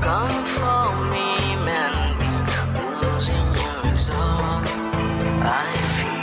Come for me, man, me losing you is all I fear.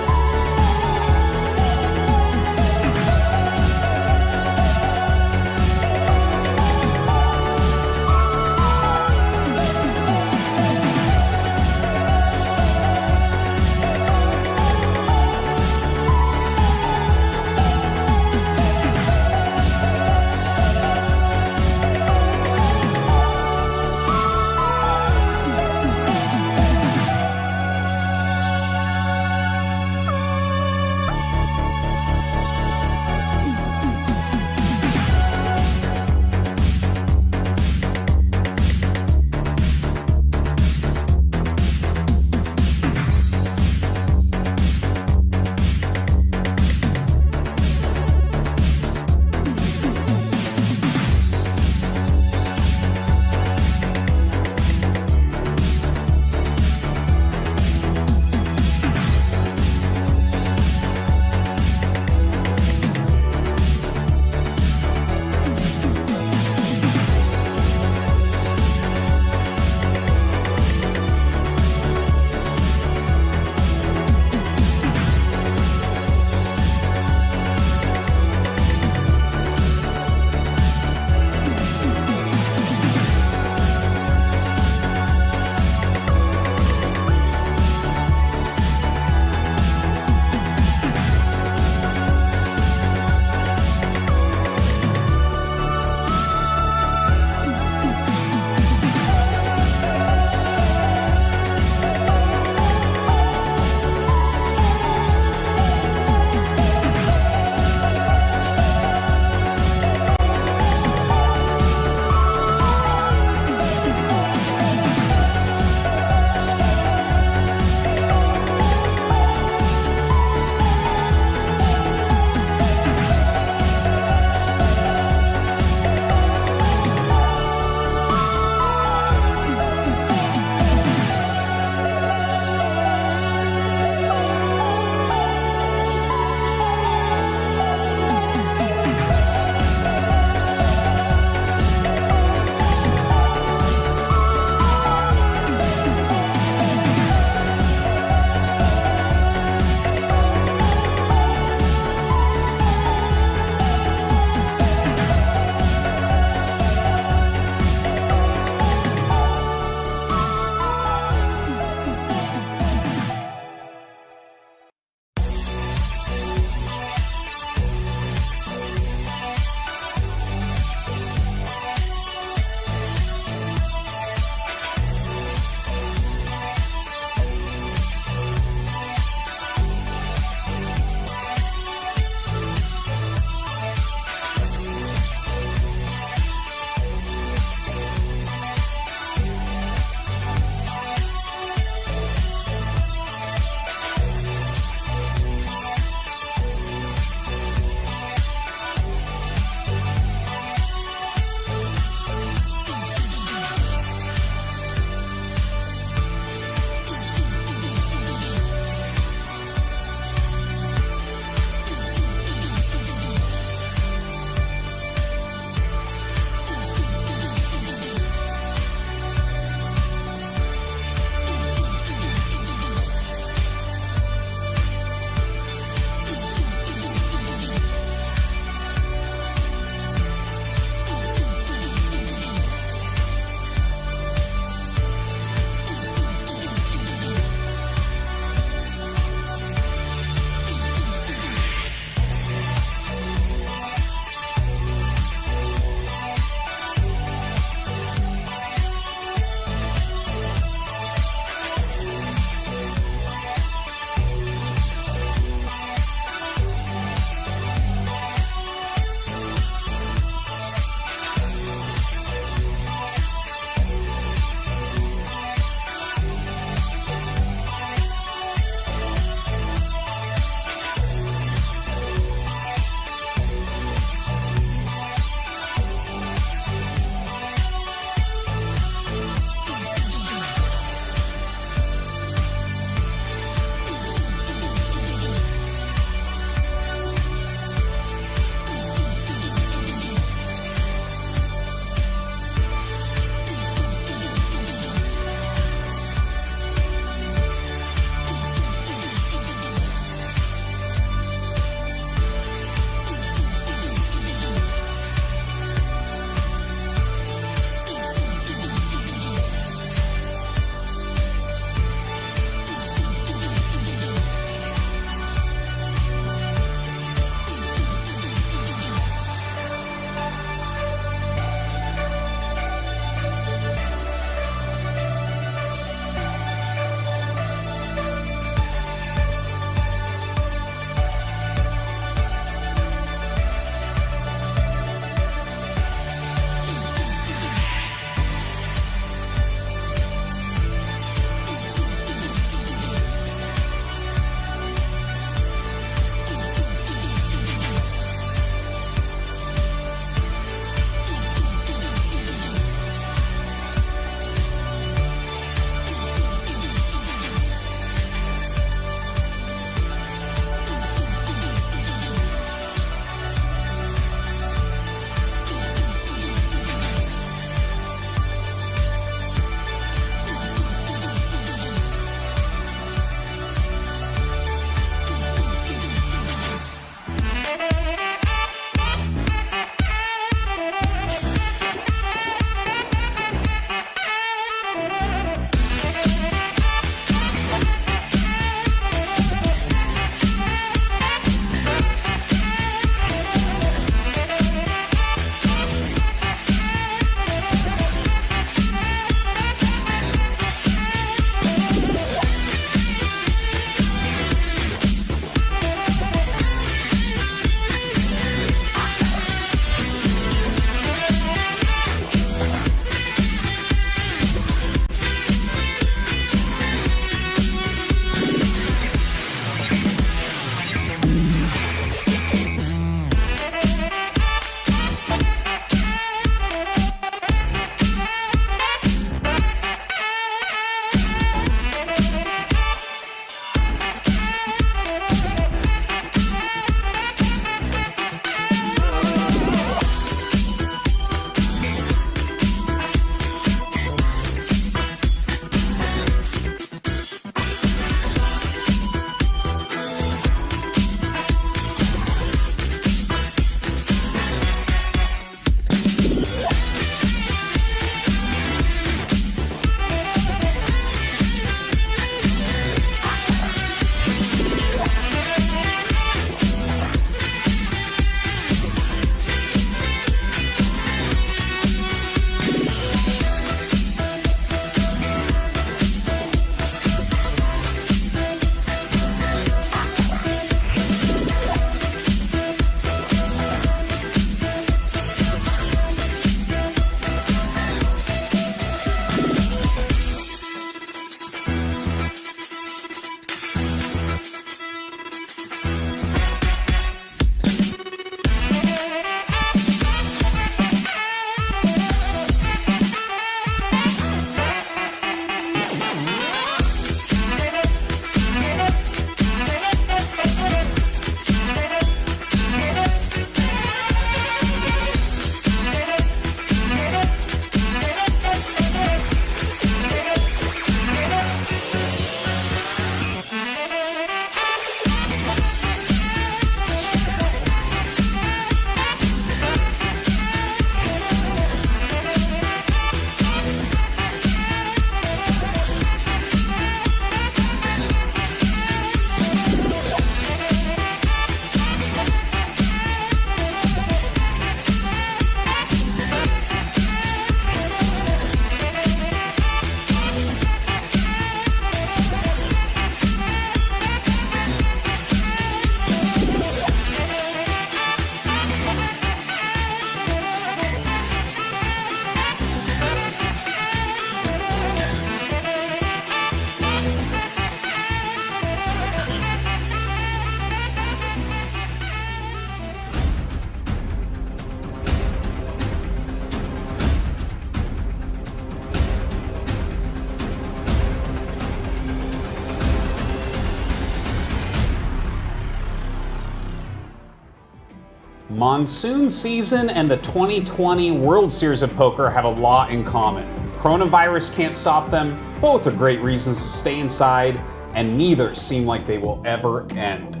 Monsoon season and the 2020 World Series of Poker have a lot in common. Coronavirus can't stop them, both are great reasons to stay inside, and neither seem like they will ever end.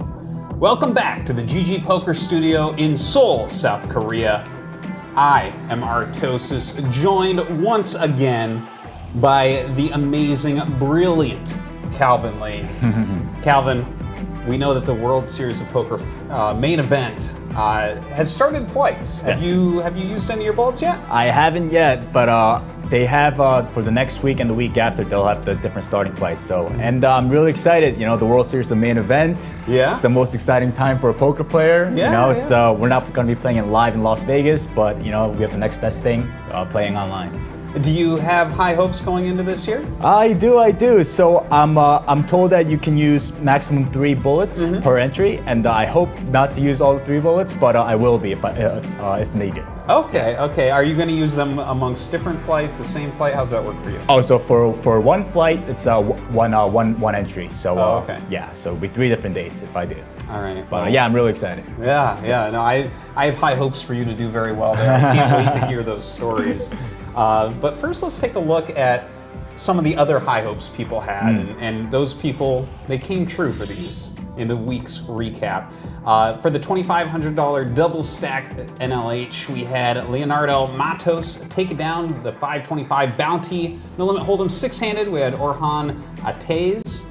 Welcome back to the GGPoker studio in Seoul, South Korea. I am Artosis, joined once again by the amazing, brilliant Calvin Lane. Calvin, we know that the World Series of Poker main event has started flights. Yes. Have you used any of your bullets yet? I haven't yet, but they have for the next week and the week after, they'll have the different starting flights. So, and I'm really excited. You know, the World Series is the main event. Yeah. It's the most exciting time for a poker player. Yeah, you know, it's we're not going to be playing it live in Las Vegas, but you know, we have the next best thing, playing online. Do you have high hopes going into this year? I do. So I'm told that you can use maximum 3 bullets per entry, and I hope not to use all 3 bullets, but I will be if needed. Okay. Are you going to use them amongst different flights, the same flight? How's that work for you? Oh, so for one flight, it's one entry. So okay. Yeah, so it'll be 3 different days if I do. All right. But yeah, I'm really excited. Yeah. No, I have high hopes for you to do very well there. I can't wait to hear those stories. But first, let's take a look at some of the other high hopes people had, and those people, they came true for these in the week's recap. For the $2,500 double stack NLH, we had Leonardo Matos take it down the 525 bounty, no limit hold'em 6-handed. We had Orhan Atez,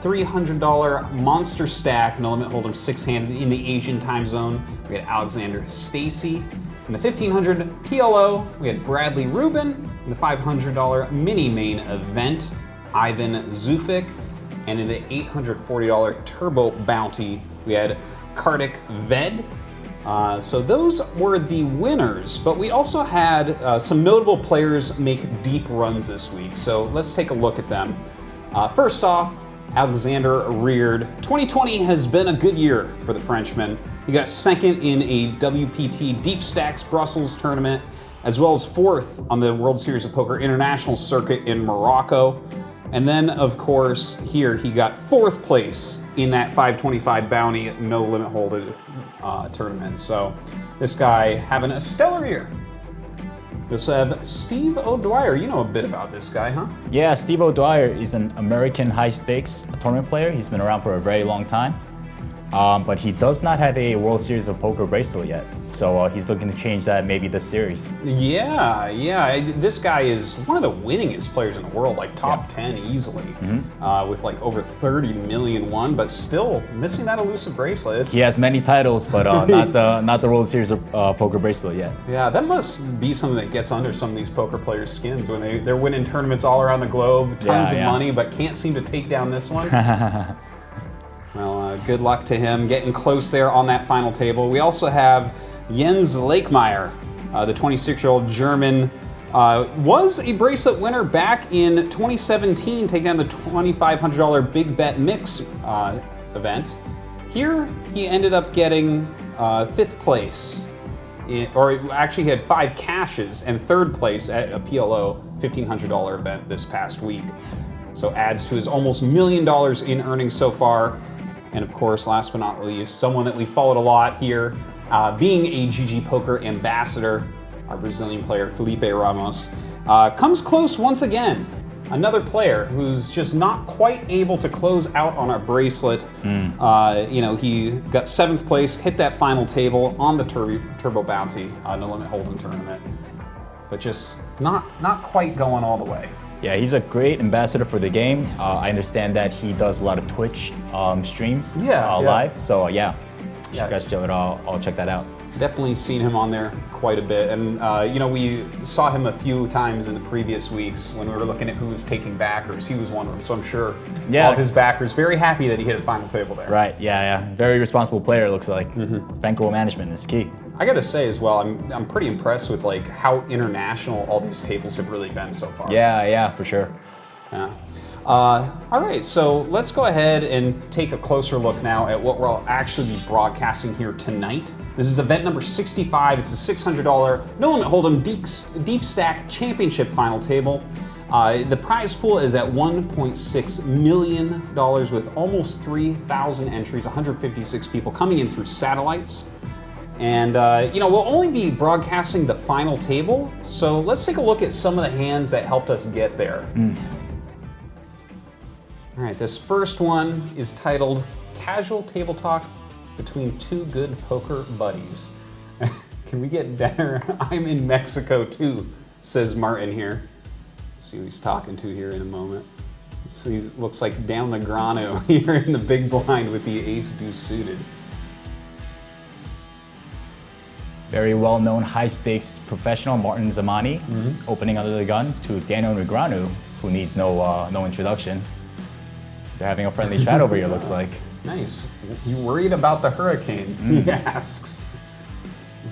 $300 monster stack, no limit hold'em 6-handed in the Asian time zone. We had Alexander Stacy. In the 1500 PLO, we had Bradley Rubin. In the $500 mini main event, Ivan Zufik. And in the $840 turbo bounty, we had Kartik Ved. So those were the winners, but we also had some notable players make deep runs this week. So let's take a look at them. First off, Alexander Reard. 2020 has been a good year for the Frenchman. He got second in a WPT Deepstack's Brussels tournament, as well as 4th on the World Series of Poker International Circuit in Morocco. And then, of course, here he got 4th place in that 525 bounty no limit hold'em tournament. So this guy having a stellar year. We also have Steve O'Dwyer. You know a bit about this guy, huh? Yeah, Steve O'Dwyer is an American high stakes tournament player. He's been around for a very long time. But he does not have a World Series of Poker bracelet yet. So he's looking to change that maybe this series. Yeah. This guy is one of the winningest players in the world, like top 10 easily, with like over 30 million won, but still missing that elusive bracelet. He has many titles, but not the World Series of Poker bracelet yet. Yeah, that must be something that gets under some of these poker players' skins when they're winning tournaments all around the globe, tons of money, but can't seem to take down this one. Well, good luck to him getting close there on that final table. We also have Jens Lakemeyer, the 26-year-old German, was a bracelet winner back in 2017, taking down the $2,500 big bet mix event. Here, he ended up getting 5th place, or actually he had 5 cashes and 3rd place at a PLO $1,500 event this past week. So adds to his almost $1 million in earnings so far. And of course, last but not least, someone that we followed a lot here, being a GGPoker ambassador, our Brazilian player Felipe Ramos, comes close once again. Another player who's just not quite able to close out on our bracelet. You know, he got 7th place, hit that final table on the Turbo Bounty, no limit hold'em tournament, but just not quite going all the way. Yeah, he's a great ambassador for the game. I understand that he does a lot of Twitch streams live. So you guys I'll check that out. Definitely seen him on there quite a bit. And you know, we saw him a few times in the previous weeks when we were looking at who was taking backers. He was one of them. So I'm sure all of his backers very happy that he hit a final table there. Right, yeah. Very responsible player, it looks like. Bankroll management is key. I gotta say as well, I'm pretty impressed with like how international all these tables have really been so far. Yeah, for sure. Yeah. All right, so let's go ahead and take a closer look now at what we'll actually be broadcasting here tonight. This is event number 65. It's a $600 no limit hold'em Deepstack Championship final table. The prize pool is at $1.6 million with almost 3,000 entries, 156 people coming in through satellites. And, we'll only be broadcasting the final table, so let's take a look at some of the hands that helped us get there. All right, this first one is titled Casual Table Talk Between Two Good Poker Buddies. Can we get dinner? I'm in Mexico too, says Martin here. See who he's talking to here in a moment. So he looks like down the grano here in the big blind with the ace-deuce suited. Very well-known high-stakes professional Martin Zamani, opening under the gun to Daniel Negreanu, who needs no introduction. They're having a friendly chat over here, looks like. Nice. You worried about the hurricane? He asks.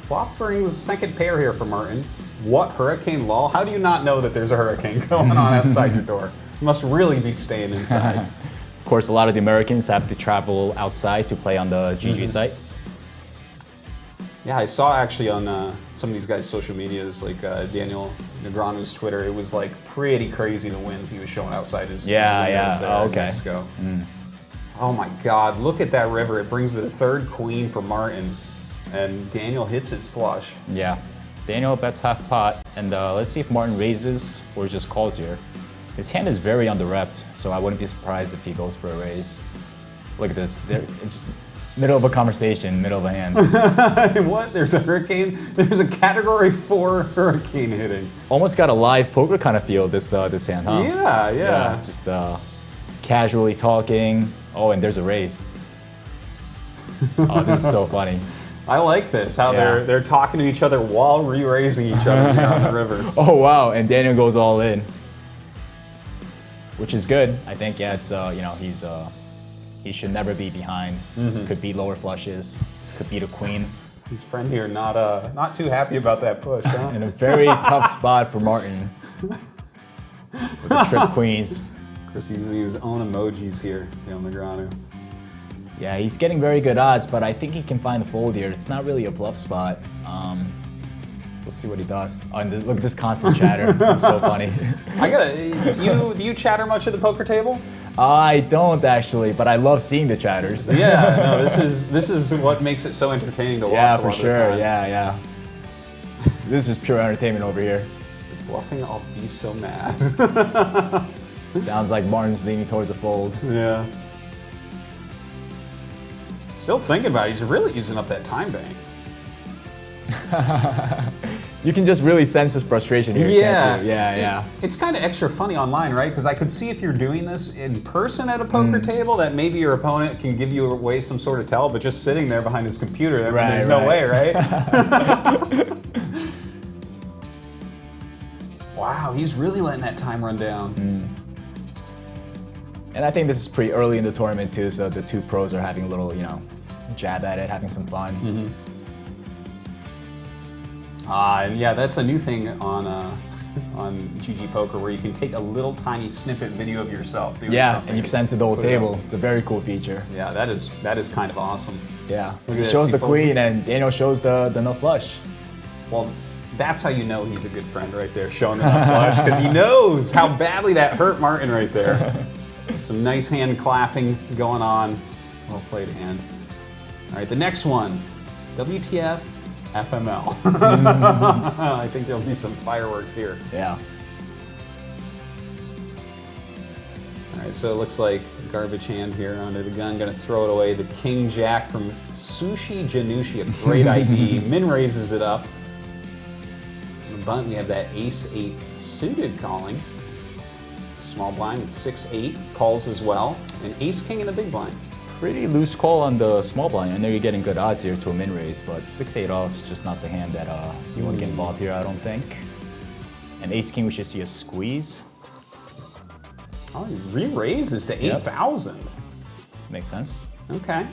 Flop brings second pair here for Martin. What hurricane lull? How do you not know that there's a hurricane going on outside your door? You must really be staying inside. Of course, a lot of the Americans have to travel outside to play on the GG site. Yeah, I saw actually on some of these guys' social medias, like Daniel Negreanu's Twitter, it was like pretty crazy the winds he was showing outside his windows there in Mexico. Oh my God, look at that river. It brings the third queen for Martin, and Daniel hits his flush. Yeah, Daniel bets half pot, and let's see if Martin raises or just calls here. His hand is very underrepped, so I wouldn't be surprised if he goes for a raise. Look at this, it's middle of a conversation, middle of a hand. What? There's a hurricane? There's a category 4 hurricane hitting. Almost got a live poker kind of feel, this hand, huh? Yeah. Just casually talking. Oh, and there's a raise. Oh, this is so funny. I like this, how they're talking to each other while re-raising each other here on the river. Oh, wow, and Daniel goes all in. Which is good. I think, it's, he should never be behind. Could be lower flushes, could beat a queen. His friend here not too happy about that push, huh? In a very tough spot for Martin. With the trip queens. Of course, he's using his own emojis here, Daniel Negreanu. Yeah, he's getting very good odds, but I think he can find the fold here. It's not really a bluff spot. We'll see what he does. Oh, and look at this constant chatter. It's so funny. Do you chatter much at the poker table? I don't actually, but I love seeing the chatters. Yeah, no, this is what makes it so entertaining to watch. Yeah, for sure. Yeah. This is pure entertainment over here. You're bluffing, I'll be so mad. Sounds like Martin's leaning towards a fold. Yeah. Still thinking about it. He's really using up that time bank. You can just really sense his frustration here, can't you? Yeah. It's kind of extra funny online, right? Because I could see if you're doing this in person at a poker table, that maybe your opponent can give you away some sort of tell, but just sitting there behind his computer, there's no way, right? Wow, he's really letting that time run down. And I think this is pretty early in the tournament too, so the two pros are having a little, jab at it, having some fun. Yeah, that's a new thing on GGPoker, where you can take a little tiny snippet video of yourself doing something. And you can send it to the whole table. It's a very cool feature. Yeah, that is kind of awesome. Yeah, it shows the queen and Daniel shows the nut flush. Well, that's how you know he's a good friend right there, showing the nut flush, because he knows how badly that hurt Martin right there. Some nice hand clapping going on. Well played hand. All right, the next one, WTF FML. I think there'll be some fireworks here. Yeah. All right, so it looks like garbage hand here under the gun. Gonna throw it away. The King Jack from Sushi Janushi, a great ID. Min raises it up. On the bunt, we have that Ace-8 suited calling. Small blind at 6-8, calls as well. And Ace-King in the big blind. Pretty loose call on the small blind. I know you're getting good odds here to a min raise, but 6-8 off is just not the hand that you want to get involved here, I don't think. And Ace-King, we should see a squeeze. Oh, he re-raises to 8,000. Makes sense. Okay.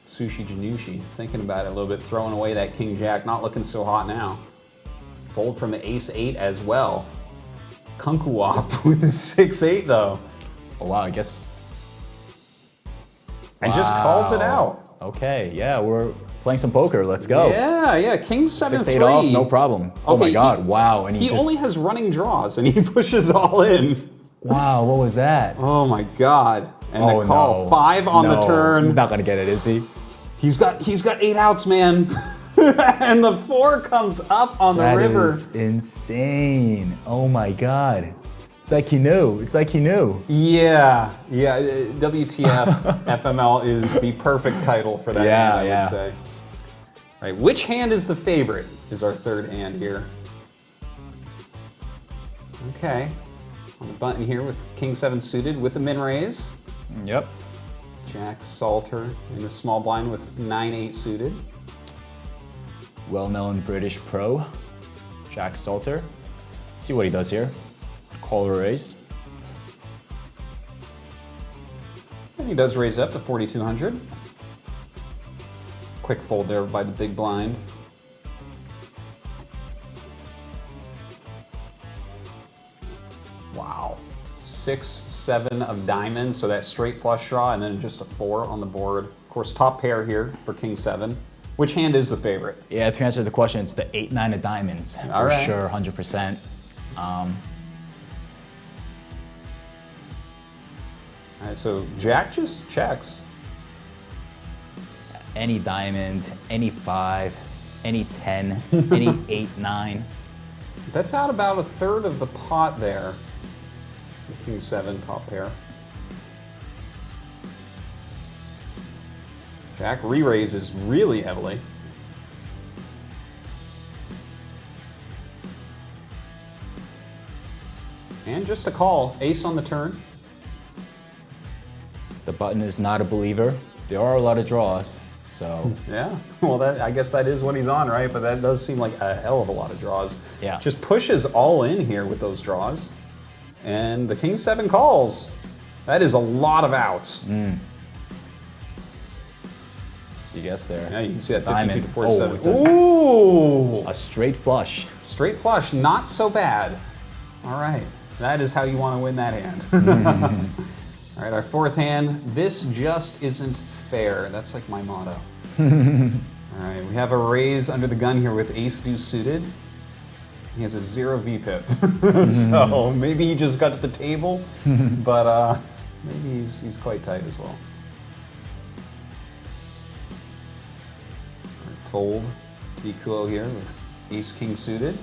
Sushi Janushi, thinking about it a little bit, throwing away that King Jack, not looking so hot now. Fold from the Ace-8 as well. Kunkuwap with the 6-8 though. Oh wow, I guess. And just calls it out. Okay, yeah, we're playing some poker. Let's go. Yeah, King 7-3. 6-8 off, no problem. Oh my God, wow. And he only has running draws and he pushes all in. Wow, what was that? Oh my God. And the call, 5 on the turn. He's not gonna get it, is he? He's got 8 outs, man. And the 4 comes up on the river. That is insane. Oh my God. It's like he knew. It's like he knew. Yeah. WTF FML is the perfect title for that hand, I would say. All right, which hand is the favorite is our third hand here. Okay. On the button here with King 7 suited with the min raise. Yep. Jack Salter in the small blind with 9-8 suited. Well-known British pro, Jack Salter. See what he does here. Call or raise. And he does raise up to 4,200. Quick fold there by the big blind. Wow. 6, 7 of diamonds, so that straight flush draw, and then just a 4 on the board. Of course, top pair here for King 7. Which hand is the favorite? Yeah, to answer the question, it's the 8, 9 of diamonds. All right. For sure, 100%. All right, so Jack just checks. Any diamond, any 5, any 10, any 8, 9. That's out about a third of the pot there. King 7 top pair. Jack re-raises really heavily. And just a call, ace on the turn. The button is not a believer. There are a lot of draws, so. Yeah, well, I guess that is what he's on, right? But that does seem like a hell of a lot of draws. Yeah. Just pushes all in here with those draws. And the King 7 calls. That is a lot of outs. You guess there. Yeah, you can see that Diamond. 52 to 47. Oh, Ooh! a straight flush. Straight flush, not so bad. All right, that is how you want to win that hand. All right, our fourth hand. This just isn't fair. That's like my motto. All right, we have a raise under the gun here with ace deuce suited. He has a 0 VPIP. So maybe he just got to the table, but maybe he's quite tight as well. Fold Tikuo here with ace king suited.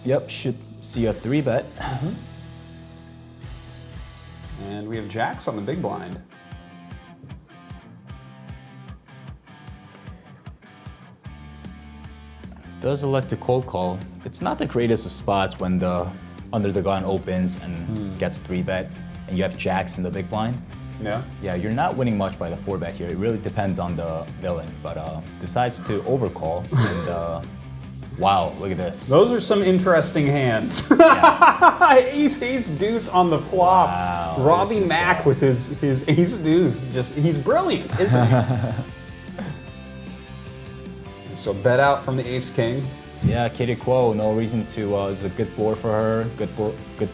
Yep, should see a 3-bet. And we have jacks on the big blind. Does elect to cold call. It's not the greatest of spots when the under the gun opens and gets 3-bet, and you have jacks in the big blind. Yeah. Yeah, you're not winning much by the 4-bet here. It really depends on the villain, but decides to overcall. And wow, look at this. Those are some interesting hands. Ace deuce on the flop. Wow, Robbie Mack with his ace deuce. He's brilliant, isn't he? So bet out from the ace king. Yeah, Kitty Quo, no reason to. It's a good board for her. Good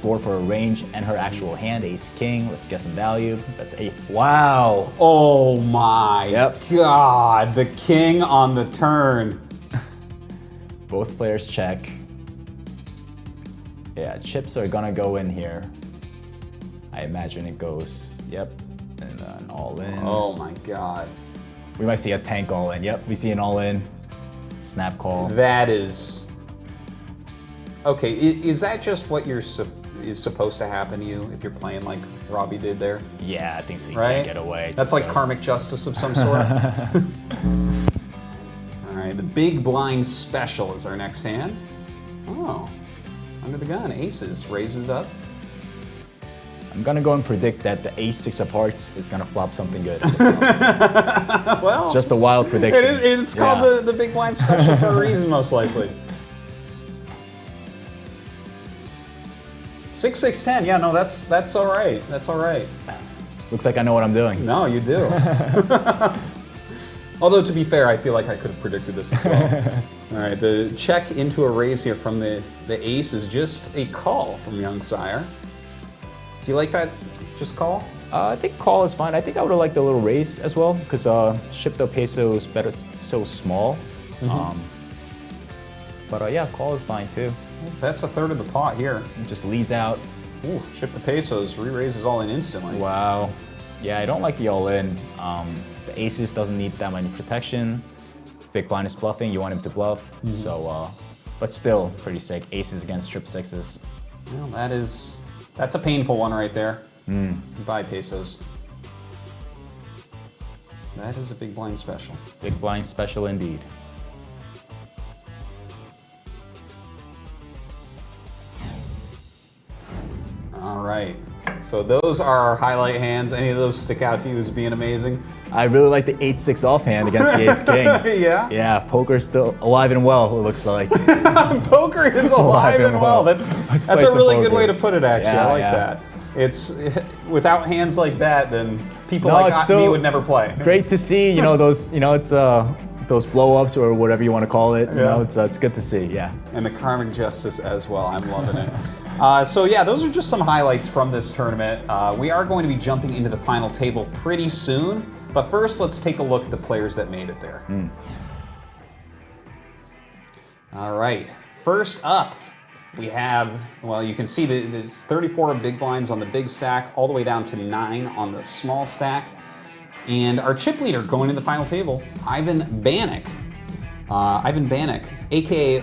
board for her range and her actual hand. Ace king. Let's get some value. That's ace. Wow. Oh my Yep. God! The king on the turn. Both players check. Yeah, chips are gonna go in here. I imagine it goes. Yep, and then all in. Oh my God! We might see a tank all in. Yep, we see an all in. Snap call. That is okay. Is that just what is supposed to happen to you if you're playing like Robbie did there? Yeah, I think so. You Right? can't get away. That's like karmic justice of some sort. All right, the big blind special is our next hand. Oh, under the gun, aces, raises it up. I'm gonna go and predict that the ace-6 of hearts is gonna flop something good. Well, Just a wild prediction. It's called the big blind special for a reason, most likely. 6, 6, 10. Yeah, no, that's all right. That's all right. Looks like I know what I'm doing. No, you do. Although, to be fair, I feel like I could have predicted this as well. All right, the check into a raise here from the ace is just a call from young sire. Do you like that? Just call? I think call is fine. I think I would have liked a little raise as well, because ship the peso is better. It's so small. But yeah, call is fine too. That's a third of the pot here. It just leads out. Ooh, ship the pesos, re-raises all in instantly. Wow. Yeah, I don't like the all-in. The aces doesn't need that many protection. Big blind is bluffing, you want him to bluff. So, but still pretty sick. Aces against trip sixes. Well, that's a painful one right there. Goodbye, pesos. That is a big blind special. Big blind special indeed. All right. So those are our highlight hands. Any of those stick out to you as being amazing? I really like the 8-6 offhand against the ace-king. Yeah? Yeah, poker's still alive and well, it looks like. Poker is alive and well. That's a really good way to put it, actually. Yeah, I like that. It's without hands like that, then people like me would never play. Great to see, those, it's those blow-ups or whatever you want to call it. You know, it's good to see, yeah. And the karmic justice as well. I'm loving it. So yeah, those are just some highlights from this tournament. We are going to be jumping into the final table pretty soon, but first let's take a look at the players that made it there. All right, first up, we have, well, you can see there's 34 big blinds on the big stack, all the way down to 9 on the small stack. And our chip leader going to the final table, Ivan Banik. AKA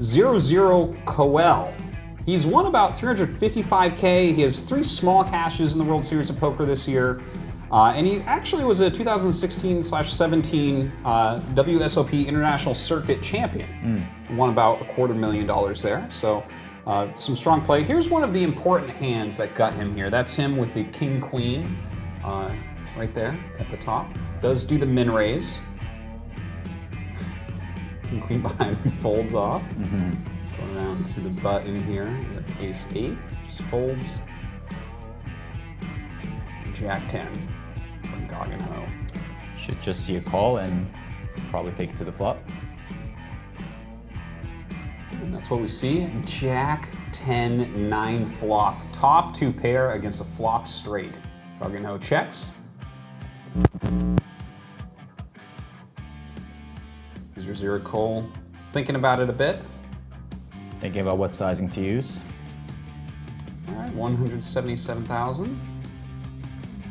00 Coel. He's won about 355K. He has 3 small cashes in the World Series of Poker this year. And he actually was a 2016/17 WSOP International Circuit champion. Won about $250,000 there. So some strong play. Here's one of the important hands that got him here. That's him with the King Queen right there at the top. Does do the min raise. King Queen behind him folds off. Go around to the button here. Ace 8 just folds. Jack 10 from Gog and Ho. Should just see a call and probably take it to the flop. And that's what we see. Jack 10 9 flop. Top 2 pair against a flop straight. Gog and Ho checks. 0 Cole. Thinking about it a bit. Thinking about what sizing to use. All right, 177,000.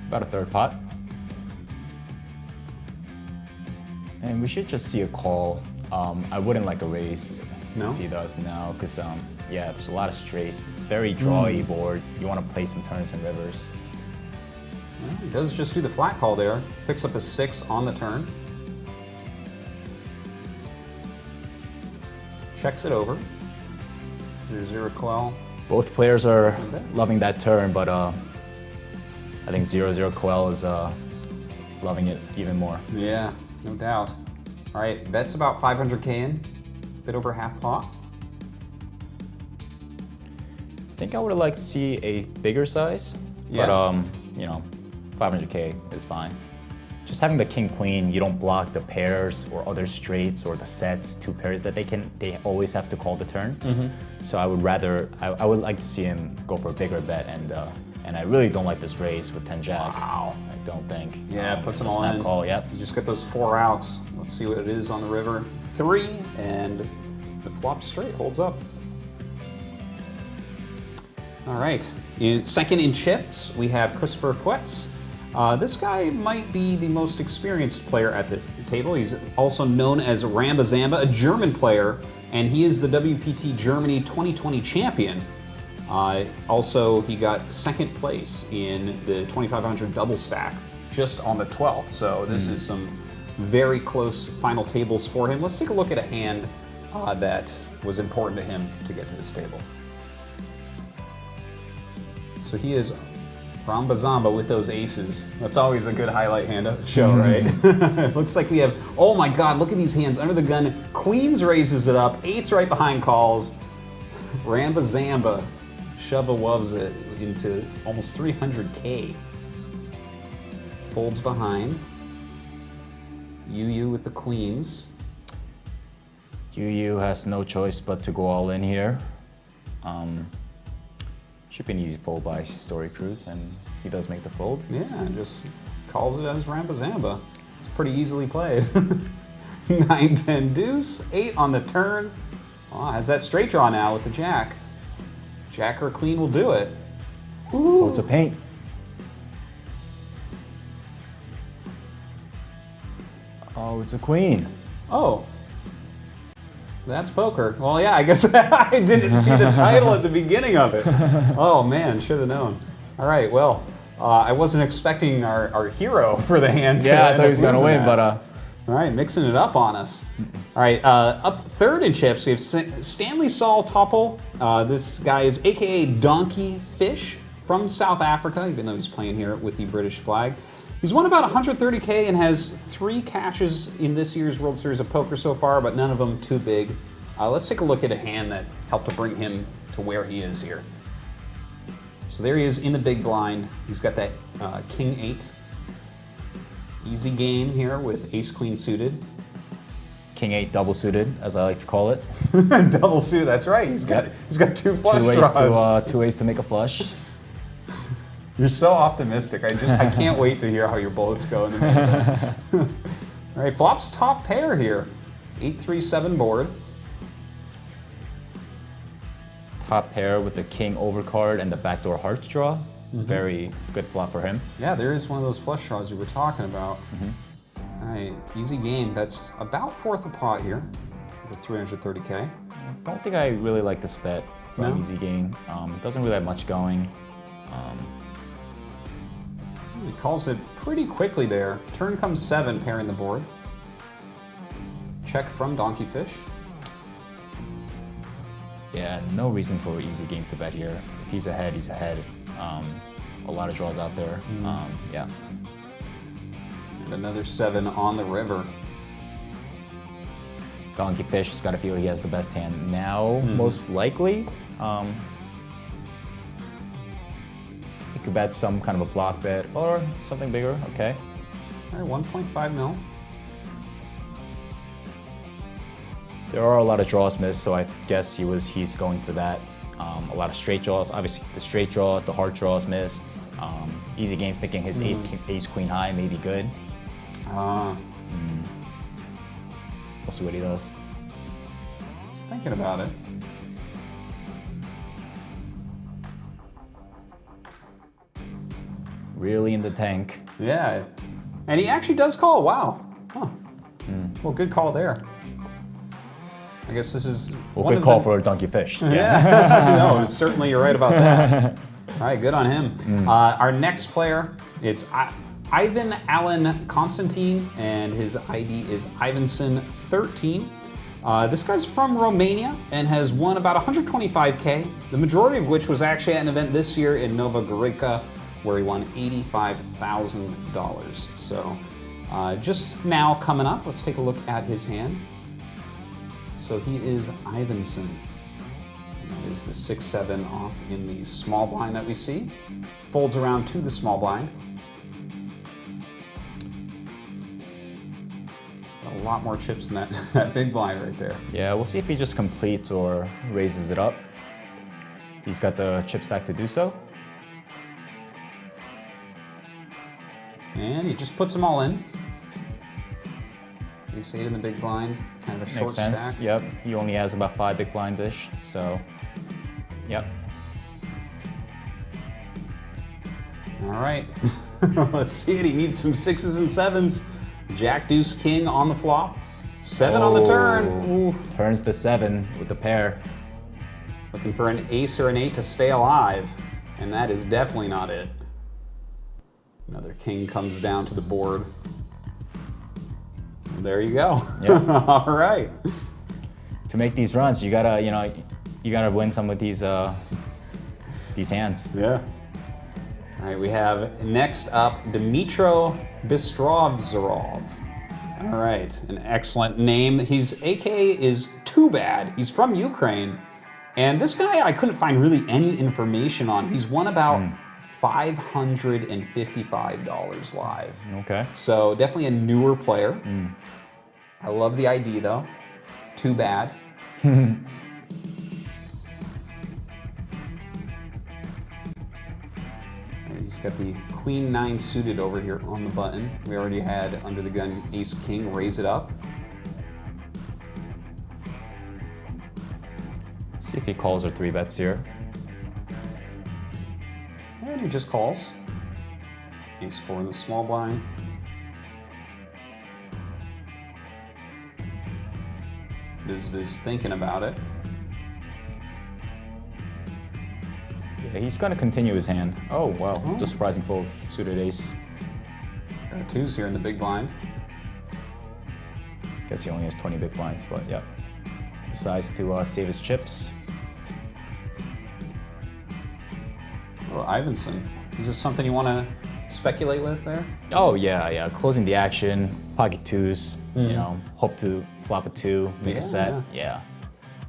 About a third pot. And we should just see a call. I wouldn't like a raise. No? If he does, no, because yeah, there's a lot of straights. It's very drawy board. You want to play some turns and rivers. Well, he does just do the flat call there. Picks up a 6 on the turn. Checks it over. 0 Coel. Both players are loving that turn, but I think 0 Coel is loving it even more. Yeah, no doubt. All right, bet's about 500K in, bit over half pot. I think I would like to see a bigger size, but 500K is fine. Just having the king queen, you don't block the pairs or other straights or the sets, 2 pairs that they always have to call the turn. So I would like to see him go for a bigger bet, and I really don't like this raise with 10 jack. Wow. I don't think. Yeah, puts them all in. Call, yep. You just get those 4 outs. Let's see what it is on the river. 3, and the flop straight holds up. All right, second in chips, we have Christopher Quetz. This guy might be the most experienced player at the table. He's also known as Ramba Zamba, a German player, and he is the WPT Germany 2020 champion. Also, he got second place in the 2500 double stack just on the 12th. So this is some very close final tables for him. Let's take a look at a hand that was important to him to get to this table. So he is Ramba Zamba with those aces. That's always a good highlight hand to show, right? Looks like we have, oh my God, look at these hands under the gun. Queens raises it up, 8's right behind calls. Ramba Zamba shove-a-woves it into almost 300K. Folds behind. Yu with the queens. Yu has no choice but to go all in here. Should be an easy fold by Story Cruise, and he does make the fold. Yeah, and just calls it as Ramba Zamba. It's pretty easily played. 9-10 deuce, 8 on the turn. Oh, has that straight draw now with the jack. Jack or queen will do it. Ooh, it's a paint. Oh, it's a queen. Oh. That's poker. Well, yeah, I guess I didn't see the title at the beginning of it. Oh, man, should have known. All right, well, I wasn't expecting our hero for the hand to Yeah, I thought he was going to win, but... All right, mixing it up on us. All right, up third in chips, we have Stanley Saul Topple. This guy is AKA Donkey Fish from South Africa, even though he's playing here with the British flag. He's won about 130K and has 3 cashes in this year's World Series of Poker so far, but none of them too big. Let's take a look at a hand that helped to bring him to where he is here. So there he is in the big blind. He's got that King 8. Easy game here with Ace Queen suited. King 8 double suited, as I like to call it. Double suit, that's right. He's got 2 flush draws. 2 ways to make a flush. You're so optimistic. I can't wait to hear how your bullets go in the main event. All right, flops top pair here. 8-3-7 board. Top pair with the king overcard and the backdoor hearts draw. Very good flop for him. Yeah, there is one of those flush draws you were talking about. All right, easy game. That's about 4th a pot here with a 330K. Don't think I really like this bet from easy game. It doesn't really have much going. He calls it pretty quickly there. Turn comes 7, pairing the board. Check from Donkey Fish. Yeah, no reason for easy game to bet here. If he's ahead, he's ahead. A lot of draws out there. Yeah. And another 7 on the river. Donkey Fish has got to feel he has the best hand now, most likely. He could bet some kind of a block bet or something bigger. Okay. All right, 1.5 mil. There are a lot of draws missed, so I guess he's going for that. A lot of straight draws. Obviously, the straight draws, the hard draws missed. Easy game's thinking his ace queen high may be good. We'll see what he does. Just thinking about it. Really in the tank. Yeah, and he actually does call. Wow. Huh. Well, good call there. I guess this is good call for a Donkey Fish. Yeah. No, certainly you're right about that. All right, good on him. Our next player, it's Ivan Allen Constantine, and his ID is Ivanson13. This guy's from Romania and has won about 125K, the majority of which was actually at an event this year in Nova Gorica, where he won $85,000. So just now coming up, let's take a look at his hand. So he is Ivanson. And that is the 6-7 off in the small blind that we see. Folds around to the small blind. Got a lot more chips than that big blind right there. Yeah, we'll see if he just completes or raises it up. He's got the chip stack to do so. And he just puts them all in. Ace 8 in the big blind. It's kind of a short sense. stack. Yep, he only has about 5 big blinds-ish, so, yep. All right, let's see it. He needs some 6s and 7s. Jack, Deuce, King on the flop. 7 on the turn. Oof. Turns the 7 with the pair. Looking for an ace or an 8 to stay alive, and that is definitely not it. Another king comes down to the board. And there you go. Yep. All right. To make these runs, you gotta, you gotta win some of these hands. Yeah. All right, we have next up Dmitro Bistrovzorov. All right, an excellent name. His AKA is Too Bad. He's from Ukraine. And this guy I couldn't find really any information on. He's won about $555 live. Okay. So definitely a newer player. I love the ID though. Too Bad. He's got the Queen 9 suited over here on the button. We already had under the gun Ace King, raise it up. See if he calls or 3-bets here. And he just calls. Ace 4 in the small blind. Viz thinking about it. Yeah, he's going to continue his hand. Oh, wow. Oh. Just surprising fold. Suited ace. There are twos here in the big blind. Guess he only has 20 big blinds, but yeah. Decides to save his chips. Oh, Ivinson. Is this something you want to speculate with there? Oh, yeah. Closing the action, pocket twos, you know, hope to flop a two, make a set. Yeah.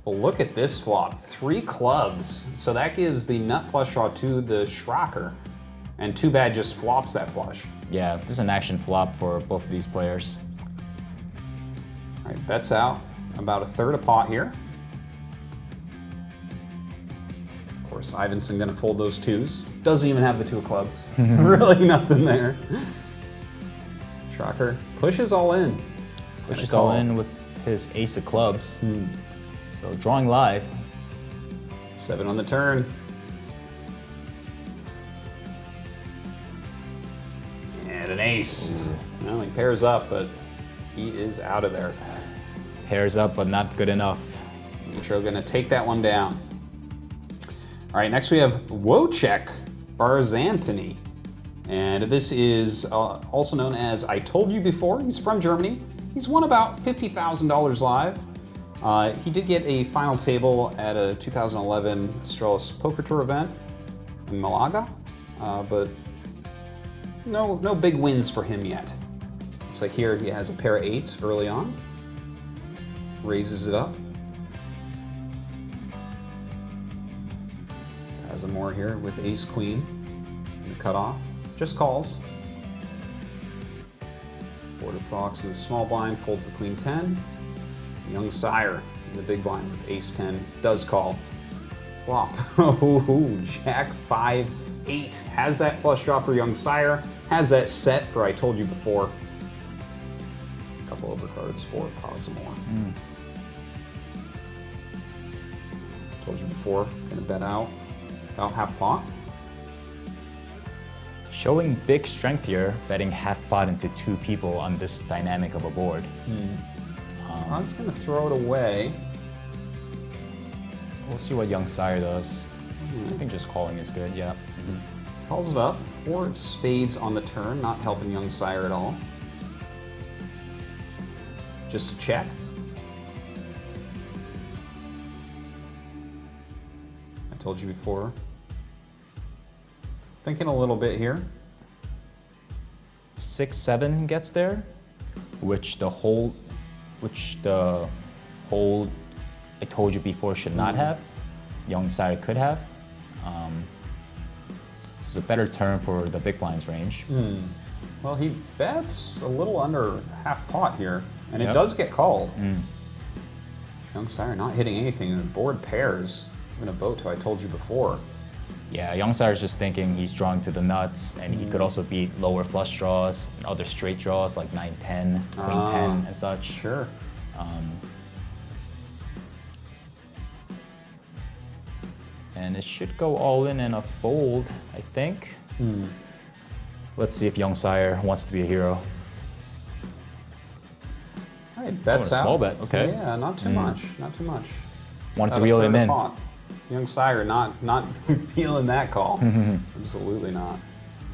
Well, look at this flop. 3 clubs. So that gives the nut flush draw to the Schrocker. And too bad just flops that flush. Yeah, this is an action flop for both of these players. All right, bets out. About a third a pot here. Of course, Ivinson gonna fold those twos. Doesn't even have the 2 of clubs. Really nothing there. Schrocker pushes all in. Pushes all in with his ace of clubs. So drawing live. 7 on the turn. And an ace. Well, he pairs up, but he is out of there. Pairs up, but not good enough. Nitro gonna take that one down. All right, next we have Wojciech Barzantini. And this is also known as I Told You Before. He's from Germany. He's won about $50,000 live. He did get a final table at a 2011 Australis Poker Tour event in Malaga, but no big wins for him yet. Looks like here he has a pair of 8s early on. Raises it up. Has a more here with ace queen in the cutoff. Just calls. Border Fox in the small blind folds the queen 10. Young Sire in the big blind with ace 10 does call. Flop. Oh, Jack 5-8 has that flush draw for Young Sire. Has that set for I Told You Before. A couple overcards for Posimore. Told you before, gonna bet out about half pot. Showing big strength here, betting half pot into 2 people on this dynamic of a board. I was gonna throw it away. We'll see what Young Sire does. I think just calling is good, yeah. Calls it up. 4 of spades on the turn, not helping Young Sire at all. Just a check. I told you before. Thinking a little bit here. 6-7 gets there, which the hold I told you before should not have. Young Sire could have. This is a better turn for the big blinds range. Well, he bets a little under half pot here, and it does get called. Young Sire not hitting anything, and the board pairs. I'm gonna boat to I Told You Before. Yeah, Young Sire's just thinking he's drawing to the nuts, and he could also beat lower flush draws and other straight draws like 9-10, Queen 10, and such. Sure. And it should go all in and a fold, I think. Let's see if Young Sire wants to be a hero. All right, bets out. Small bet, okay. Yeah, not too much, not too much. Wanted to About a reel third him of in. pot. Young Sire not feeling that call. Absolutely not.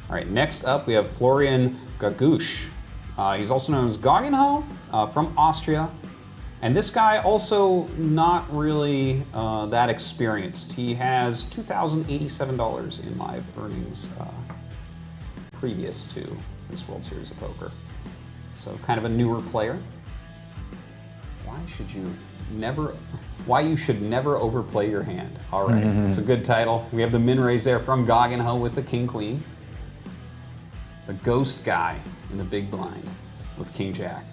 All right, next up we have Florian Gagush. He's also known as Goggenho from Austria. And this guy also not really that experienced. He has $2,087 in live earnings previous to this World Series of Poker. So kind of a newer player. Why you should never overplay your hand. All right, it's a good title. We have the min raise there from Goggenho with the King Queen. The ghost guy in the big blind with King Jack.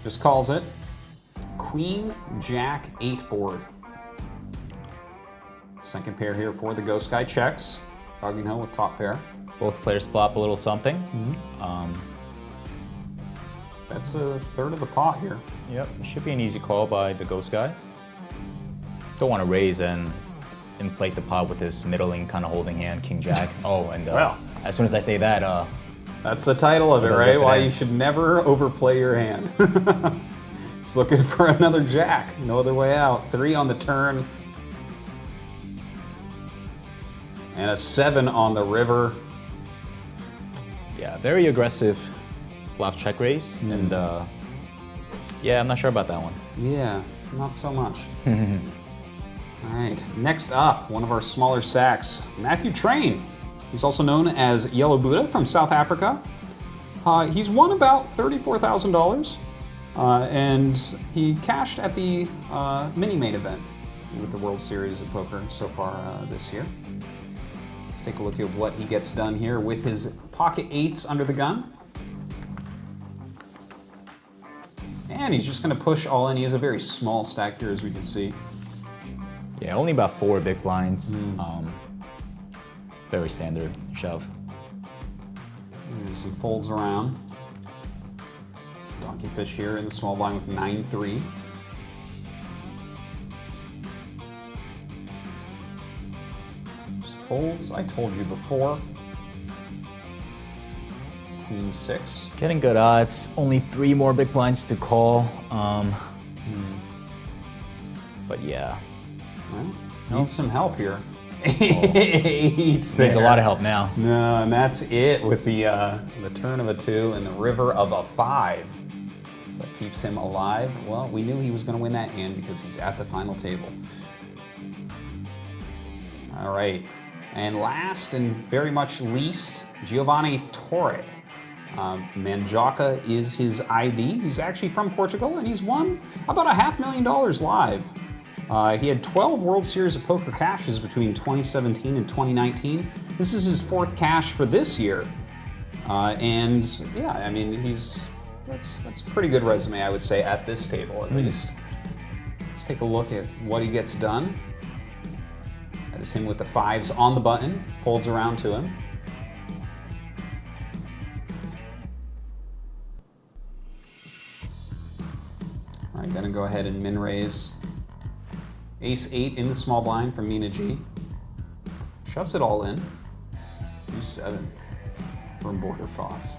Just calls it. Queen Jack 8 board. Second pair here for the ghost guy checks. Goggenho with top pair. Both players flop a little something. That's a third of the pot here. Yep, it should be an easy call by the ghost guy. Don't want to raise and inflate the pot with his middling kind of holding hand, King Jack. Oh, and Well. as soon as I say that, That's the title of it, does right? look Why it you should never overplay your hand. He's looking for another jack. No other way out. 3 on the turn. And a 7 on the river. Yeah, very aggressive flop check raise. And yeah, I'm not sure about that one. Yeah, not so much. All right, next up, one of our smaller stacks, Matthew Train. He's also known as Yellow Buddha from South Africa. He's won about $34,000, and he cashed at the mini-main event with the World Series of Poker so far this year. Let's take a look at what he gets done here with his pocket 8s under the gun. And he's just going to push all in. He has a very small stack here, as we can see. Yeah, only about 4 big blinds. Very standard shove. There's some folds around. Donkey Fish here in the small blind with 9-3. Just folds, I told you before. Queen 6. Getting good odds. Only 3 more big blinds to call. But yeah. Well, needs some help here. 8 Needs a lot of help now. No, and that's it with the turn of a 2 and the river of a 5. So that keeps him alive. Well, we knew he was going to win that hand because he's at the final table. All right, and last and very much least, Giovanni Torre. Mandioca is his ID. He's actually from Portugal, and he's won about $500,000 live. He had 12 World Series of Poker cashes between 2017 and 2019. This is his 4th cash for this year. And yeah, I mean, that's a pretty good resume, I would say, at this table at least. Let's take a look at what he gets done. That is him with the 5s on the button, folds around to him. All right, gonna go ahead and min raise. Ace 8 in the small blind from Mina G. Shoves it all in. 2-7 from Border Fox.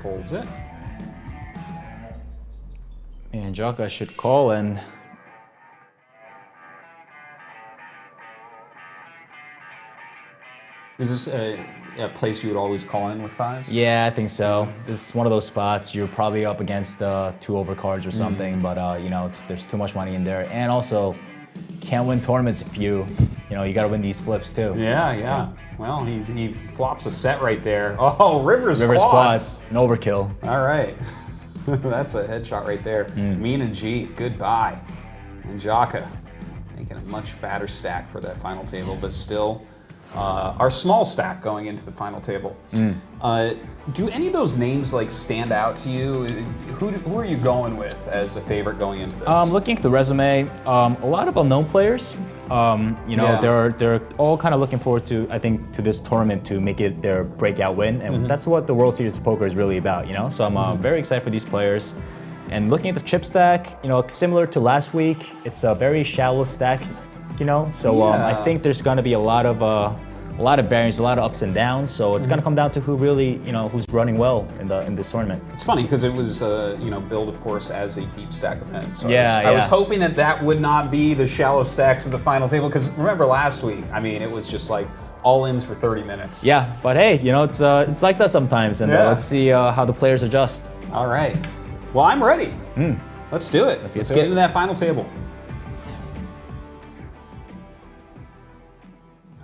Folds it. And Jaka should call, and Is this a place you would always call in with 5s? yeah, I think so. This is one of those spots you're probably up against 2 overcards or something, but you know, there's too much money in there, and also can't win tournaments if you got to win these flips too. Yeah. Well, he flops a set right there. Oh, Rivers Quads, quads. an overkill. All right. That's a headshot right there. Mina G, goodbye. And Jaka making a much fatter stack for that final table, but still our small stack going into the final table. Do any of those names like stand out to you? Who are you going with as a favorite going into this? Looking at the resume, a lot of unknown players. They're all kind of looking forward to, I think, to this tournament to make it their breakout win, and that's what the World Series of Poker is really about. So I'm very excited for these players. And looking at the chip stack, similar to last week, it's a very shallow stack. I think there's going to be a lot of variance, a lot of ups and downs. So it's going to come down to who really, who's running well in this tournament. It's funny because it was, billed, of course, as a deep stack event. So Yeah, I was hoping that would not be the shallow stacks of the final table. Because remember last week, I mean, it was just like all-ins for 30 minutes. Yeah, but hey, it's like that sometimes, and let's see how the players adjust. All right. Well, I'm ready. Let's do it. Let's get into that final table.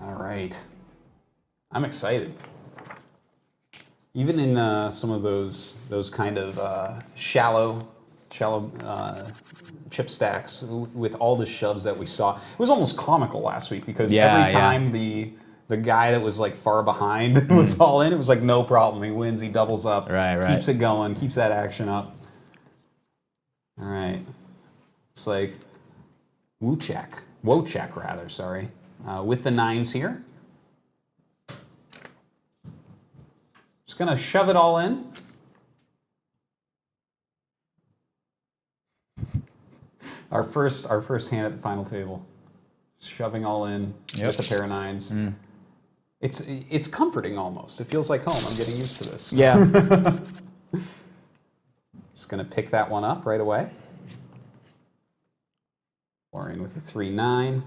All right. I'm excited. Even in some of those kind of shallow chip stacks with all the shoves that we saw, it was almost comical last week because every time the guy that was like far behind was all in, it was like no problem. He wins, he doubles up, keeps it going, keeps that action up. All right. It's like Wojciech rather, sorry, with the 9s here. Just gonna shove it all in. Our first hand at the final table. Shoving all in with the pair of 9s. It's comforting almost. It feels like home. I'm getting used to this. Yeah. Just going to pick that one up right away. Florian with a 3-9.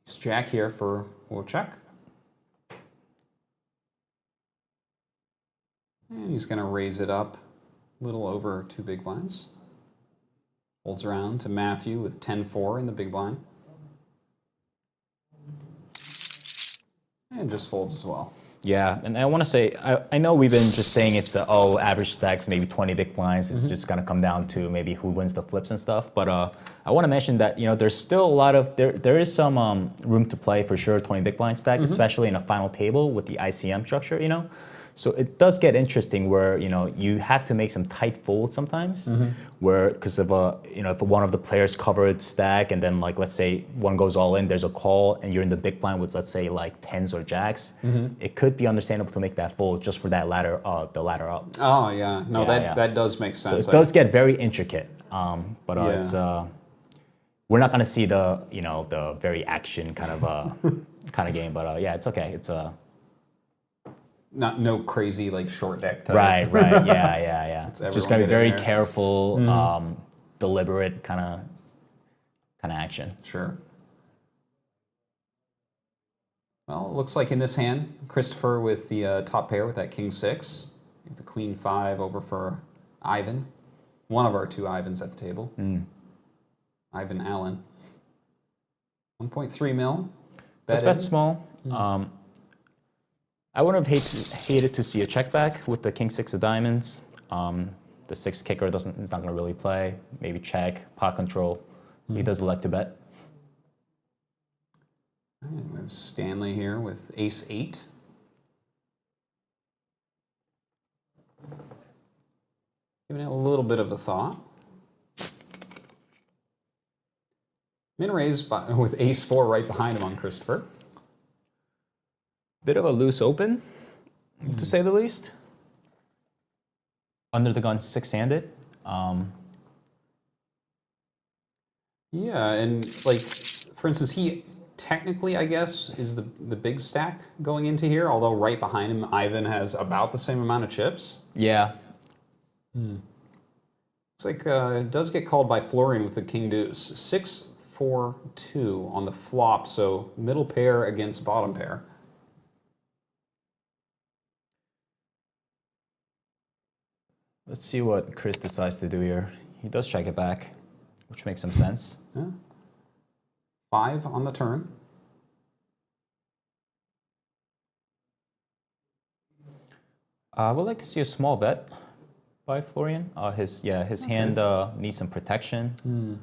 It's Jack here for Wojciech. And he's going to raise it up a little over 2 big blinds. Holds around to Matthew with 10-4 in the big blind. And just folds as well. Yeah, and I want to say, I know we've been just saying it's, average stacks, maybe 20 big blinds. It's just going to come down to maybe who wins the flips and stuff. But I want to mention that, there's still a lot of, there is some room to play for sure, 20 big blind stack, especially in a final table with the ICM structure, So it does get interesting where, you have to make some tight folds sometimes where, because of if one of the players covered stack and then like, let's say one goes all in, there's a call and you're in the big blind with, let's say like tens or jacks, it could be understandable to make that fold just for that ladder, the ladder up. Oh yeah, no, that does make sense. So it does get very intricate, but it's, we're not gonna see the, the very action kind of game, but yeah, it's okay. It's no crazy like short deck type. Right, yeah. It's just gotta be very careful, deliberate kind of action. Sure. Well, it looks like in this hand, Christopher with the top pair with that king-6, the queen-5 over for Ivan, one of our 2 Ivans at the table. Ivan Allen. 1.3 mil. Let's bet small. I would have hated to see a check back with the king-6 of diamonds. The 6 kicker is not going to really play. Maybe check, pot control. He does elect to bet. And we have Stanley here with ace-8. Giving it a little bit of a thought. Min raise with ace-4 right behind him on Christopher. Bit of a loose open, to say the least. Under the gun, 6-handed. Yeah, and like, for instance, he technically, I guess, is the big stack going into here, although right behind him, Ivan has about the same amount of chips. Yeah. Looks like it does get called by Florian with the king-deuce. 6-4-2 on the flop, so middle pair against bottom pair. Let's see what Chris decides to do here. He does check it back, which makes some sense. Yeah. 5 on the turn. I would like to see a small bet by Florian. His hand needs some protection.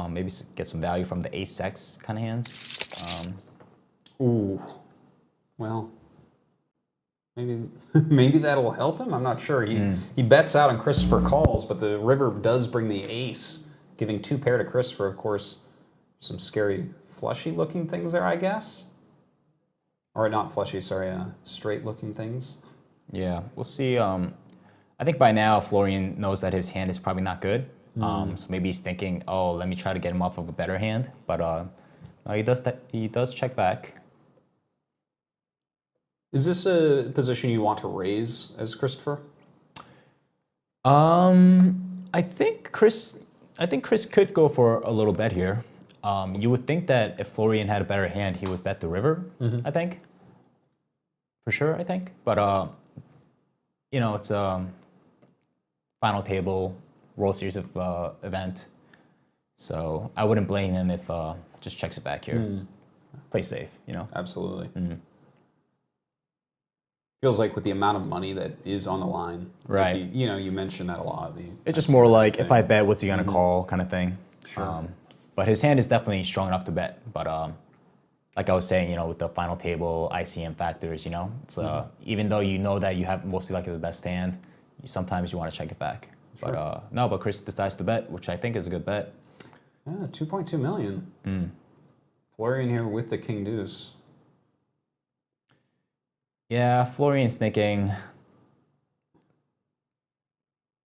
Maybe get some value from the ace-x kind of hands. Ooh, well, maybe that'll help him. I'm not sure. He bets out and Christopher calls, but the river does bring the ace, giving 2 pair to Christopher. Of course, some scary flushy-looking things there, I guess. Or not flushy, sorry, straight-looking things. Yeah, we'll see. I think by now Florian knows that his hand is probably not good. So maybe he's thinking, oh, let me try to get him off of a better hand. But no, he does check back. Is this a position you want to raise as Christopher? I think Chris could go for a little bet here. You would think that if Florian had a better hand, he would bet the river. I think, for sure. I think, but it's a final table World Series of event, so I wouldn't blame him if just checks it back here. Play safe, Absolutely. Feels like with the amount of money that is on the line, right? Like you mentioned that a lot. It's just more like if I bet, what's he gonna call, kind of thing. Sure. But his hand is definitely strong enough to bet. But like I was saying, with the final table ICM factors, it's even though you know that you have mostly likely the best hand, sometimes you want to check it back. Sure. But no, but Chris decides to bet, which I think is a good bet. Yeah, 2.2 million. Florian here with the king deuce. Yeah, Florian's thinking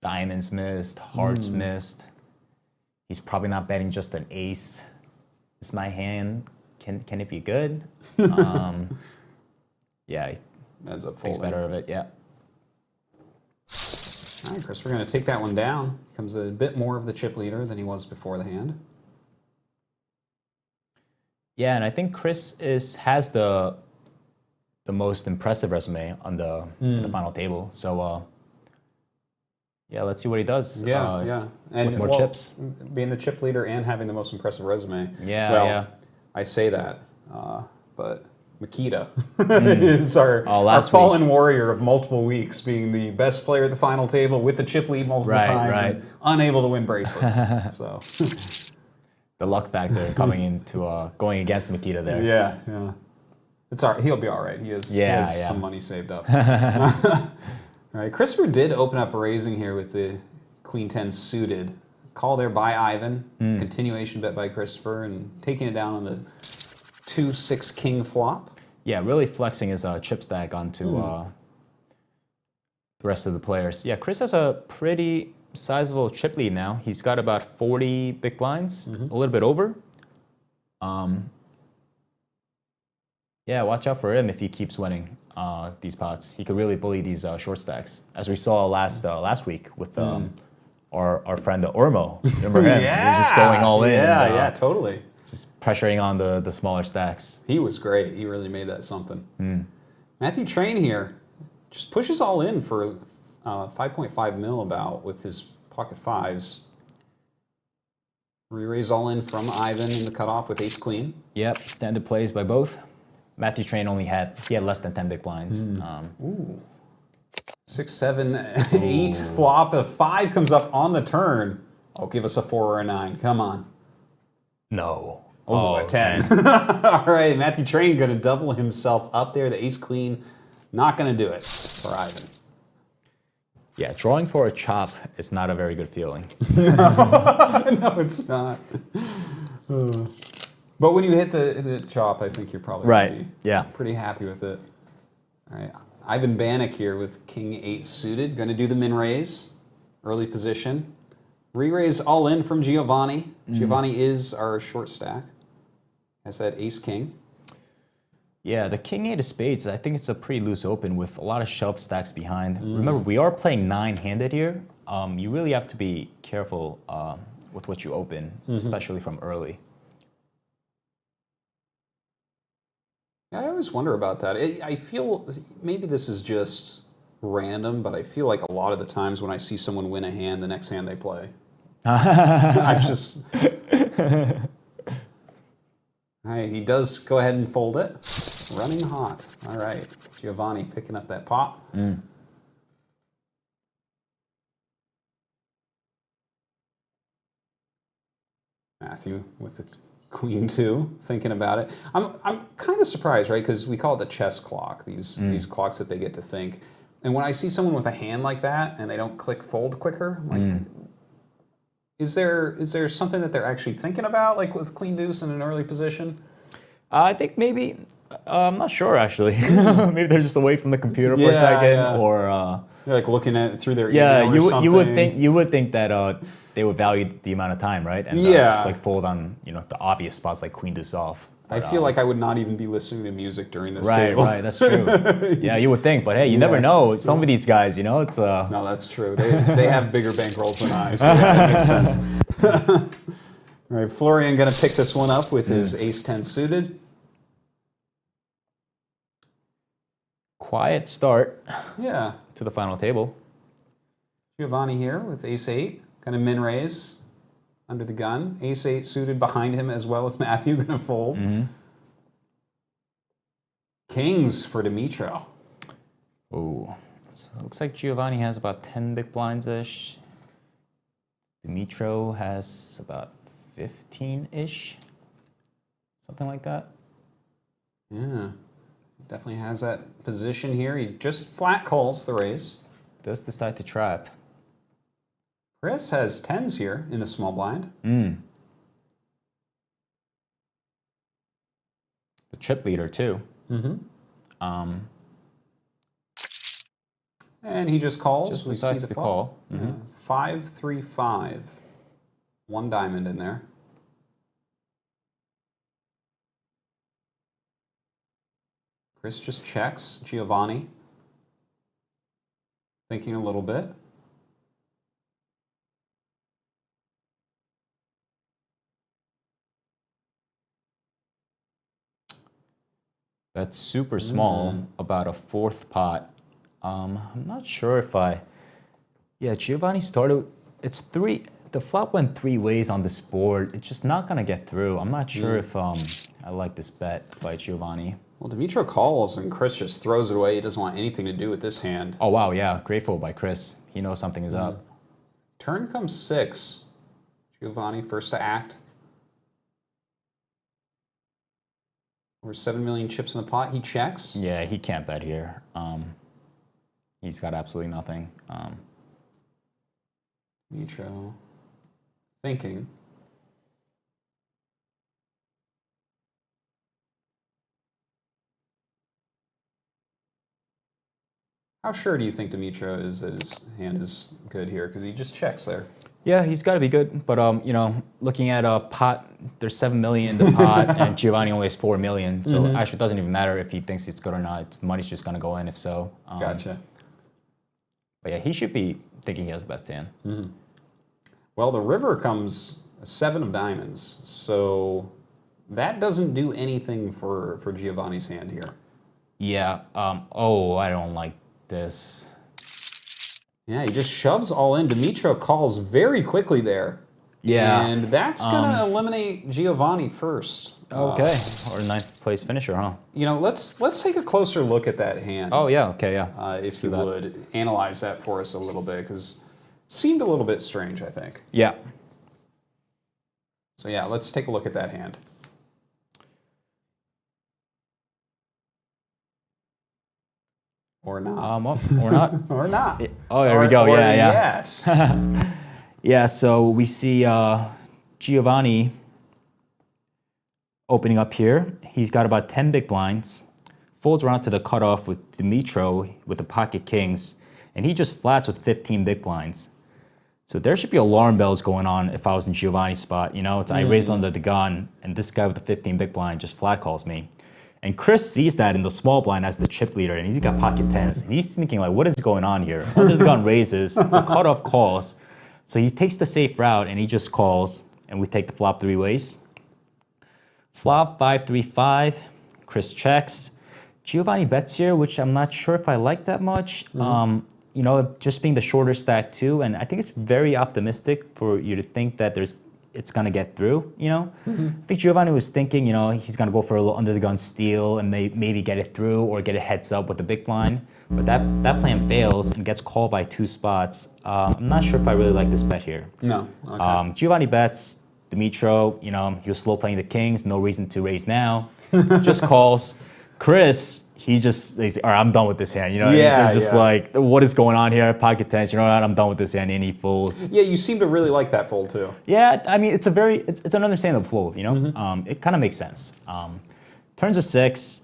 diamonds missed, hearts missed. He's probably not betting just an ace. is my hand, can it be good? Yeah, he Ends up thinks folding. better of it, yeah. All right, Chris, we're going to take that one down. Becomes a bit more of the chip leader than he was before the hand. Yeah, and I think Chris has the most impressive resume on the final table. So yeah, let's see what he does. Yeah. And with more well, chips. Being the chip leader and having the most impressive resume. Yeah, well, yeah. I say that, but Makita is our fallen warrior of multiple weeks, being the best player at the final table with the chip lead multiple times and unable to win bracelets. So the luck factor coming into going against Makita there. Yeah. It's all right. He'll be all right. He has some money saved up. All right, Christopher did open up raising here with the Queen 10 suited. Call there by Ivan. Continuation bet by Christopher and taking it down on the 2-6 king flop. Yeah, really flexing his chip stack onto the rest of the players. Yeah, Chris has a pretty sizable chip lead now. He's got about 40 big blinds, a little bit over. Yeah, watch out for him if he keeps winning these pots. He could really bully these short stacks, as we saw last week with our friend Ormo. Remember him? Yeah, he was just going all in. Yeah, totally. Just pressuring on the smaller stacks. He was great. He really made that something. Matthew Train here just pushes all in for 5.5 mil about with his pocket fives. Re-raise all in from Ivan in the cutoff with ace queen. Yep, standard plays by both. Matthew Train had less than 10 big blinds. Ooh. 6, 7, 8 flop. A 5 comes up on the turn. Oh, give us a 4 or a 9. Come on. No. Oh, a 10. All right, Matthew Train going to double himself up there. The ace queen, not going to do it for Ivan. Yeah, drawing for a chop is not a very good feeling. No, it's not. But when you hit the chop, I think you're probably going to be pretty happy with it. All right, Ivan Banik here with king 8 suited. Going to do the min raise, early position. Re-raise all in from Giovanni. Giovanni is our short stack. Has that ace king. Yeah, the king 8 of spades, I think it's a pretty loose open with a lot of shelf stacks behind. Remember, we are playing 9-handed here. You really have to be careful with what you open, especially from early. I always wonder about that. I feel maybe this is just random, but I feel like a lot of the times when I see someone win a hand, the next hand they play. I just... All right, he does go ahead and fold it. Running hot. All right, Giovanni picking up that pop. Matthew with the queen 2, thinking about it. I'm kind of surprised, right? Because we call it the chess clock. These clocks that they get to think. And when I see someone with a hand like that and they don't click fold quicker, like, is there something that they're actually thinking about, like with queen deuce in an early position? I think maybe, I'm not sure actually. Maybe they're just away from the computer for a second, or they're like looking at it through their email or something. you would think that they would value the amount of time, right? And just like fold on the obvious spots like queen deuce off. But, I feel like I would not even be listening to music during this table. Right, that's true. Yeah, you would think, but hey, you never know. Some of these guys, it's No, that's true. They have bigger bankrolls than I, so that makes sense. All right, Florian going to pick this one up with his ace-10 suited. Quiet start. Yeah. To the final table. Giovanni here with ace-8, going to min-raise. Under the gun. Ace-8 suited behind him as well with Matthew going to fold. Kings for Dimitro. Ooh. So it looks like Giovanni has about 10 big blinds-ish. Dimitro has about 15-ish. Something like that. Yeah. Definitely has that position here. He just flat calls the raise. Does decide to trap. Chris has 10s here in the small blind. The chip leader, too. And he just calls. Just decides to call. 5, 3, 5. 1 diamond in there. Chris just checks. Giovanni thinking a little bit. That's super small, about a fourth pot. I'm not sure if yeah, Giovanni started, it's three, the flop went three ways on this board. It's just not gonna get through. I'm not sure if I like this bet by Giovanni. Well, Dimitro calls and Chris just throws it away. He doesn't want anything to do with this hand. Oh wow, yeah, great fold by Chris. He knows something is up. Turn comes 6. Giovanni first to act. Over 7 million chips in the pot. He checks. Yeah, he can't bet here. He's got absolutely nothing. Dimitro thinking. How sure do you think Dimitro is that his hand is good here? Because he just checks there. Yeah, he's got to be good. But you know, looking at a pot, there's 7 million in the pot, and Giovanni only has 4 million. So actually, it doesn't even matter if he thinks it's good or not. The money's just gonna go in if so. Gotcha. But yeah, he should be thinking he has the best hand. Well, the river comes a 7 of diamonds, so that doesn't do anything for Giovanni's hand here. Yeah. Oh, I don't like this. Yeah, he just shoves all in. Dimitro calls very quickly there. Yeah. And that's going to eliminate Giovanni first. Okay. Or 9th place finisher, huh? You know, let's take a closer look at that hand. Oh, yeah. Okay, yeah. If you would, analyze that for us a little bit, because it seemed a little bit strange, I think. Yeah. So yeah, let's take a look at that hand. Or not. Or not. Or not. Oh, there we go. Yeah, yeah. Yes. Yeah, so we see Giovanni opening up here. He's got about 10 big blinds, folds around to the cutoff with Dimitro with the pocket kings, and he just flats with 15 big blinds. So there should be alarm bells going on if I was in Giovanni's spot. You know, I raised under the gun, and this guy with the 15 big blind just flat calls me. And Chris sees that in the small blind as the chip leader, and he's got pocket tens. And he's thinking, like, what is going on here? Under the gun raises, the cutoff calls. So he takes the safe route, and he just calls, and we take the flop three ways. Flop 5-3-5, Chris checks. Giovanni bets here, which I'm not sure if I like that much. You know, just being the shorter stack too, and I think it's very optimistic for you to think that it's gonna get through, you know? I think Giovanni was thinking, you know, he's gonna go for a little under the gun steal and maybe get it through or get a heads up with the big blind. But that plan fails and gets called by 2 spots. I'm not sure if I really like this bet here. No. Okay. Giovanni bets, Dimitro, you know, he was slow playing the kings, no reason to raise now. Just calls. Chris, he's all right, I'm done with this hand. You know, it's just like, what is going on here? Pocket tens, you know what? I'm done with this hand, and he folds. Yeah, you seem to really like that fold too. Yeah, I mean, it's an understandable fold, you know? It kind of makes sense. Turns a 6,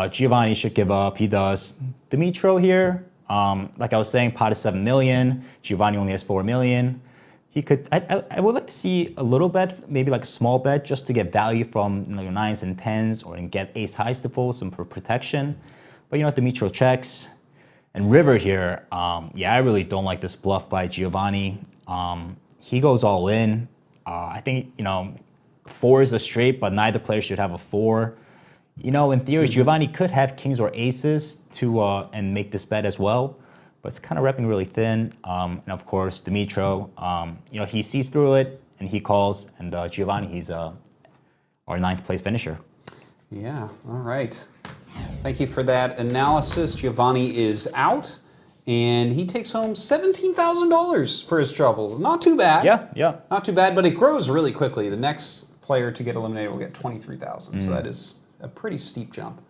Giovanni should give up, he does. Dimitro here, like I was saying, pot is 7 million, Giovanni only has 4 million. He could, I would like to see a little bet, maybe like a small bet, just to get value from, you know, your 9s and 10s, or get ace highs to fold, some for protection. But you know, Dimitro checks. And river here, yeah, I really don't like this bluff by Giovanni. He goes all in. I think, you know, 4 is a straight, but neither player should have a 4. You know, in theory, Giovanni could have kings or aces to and make this bet as well. But it's kind of repping really thin. And of course, Dimitro, you know, he sees through it and he calls. And Giovanni, he's our 9th place finisher. Yeah, all right. Thank you for that analysis. Giovanni is out, and he takes home $17,000 for his troubles. Not too bad. Yeah. Not too bad, but it grows really quickly. The next player to get eliminated will get $23,000, so that is a pretty steep jump.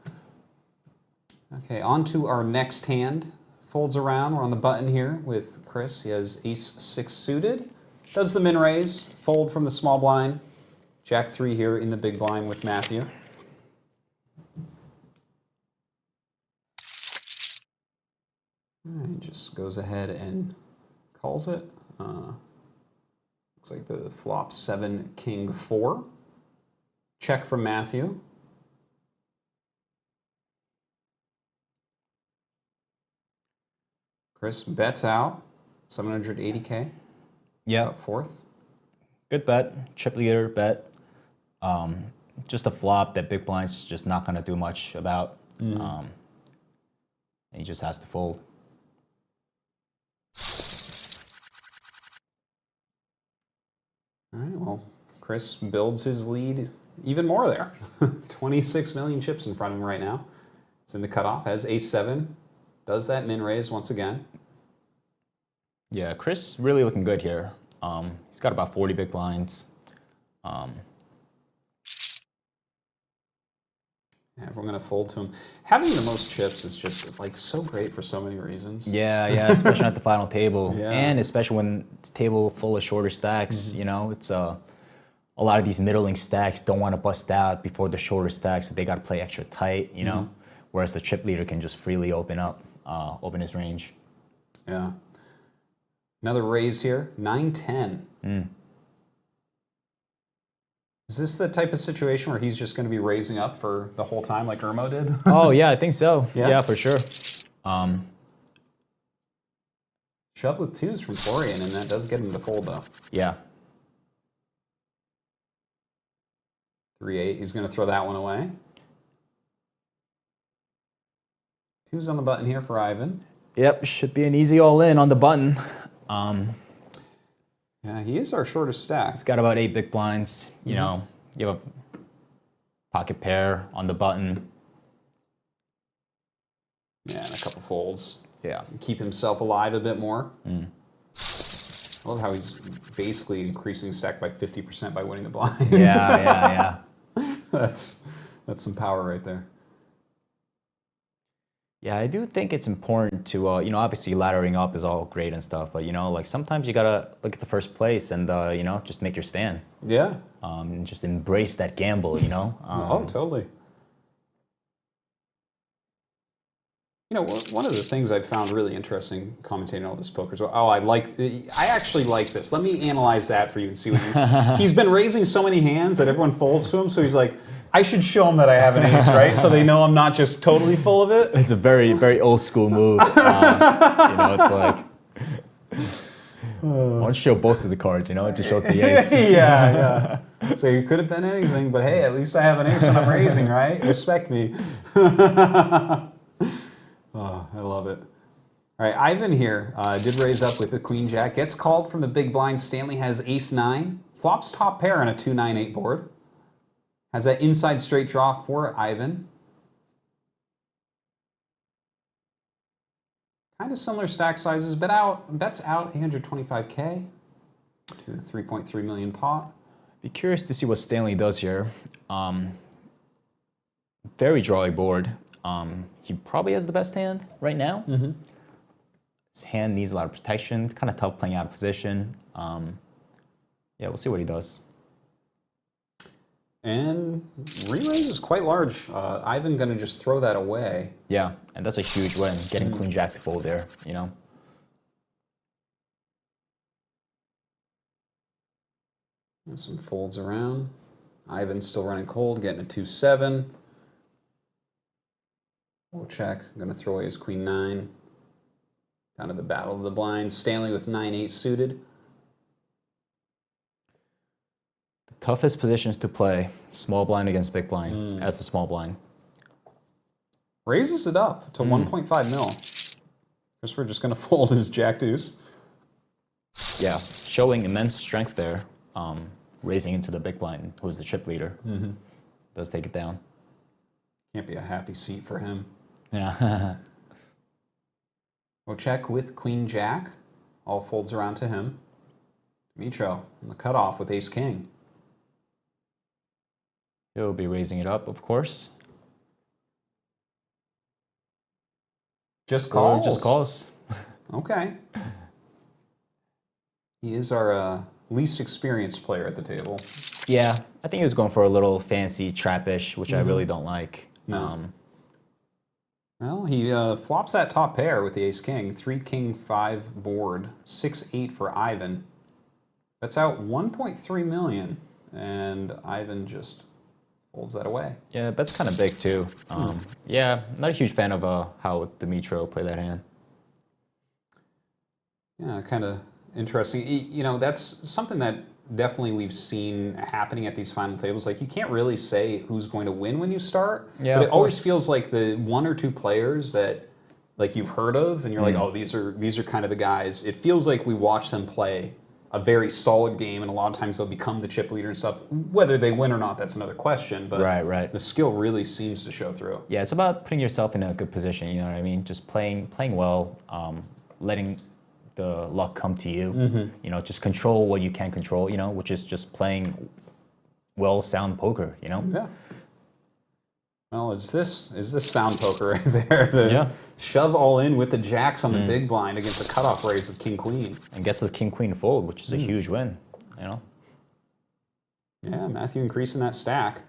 Okay, on to our next hand. Folds around, we're on the button here with Chris. He has ace-6 suited. Does the min raise, fold from the small blind. Jack-3 here in the big blind with Matthew. All right, just goes ahead and calls it. Looks like the flop 7, king 4. Check from Matthew. Chris bets out 780K. Yeah. Fourth. Good bet. Chip leader bet. Just a flop that big blind's just not going to do much about. And he just has to fold. All right, well, Chris builds his lead even more there. 26 million chips in front of him right now. It's in the cutoff, has ace-7. Does that min raise once again. Yeah, Chris really looking good here. He's got about 40 big blinds. Yeah, we're going to fold to him. Having the most chips is just like so great for so many reasons. Yeah, especially at the final table. Yeah. And especially when it's a table full of shorter stacks, you know, it's a lot of these middling stacks don't want to bust out before the shorter stacks, so they got to play extra tight, you know, whereas the chip leader can just freely open his range. Yeah. Another raise here, 9-10. Is this the type of situation where he's just going to be raising up for the whole time like Irmo did? Oh, yeah, I think so. Yeah? Yeah, for sure. Shove with 2s from Florian, and that does get him to fold, though. Yeah. 3-8, he's going to throw that one away. 2s on the button here for Ivan. Yep, should be an easy all-in on the button. Yeah, he is our shortest stack. It's got about 8 big blinds. You know, you have a pocket pair on the button. Yeah, and a couple folds. Yeah. Keep himself alive a bit more. I love how he's basically increasing stack by 50% by winning the blinds. Yeah. That's some power right there. Yeah, I do think it's important to, you know, obviously laddering up is all great and stuff, but, you know, like sometimes you got to look at the first place and, you know, just make your stand. Yeah. And just embrace that gamble, you know? Oh, totally. You know, one of the things I've found really interesting commentating all this poker is, I actually like this. Let me analyze that for you and see what you... He's been raising so many hands that everyone folds to him, so he's like, I should show them that I have an ace, right? So they know I'm not just totally full of it. It's a very, very old school move. You know, it's like, why don't you show both of the cards, you know? It just shows the ace. Yeah. So you could have been anything, but hey, at least I have an ace when I'm raising, right? Respect me. Oh, I love it. All right, Ivan here did raise up with the queen jack. Gets called from the big blind. Stanley has ace-9. Flops top pair on a 2-9-8 board. Has that inside straight draw for Ivan. Kind of similar stack sizes, bets out 825K to a 3.3 million pot. Be curious to see what Stanley does here. Very drawy board. He probably has the best hand right now. His hand needs a lot of protection. It's kind of tough playing out of position. Yeah, we'll see what he does. And re-raise is quite large. Ivan going to just throw that away. Yeah, and that's a huge win, getting queen jack to fold there, you know. There's some folds around. Ivan's still running cold, getting a 2-7. We'll check. I'm going to throw away his queen-9. Down to the battle of the blinds. Stanley with 9-8 suited. Toughest positions to play, small blind against big blind, as a small blind. Raises it up to 1.5 mil. Guess we're just going to fold his jack-deuce. Yeah, showing immense strength there, raising into the big blind, who's the chip leader. Does take it down. Can't be a happy seat for him. Yeah. We'll check with queen-jack. All folds around to him. Mitro on the cutoff with ace-king. He'll be raising it up, of course. Just calls? Or just calls. Okay. He is our least experienced player at the table. Yeah, I think he was going for a little fancy trappish, which I really don't like. No. Well, he flops that top pair with the ace-king. 3-king-5 board. 6-8 for Ivan. That's out 1.3 million. And Ivan just folds that away. Yeah, that's kind of big too. Yeah, not a huge fan of how Dimitro played that hand. Yeah, kind of interesting. You know, that's something that definitely we've seen happening at these final tables. Like, you can't really say who's going to win when you start, Yeah, but it of always course. feels like the one or two players that like you've heard of, and you're like, oh, these are kind of the guys. It feels like we watch them play a very solid game, and a lot of times they'll become the chip leader and stuff. Whether they win or not, that's another question. But Right. the skill really seems to show through. Yeah, it's about putting yourself in a good position. You know what I mean? Just playing well, letting the luck come to you. You know, just control what you can control. You know, which is just playing well, sound poker. You know. Yeah. Well, is this sound poker right there? The Yeah. shove all in with the jacks on the big blind against the cutoff raise of king queen. And gets the king queen fold, which is a huge win. You know. Yeah, Matthew increasing that stack.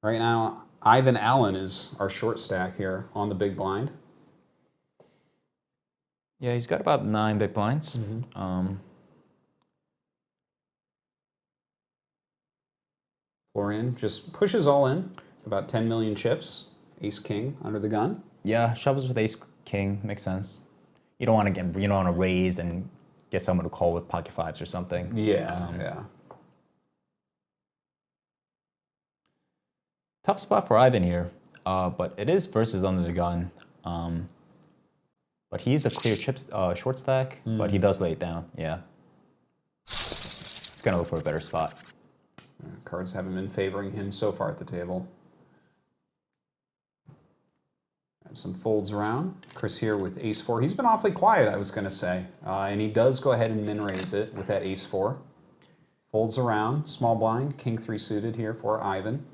Right now, Ivan Allen is our short stack here on the big blind. Yeah, he's got about 9 big blinds. Florian just pushes all in, about 10 million chips. Ace king under the gun. Yeah, shoves with ace king makes sense. You don't want to raise and get someone to call with pocket fives or something. Yeah. Tough spot for Ivan here, but it is versus under the gun. But he's a clear short stack, but he does lay it down. Yeah, he's gonna look for a better spot. Cards haven't been favoring him so far at the table. Have some folds around. Chris here with ace four. He's been awfully quiet, I was going to say. And he does go ahead and min raise it with that ace four. Folds around. Small blind. King three suited here for Ivan.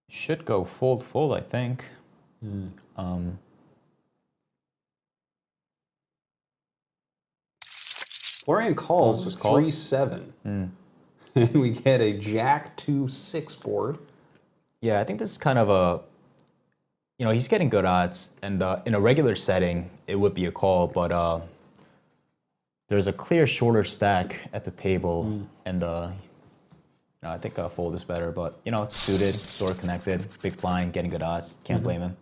Should go fold, I think. Florian calls with calls. 3-7. And we get a jack 2-6 board. Yeah, I think this is kind of a, he's getting good odds, and in a regular setting, it would be a call, but there's a clear shorter stack at the table, and I think a fold is better, but it's suited, sort of connected, big blind, getting good odds. Can't blame him.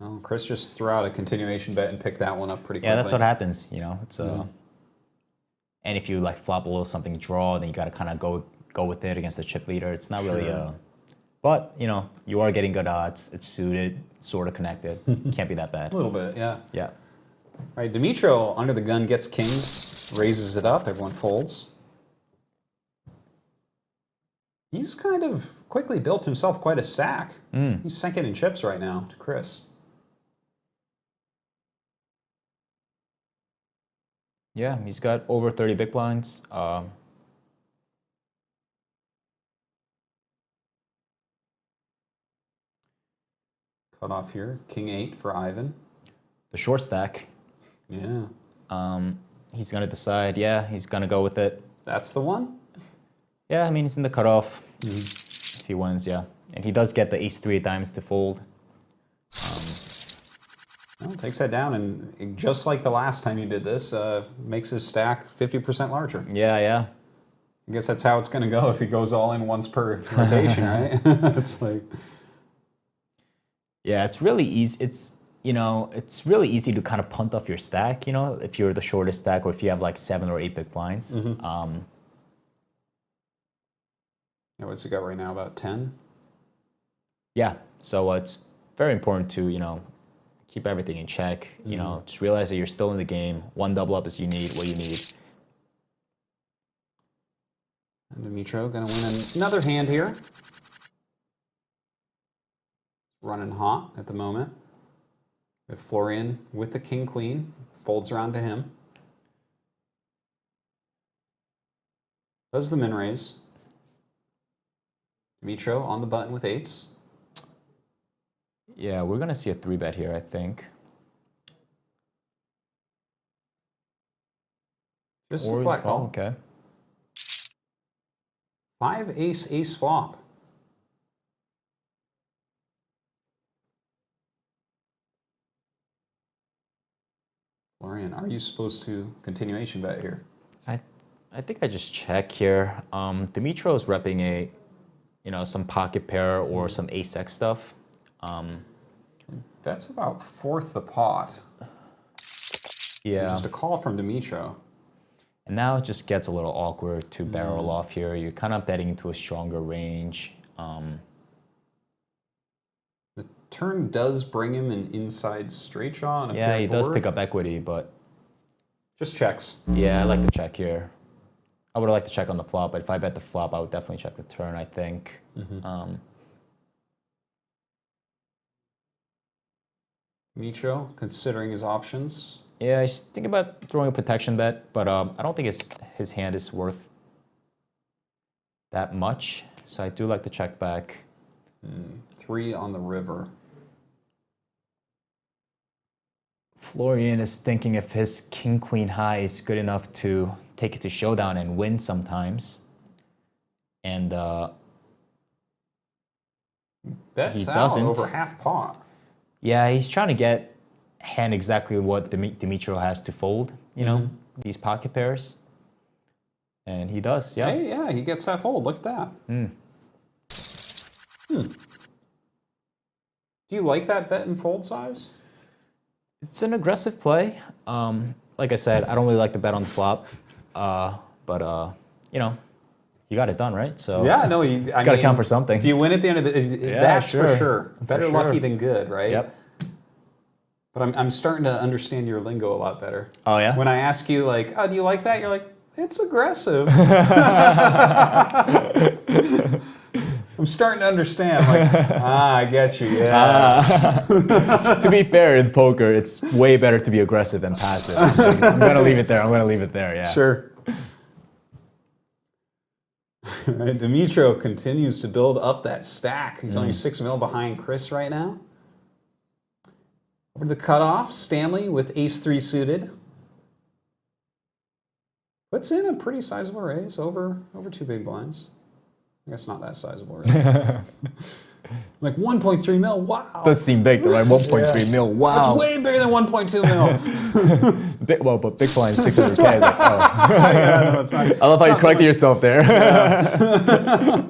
Oh, Chris just threw out a continuation bet and picked that one up pretty quickly. Yeah, that's what happens. It's and if you flop a little something draw, then you got to kind of go with it against the chip leader. It's not really but you are getting good odds. It's suited, sort of connected. Can't be that bad. A little bit, yeah. Yeah. All right, Dimitro under the gun gets kings, raises it up. Everyone folds. He's kind of quickly built himself quite a stack. He's second in chips right now to Chris. Yeah, he's got over 30 big blinds. Cut off here. King 8 for Ivan. The short stack. Yeah. He's going to decide, he's going to go with it. That's the one? Yeah, I mean, he's in the cutoff. If he wins, yeah. And he does get the ace-3 diamonds to fold. Well, takes that down, and just like the last time he did this, makes his stack 50% larger. Yeah. I guess that's how it's going to go if he goes all in once per rotation, right? It's like... Yeah, it's really easy. It's really easy to kind of punt off your stack, if you're the shortest stack or if you have 7 or 8 big blinds. What's he got right now, about 10? Yeah, so it's very important to, keep everything in check. Just realize that you're still in the game. One double up is what you need. And Dimitro going to win another hand here. Running hot at the moment. With Florian with the king queen. Folds around to him. Does the min raise. Dimitro on the button with eights. Yeah, we're going to see a 3-bet here, I think. Just a flat call. Okay. 5 ace ace flop. Florian, are you supposed to continuation bet here? I think I just check here. Dimitro's repping some pocket pair or some ace-x stuff. That's about fourth the pot. Yeah. Just a call from Dimitro. And now it just gets a little awkward to barrel off here. You're kind of betting into a stronger range. The turn does bring him an inside straight draw on a Yeah, he paired does board. pick up equity, but Just checks. yeah, I like to check here. I would like to check on the flop, but if I bet the flop, I would definitely check the turn, I think. Dimitro, considering his options. Yeah, he's thinking about throwing a protection bet, but I don't think his hand is worth that much. So I do like to check back. 3 on the river. Florian is thinking if his king-queen high is good enough to take it to showdown and win sometimes. And Bets he out doesn't. over half pot. yeah, he's trying to get hand exactly what Dimitro has to fold, you know, these pocket pairs. And he does, yeah. Hey, yeah, he gets that fold. Look at that. Do you like that bet and fold size? It's an aggressive play. Like I said, I don't really like to bet on the flop. But you know, you got it done, right? So Yeah, no, I got to count for something. If you win at the end of the, that's for sure. sure. Better lucky than good, right? Yep. But I'm starting to understand your lingo a lot better. Oh, yeah? When I ask you like, oh, do you like that? You're like, it's aggressive. I'm starting to understand. Like, I get you. Yeah. To be fair, in poker, it's way better to be aggressive than passive. I'm going to leave it there. I'm going to leave it there, yeah. Sure. Dimitro continues to build up that stack. He's only 6 mil behind Chris right now. Over to the cutoff, Stanley with ace-3 suited. Puts in a pretty sizable raise, over 2 big blinds. I guess not that sizable, really. Like 1.3 mil, wow. Does seem big though, right? 1.3 mil, wow. That's way bigger than 1.2 mil. Well, but big blind is 600K. Like, oh. Yeah, no, it's not, I love how you corrected yourself there. Yeah.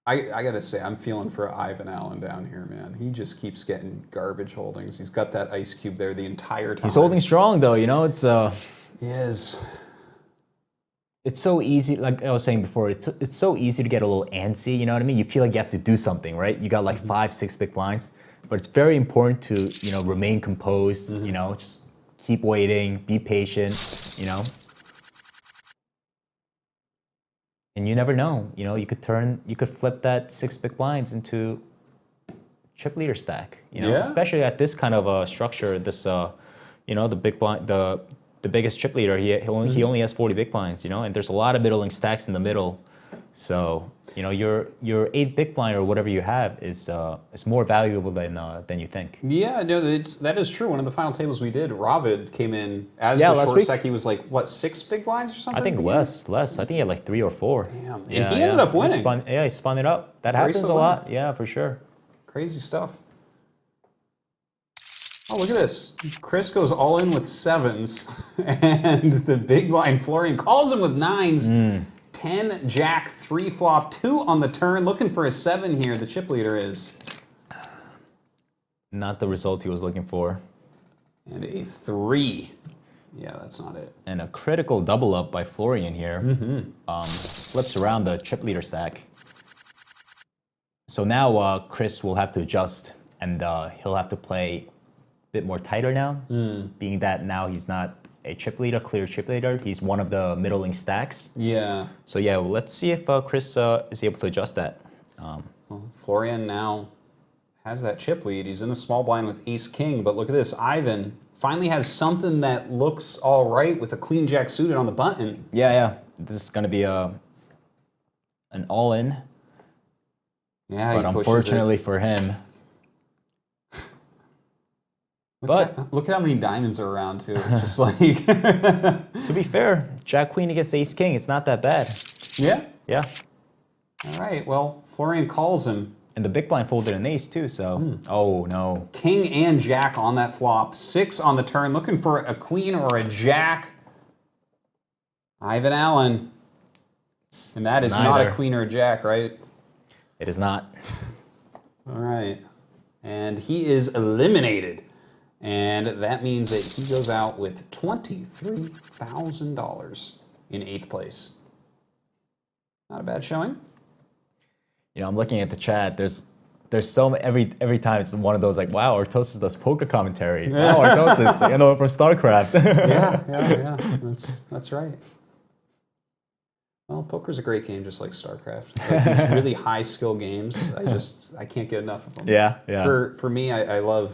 I gotta say, I'm feeling for Ivan Allen down here, man. He just keeps getting garbage holdings. He's got that ice cube there the entire time. He's holding strong though, you know, it's He is. It's so easy, like I was saying before, it's so easy to get a little antsy, you know what I mean? You feel like you have to do something, right? You got like 5, 6 big blinds, but it's very important to, you know, remain composed, you know, just keep waiting, be patient, you know? And you never know, you know, you could flip that 6 big blinds into chip leader stack, you know, especially at this kind of a structure, this, you know, the big blind, the biggest chip leader, he only has 40 big blinds, you know, and there's a lot of middling stacks in the middle. So, you know, your 8 big blind or whatever you have is more valuable than you think. Yeah, no, that is true. One of the final tables we did, Ravid came in as the short stack. He was like, what, 6 big blinds or something? I think less. I think he had like 3 or 4. Damn. And he ended up winning. He spun it up. That happens a lot. Yeah, for sure. Crazy stuff. Oh, look at this. Chris goes all in with 7s, and the big blind Florian calls him with 9s. 10, jack, 3 flop, 2 on the turn. Looking for a 7 here, the chip leader is. Not the result he was looking for. And a 3. Yeah, that's not it. And a critical double up by Florian here. Flips around the chip leader stack. So now Chris will have to adjust, and he'll have to play bit more tighter now, being that now he's not a chip leader, clear chip leader. He's one of the middling stacks. Yeah. So yeah, well, let's see if Chris is able to adjust that. Well, Florian now has that chip lead. He's in the small blind with ace-king, but look at this. Ivan finally has something that looks all right with a queen-jack suited on the button. Yeah. This is going to be an all-in. Yeah, but unfortunately for him, Look at how many diamonds are around, too. It's just like... To be fair, Jack Queen against Ace King, it's not that bad. Yeah? Yeah. All right, well, Florian calls him. And the big blind folded an ace, too, so... Oh, no. King and jack on that flop. 6 on the turn, looking for a queen or a jack. Ivan Allen. And that is not a queen or a jack, right? It is not. All right. And he is eliminated. And that means that he goes out with $23,000 in 8th place. Not a bad showing. You know, I'm looking at the chat. There's so many, every time it's one of those like, wow, Artosis does poker commentary. Wow, Artosis, you know, from StarCraft. yeah. That's right. Well, poker's a great game, just like StarCraft. Like these really high skill games, I can't get enough of them. Yeah. For me, I love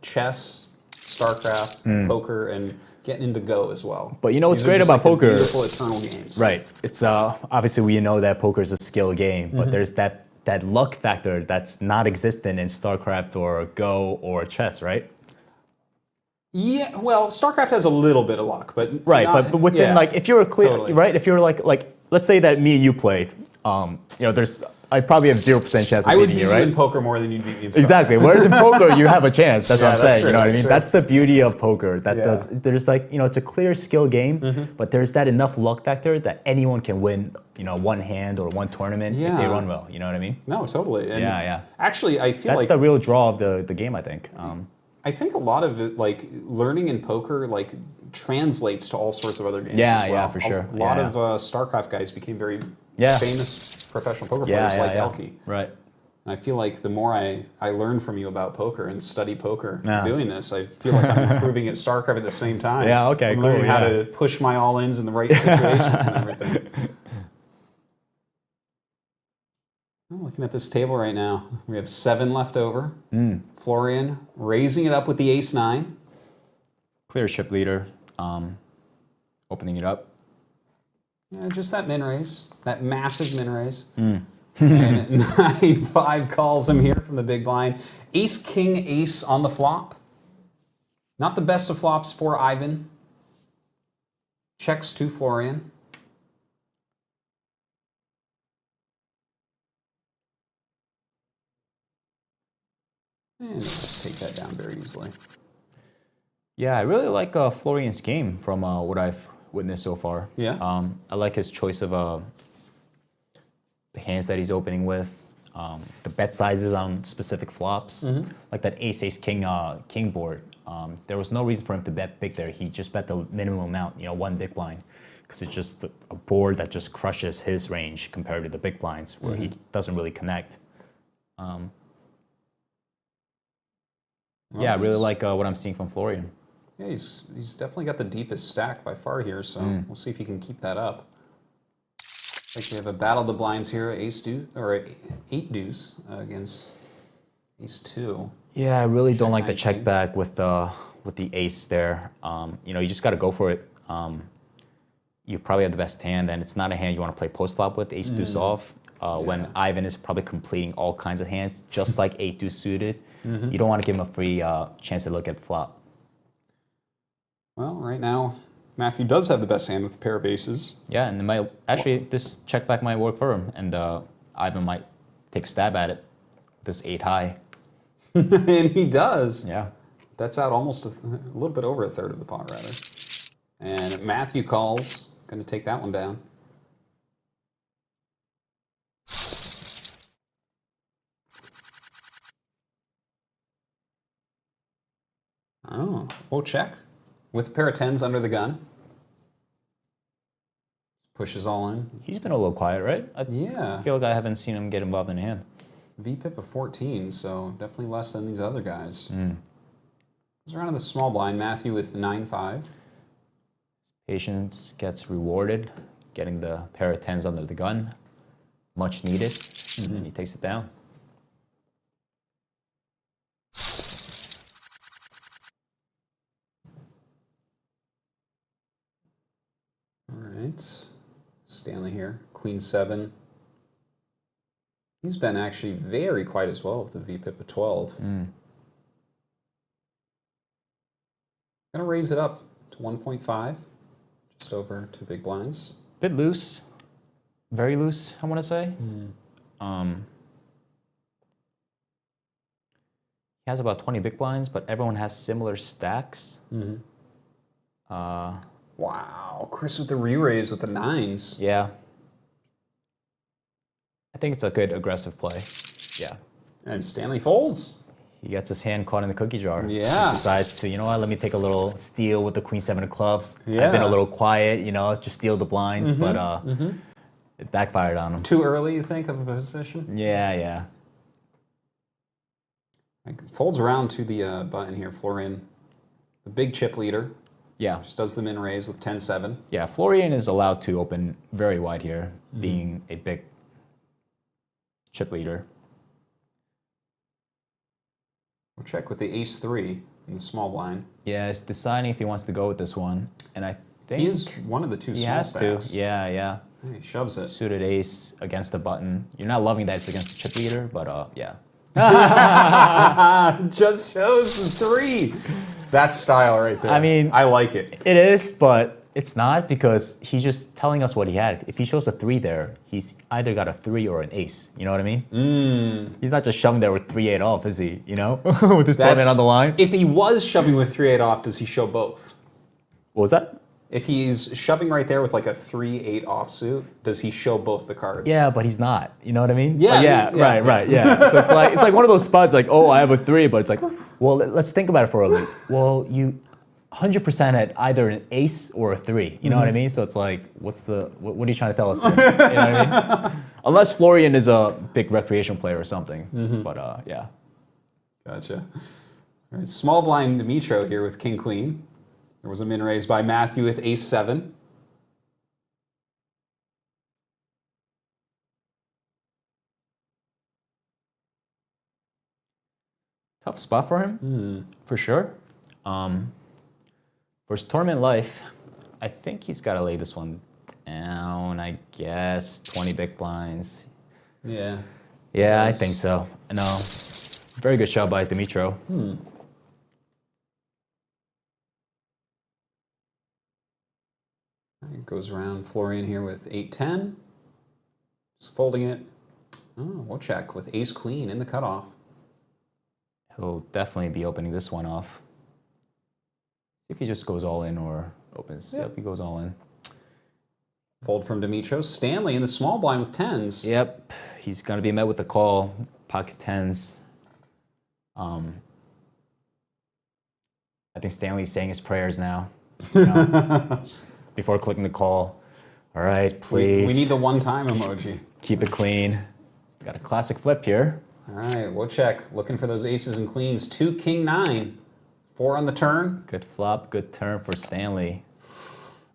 chess, StarCraft, poker, and getting into Go as well. But you know what's These are great just about like the poker? beautiful eternal games. Right. It's obviously we know that poker is a skill game, but there's that luck factor that's not existent in StarCraft or Go or chess, right? Yeah, well, StarCraft has a little bit of luck, but right. not, But within like if you're a clear totally. right, if you're like let's say that me and you played, you know, I probably have 0% chance of I would beating beat you, you right? in poker more than you'd beat me in StarCraft. Exactly. Whereas in poker, you have a chance. That's what I'm saying. true, You know what I that's mean? true. That's the beauty of poker. There's like, you know, it's a clear skill game, but there's that enough luck factor that anyone can win, you know, one hand or one tournament if they run well. You know what I mean? No, totally. And Yeah. Actually, I feel That's like the real draw of the game, I think. I think a lot of it, like learning in poker, like translates to all sorts of other games. Yeah, as well. yeah, for sure. A lot Yeah, of StarCraft guys became very famous professional poker Yeah, players, like Elke. Right. And I feel like the more I learn from you about poker and study poker doing this, I feel like I'm improving at StarCraft at the same time. Yeah, okay, I'm cool, learning how yeah. to push my all-ins in the right situations and everything. Well, looking at this table right now, we have 7 left over. Florian raising it up with the ace-9. Clear chip leader. Opening it up. Yeah, just that min raise, that massive min raise. And 9-5 calls him here from the big blind. Ace, king, ace on the flop. Not the best of flops for Ivan. Checks to Florian. And he'll just take that down very easily. Yeah, I really like Florian's game from what I've witnessed so far. Yeah. I like his choice of the hands that he's opening with, the bet sizes on specific flops, like that ace king king board. There was no reason for him to bet big there. He just bet the minimum amount, you know, 1 big blind, because it's just a board that just crushes his range compared to the big blinds where he doesn't really connect. Yeah, I really like what I'm seeing from Florian. Yeah, he's definitely got the deepest stack by far here, so we'll see if he can keep that up. Like we have a battle of the blinds here, ace deuce or 8 deuce against ace 2. Yeah, I really don't like the 19. check back with the ace there. You know, you just got to go for it. You probably have the best hand, and it's not a hand you want to play post flop with ace deuce off. When Ivan is probably completing all kinds of hands, just like 8 deuce suited. You don't want to give him a free chance to look at the flop. Well, right now, Matthew does have the best hand with a pair of aces. Yeah, and it might, actually, this check back might work for him, and Ivan might take a stab at it. This 8 high. And he does. Yeah. That's out almost a little bit over a third of the pot, rather. And Matthew calls. Going to take that one down. Oh, we'll check. With a pair of 10s under the gun. Pushes all in. He's been a little quiet, right? Yeah. I feel like I haven't seen him get involved in a hand. VPIP of 14, so definitely less than these other guys. Goes around in the small blind. Matthew with 9-5. Patience gets rewarded, getting the pair of 10s under the gun. Much needed. And he takes it down. All right. Stanley here. Queen 7. He's been actually very quiet as well with the VPIP of 12. Gonna raise it up to 1.5. Just over 2 big blinds. Bit loose. Very loose, I want to say. He has about 20 big blinds, but everyone has similar stacks. Wow, Chris with the re-raise with the 9s. Yeah. think it's a good aggressive play. Yeah. And Stanley folds. He gets his hand caught in the cookie jar. Yeah. He decides to, you know what, let me take a little steal with the queen seven of clubs. Yeah. I've been a little quiet, you know, just steal the blinds, but it backfired on him. Too early, you think, of a position? Yeah. Folds around to the button here, Florian. The big chip leader. Yeah. Just does the min raise with 10-7. Yeah, Florian is allowed to open very wide here, being a big chip leader. We'll check with the ace-3 in the small blind. Yeah, he's deciding if he wants to go with this one, and I think He is one of the two he small has stacks. to. Yeah. He shoves it. Suited ace against the button. You're not loving that it's against the chip leader, but yeah. Just shows the 3. That's style right there. I mean, I like it. It is, but it's not because he's just telling us what he had. If he shows a 3 there, he's either got a 3 or an ace. You know what I mean? He's not just shoving there with 3-8 off, is he? You know, with his tournament on the line. If he was shoving with 3-8 off, does he show both? What was that? If he's shoving right there with like a 3-8 offsuit, does he show both the cards? Yeah, but he's not. You know what I mean? Yeah, Right. Yeah. So it's like one of those spots. Like, oh, I have a 3, but it's like, well, let's think about it for a minute. Well, you 100% had either an ace or a 3. You know what I mean? So it's like, what are you trying to tell us here? You know what I mean? Unless Florian is a big recreation player or something. But yeah. Gotcha. All right, small blind Dimitro here with king queen. There was a min raise by Matthew with ace-7. Tough spot for him, for sure. For his tournament life, I think he's got to lay this one down, I guess. 20 big blinds. Yeah. Yeah, I think so. No. Very good shot by Dimitro. It goes around Florian here with 8-10. Just folding it. Oh, we'll check with ace-queen in the cutoff. He'll definitely be opening this one off. See if he just goes all in or opens. Yep, he goes all in. Fold from Dimitro. Stanley in the small blind with 10s. Yep, he's going to be met with a call. Pocket 10s. I think Stanley's saying his prayers now. You know, before clicking the call. All right, please. We need the one-time emoji. Keep it clean. Got a classic flip here. All right, we'll check. Looking for those aces and queens. 2 king 9. 4 on the turn. Good flop, good turn for Stanley.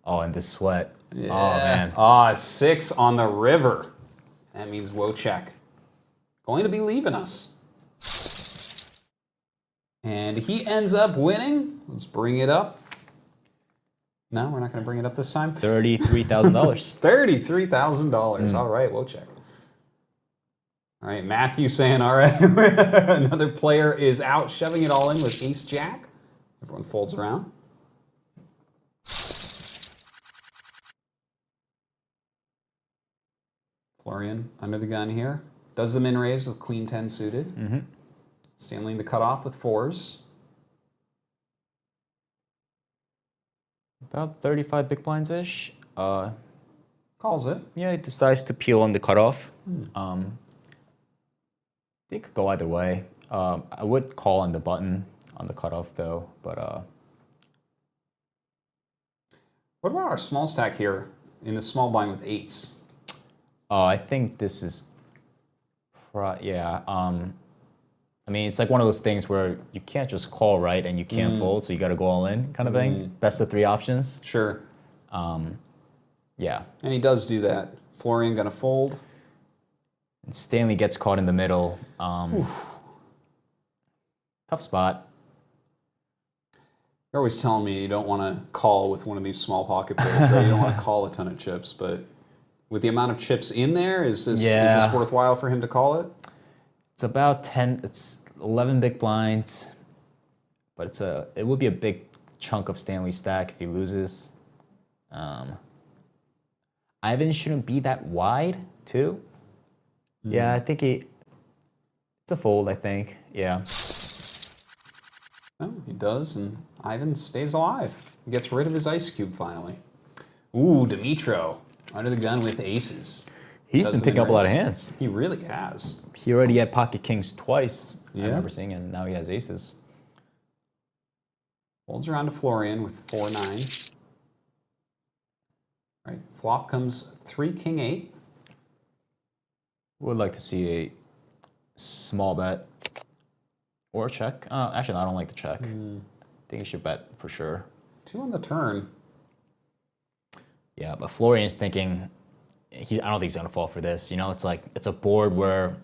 Oh, and this sweat. Yeah. Oh, man. Ah, 6 on the river. That means Wojciech going to be leaving us. And he ends up winning. Let's bring it up. No, we're not going to bring it up this time. $33,000. $33,000. All right, Wojciech. All right, Matthew saying, all right, another player is out, shoving it all in with ace-jack. Everyone folds around. Florian under the gun here. Does the min raise with queen 10 suited. Stanley in the cutoff with 4s. About 35 big blinds-ish. Calls it. Yeah, he decides to peel on the cutoff. They could go either way. I would call on the button on the cutoff, though, but... What about our small stack here in the small blind with 8s? I think this is... I mean, it's like one of those things where you can't just call, right? And you can't fold, so you got to go all in kind of thing. Best of 3 options. Sure. Yeah. And he does do that. Florian going to fold. And Stanley gets caught in the middle. Tough spot. You're always telling me you don't want to call with one of these small pocket players, right? You don't want to call a ton of chips, but with the amount of chips in there, is this worthwhile for him to call it? It's about 10, it's 11 big blinds, but it would be a big chunk of Stanley's stack if he loses. Ivan shouldn't be that wide, too. Yeah, I think it's a fold, I think. Yeah. Oh, he does, and Ivan stays alive. He gets rid of his ice cube finally. Ooh, Dimitro under the gun with aces. He's been picking up a lot of hands. He really has. He already had pocket kings twice. Yeah. I remember seeing, and now he has aces. Folds around to Florian with 4-9. Right, flop comes 3 king 8. Would like to see a small bet or a check. Actually, no, I don't like the check. I think you should bet for sure. 2 on the turn. Yeah, but Florian's thinking, I don't think he's gonna fall for this. You know, it's like it's a board where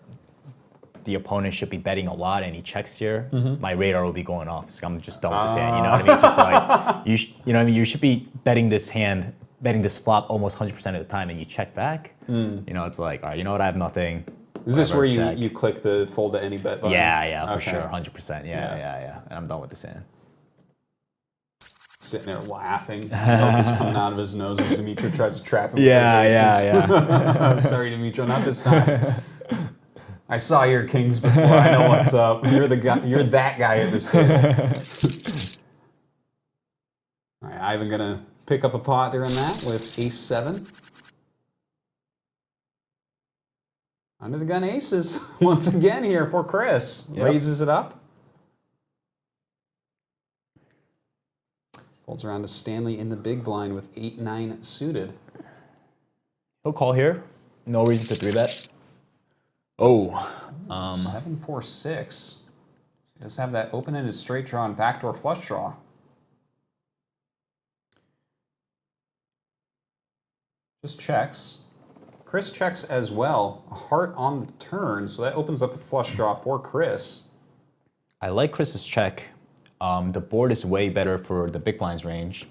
the opponent should be betting a lot, and he checks here. My radar will be going off. So I'm just done with this hand. You know what I mean? Just like you know what I mean. You should be betting this hand, betting this flop almost 100% of the time, and you check back. You know, it's like, all right, you know what? I have nothing. Is this where you click the fold to any bet button? Yeah, for Okay. sure, 100%. Yeah. And I'm done with this hand. Sitting there laughing. Milk is coming out of his nose as Dimitri tries to trap him with Yeah. his aces. Sorry, Dimitri, not this time. I saw your kings before. I know what's up. You're the guy. You're that guy at this table. All right, Ivan gonna pick up a pot during that with ace-7. Under the gun aces once again here for Chris. Yep. Raises it up. Folds around to Stanley in the big blind with 8-9 suited. He'll call here. No reason to 3-bet. Oh. 7-4-6. He does have that open-ended straight draw and backdoor flush draw. Just checks. Chris checks as well. A heart on the turn, so that opens up a flush draw for Chris. I like Chris's check. The board is way better for the big blinds range.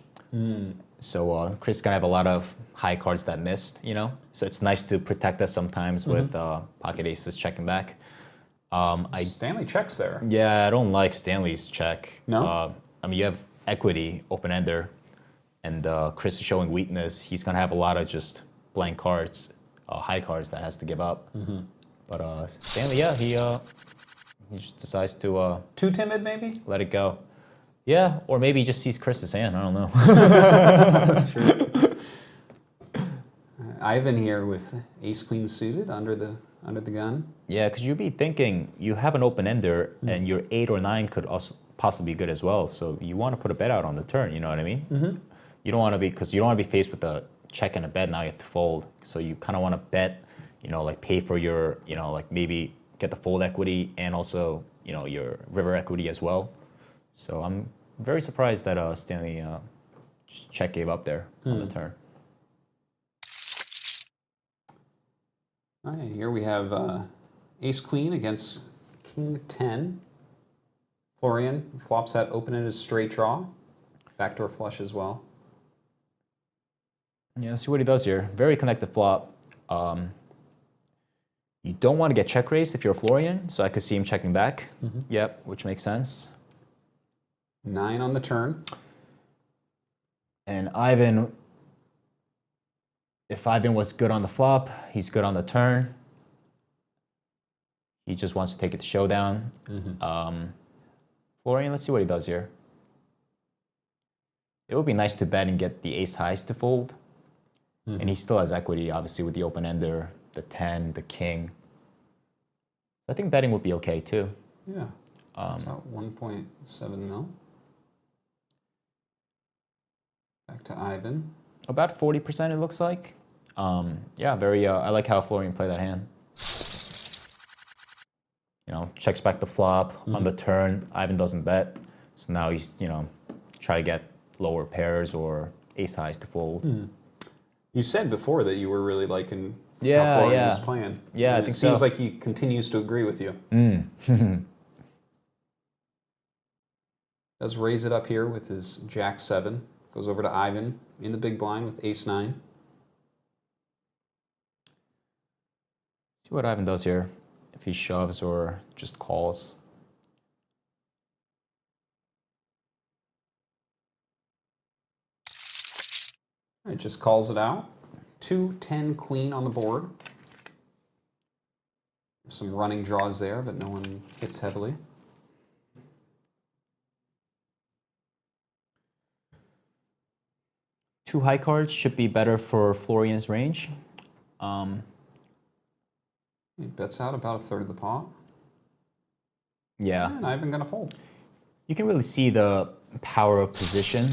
So Chris is going to have a lot of high cards that missed, you know? So it's nice to protect us sometimes with pocket aces checking back. Stanley checks there. Yeah, I don't like Stanley's check. No? I mean, you have equity, open-ender, and Chris is showing weakness. He's going to have a lot of just blank cards, high cards that has to give up. But Stanley, yeah, he just decides to... Too timid, maybe? let it go. Yeah, or maybe he just sees Chris's hand. I don't know. Sure. Ivan here with ace-queen suited under the gun. Yeah, because you'd be thinking you have an open-ender, and your 8 or 9 could also possibly be good as well. So you want to put a bet out on the turn, you know what I mean? You don't want to be, because you don't want to be faced with a check and a bet, now you have to fold. So you kind of want to bet, you know, like pay for your, you know, like maybe get the fold equity and also, you know, your river equity as well. So I'm very surprised that Stanley just check gave up there on the turn. All right, here we have ace-queen against king-10. Florian flops that open-ended straight draw. Backdoor flush as well. Yeah, see what he does here. Very connected flop. You don't want to get check raised if you're Florian, so I could see him checking back. Yep, which makes sense. 9 on the turn. And Ivan, if Ivan was good on the flop, he's good on the turn. He just wants to take it to showdown. Florian, let's see what he does here. It would be nice to bet and get the ace highs to fold. And he still has equity, obviously, with the open-ender, the 10, the king. I think betting would be okay, too. Yeah. That's about 1.7 mil. Back to Ivan. About 40%, it looks like. Yeah, very. I like how Florian played that hand. You know, checks back the flop on the turn. Ivan doesn't bet, so now he's, you know, try to get lower pairs or ace highs to fold. You said before that you were really liking Yeah, how Florian yeah. was playing. Yeah, I And think it seems so. like he continues to agree with you. Does raise it up here with his Jack-7. Goes over to Ivan in the big blind with ace-9. See what Ivan does here. If he shoves or just calls. It just calls it out. 2-10 queen on the board. Some running draws there, but no one hits heavily. Two high cards should be better for Florian's range. He bets out about a third of the pot. Yeah. And Ivan gonna fold. You can really see the power of position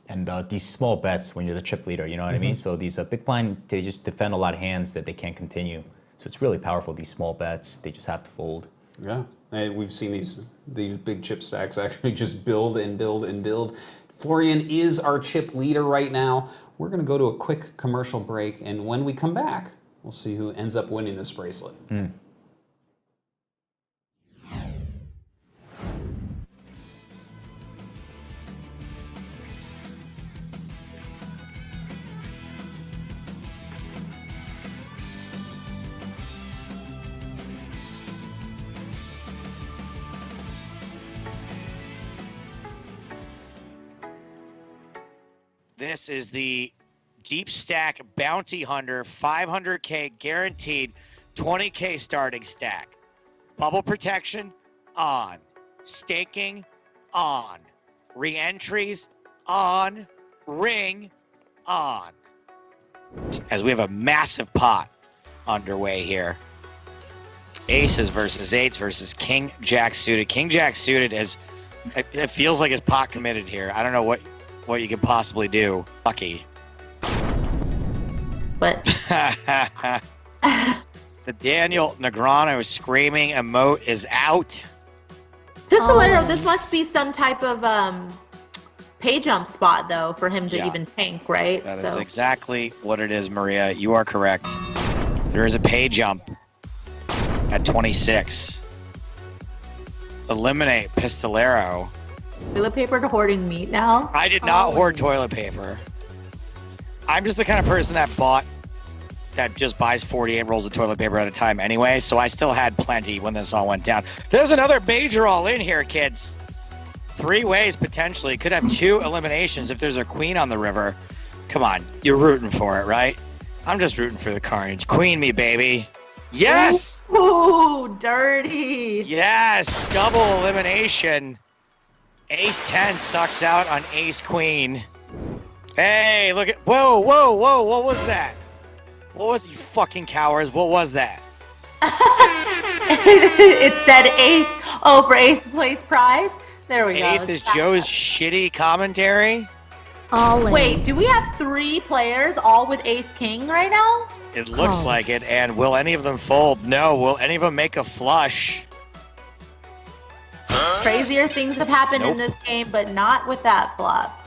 and these small bets when you're the chip leader, you know what I mean? So these big blind, they just defend a lot of hands that they can't continue. So it's really powerful, these small bets, they just have to fold. Yeah, and we've seen these big chip stacks actually just build and build and build. Florian is our chip leader right now. We're gonna go to a quick commercial break, and when we come back, we'll see who ends up winning this bracelet. This is the Deepstack Bounty Hunter 500K guaranteed 20K starting stack. Bubble protection on. Staking on. Re-entries on. Ring on. As we have a massive pot underway here. Aces versus eights versus King Jack suited. King Jack suited is, it feels like it's pot committed here. I don't know what you could possibly do. Lucky. But the Daniel Negreanu screaming emote is out. Pistolero, this must be some type of pay jump spot though for him to even tank, right? That is exactly what it is, Maria. You are correct. There is a pay jump at 26. Eliminate Pistolero. Toilet paper to hoarding meat now? I did not hoard toilet paper. I'm just the kind of person that just buys 48 rolls of toilet paper at a time anyway, so I still had plenty when this all went down. There's another major all in here, kids. 3 ways potentially. Could have 2 eliminations if there's a queen on the river. Come on, you're rooting for it, right? I'm just rooting for the carnage. Queen me, baby. Yes! Ooh, dirty. Yes, double elimination. Ace 10 sucks out on Ace Queen. Hey, look at, whoa, what was that? What was, you fucking cowards, what was that? It said ace, for 8th place prize. There we go. 8th is Joe's shitty commentary. All in. Wait, do we have 3 players all with ace king right now? It looks like it, and will any of them fold? No, will any of them make a flush? Crazier things have happened in this game, but not with that flop.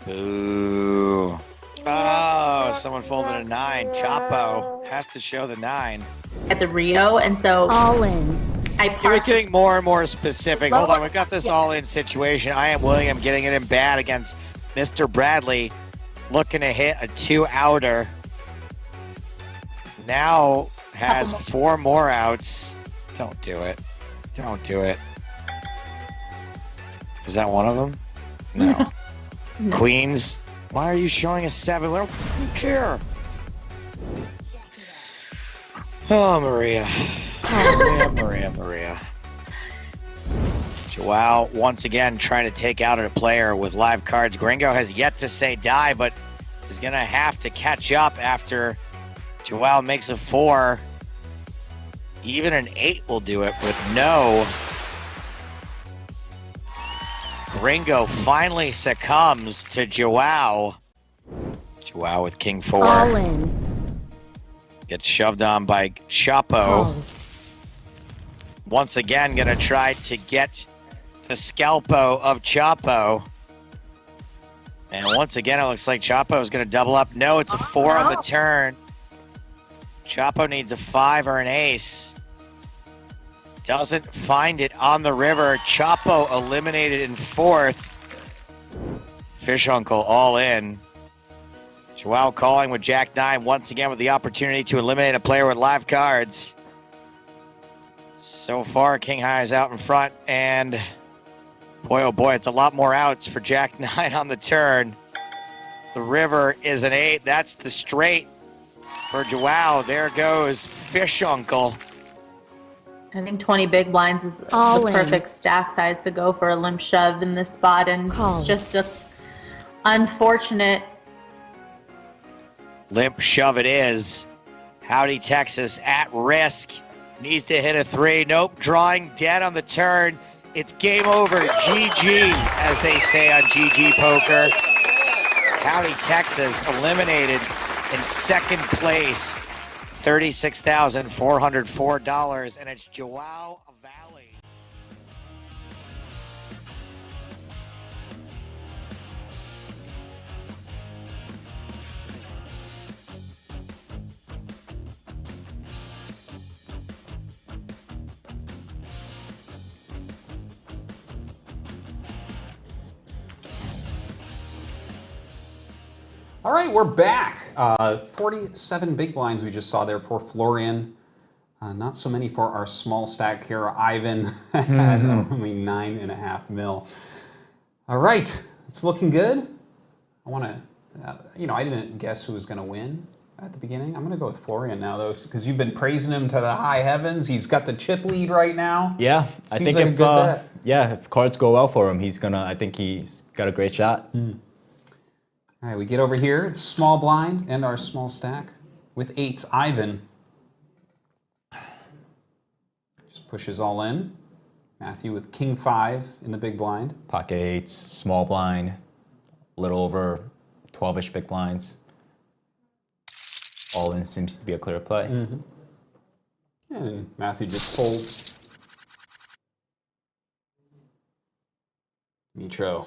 Ooh. Oh, someone folded a 9. Chapo has to show the 9. At the Rio, and so All in. He was getting more and more specific. Hold on, we've got this all-in situation. I am William getting it in bad against Mr. Bradley, looking to hit a 2-outer. Now has 4 more outs. Don't do it. Don't do it. Is that one of them? No. No. Queens. Why are you showing a 7? We don't care. Oh, Maria. Maria. Joao once again trying to take out a player with live cards. Gringo has yet to say die, but is going to have to catch up after Joao makes a 4. Even an 8 will do it with no. Gringo finally succumbs to Joao. Joao with King 4. All in. Gets shoved on by Chapo. Once again, gonna try to get the scalpo of Chapo. And once again, it looks like Chapo is gonna double up. No, it's a 4 on the turn. Chapo needs a 5 or an ace. Doesn't find it on the river. Chapo eliminated in 4th. Fish Uncle all in. Joao calling with Jack 9 once again with the opportunity to eliminate a player with live cards. So far, King High is out in front, and boy, oh boy, it's a lot more outs for Jack 9 on the turn. The river is an 8. That's the straight for Joao. There goes Fish Uncle. I think 20 big blinds is All the in. perfect stack size to go for a limp shove in this spot, and Call. it's just unfortunate. Limp shove it is. Howdy, Texas, at risk. Needs to hit a 3. Nope, drawing dead on the turn. It's game over. GG, as they say on GGPoker. Howdy, Texas, eliminated in second place. $36,404, and it's Joao Valley. All right, we're back. 47 big blinds we just saw there for Florian. Not so many for our small stack here. Ivan had only 9.5 mil. All right, it's looking good. I want to, I didn't guess who was going to win at the beginning. I'm going to go with Florian now, though, because you've been praising him to the high heavens. He's got the chip lead right now. Yeah, Seems I think like a good bet. if cards go well for him, I think he's got a great shot. All right, we get over here, the small blind and our small stack with 8s. Ivan just pushes all in. Matthew with king 5 in the big blind. Pocket 8s, small blind, a little over 12-ish big blinds. All in seems to be a clear play. And Matthew just folds. Mitro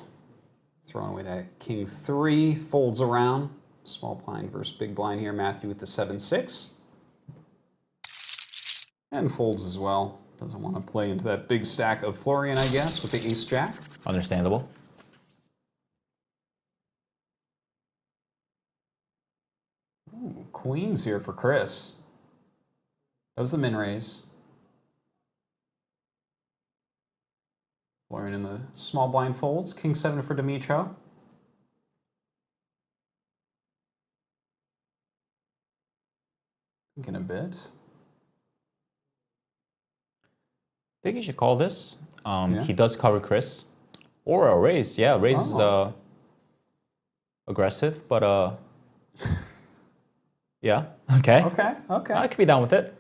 throwing away that king 3, folds around. Small blind versus big blind here. Matthew with the 7-6. And folds as well. Doesn't want to play into that big stack of Florian, I guess, with the ace-jack. Understandable. Ooh, queens here for Chris. Does the min raise. Florian in the small blind folds. King 7 for Dimitro. Thinking a bit. I think you should call this. He does cover Chris. Or a raise. Yeah, raise is aggressive, but yeah, okay. Okay. I could be down with it.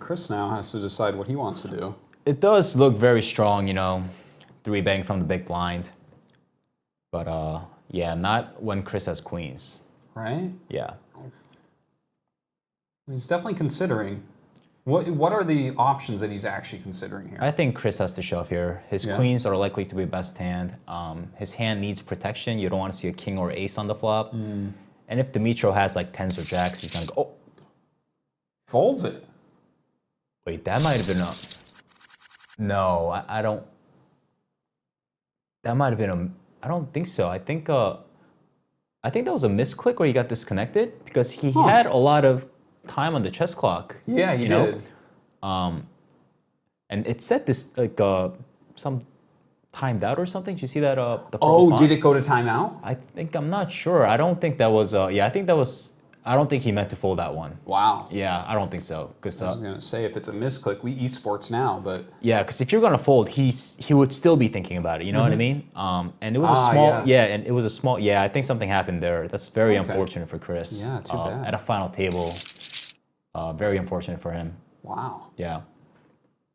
Chris now has to decide what he wants to do. It does look very strong, 3 betting from the big blind. But yeah, not when Chris has queens. Right? Yeah. He's definitely considering. What are the options that he's actually considering here? I think Chris has to shove here. His queens are likely to be best hand. His hand needs protection. You don't want to see a king or ace on the flop. And if Dimitro has like 10s or jacks, he's going to go, oh. Folds it. Wait, that might have been a... No, I don't... That might have been a... I don't think so. I think that was a misclick where he got disconnected because he had a lot of time on the chess clock. Yeah, he did. And it said this like some timed out or something. Did you see that? Did it go to timeout? I'm not sure. I don't think that was. I think that was. I don't think he meant to fold that one. Wow. Yeah, I don't think so. Because I was gonna say if it's a misclick, we esports now, but yeah, because if you're gonna fold, he would still be thinking about it. You know what I mean? And it was a small. And it was a small. Yeah, I think something happened there. That's very unfortunate for Chris. Yeah, too bad. At a final table, very unfortunate for him. Wow. Yeah.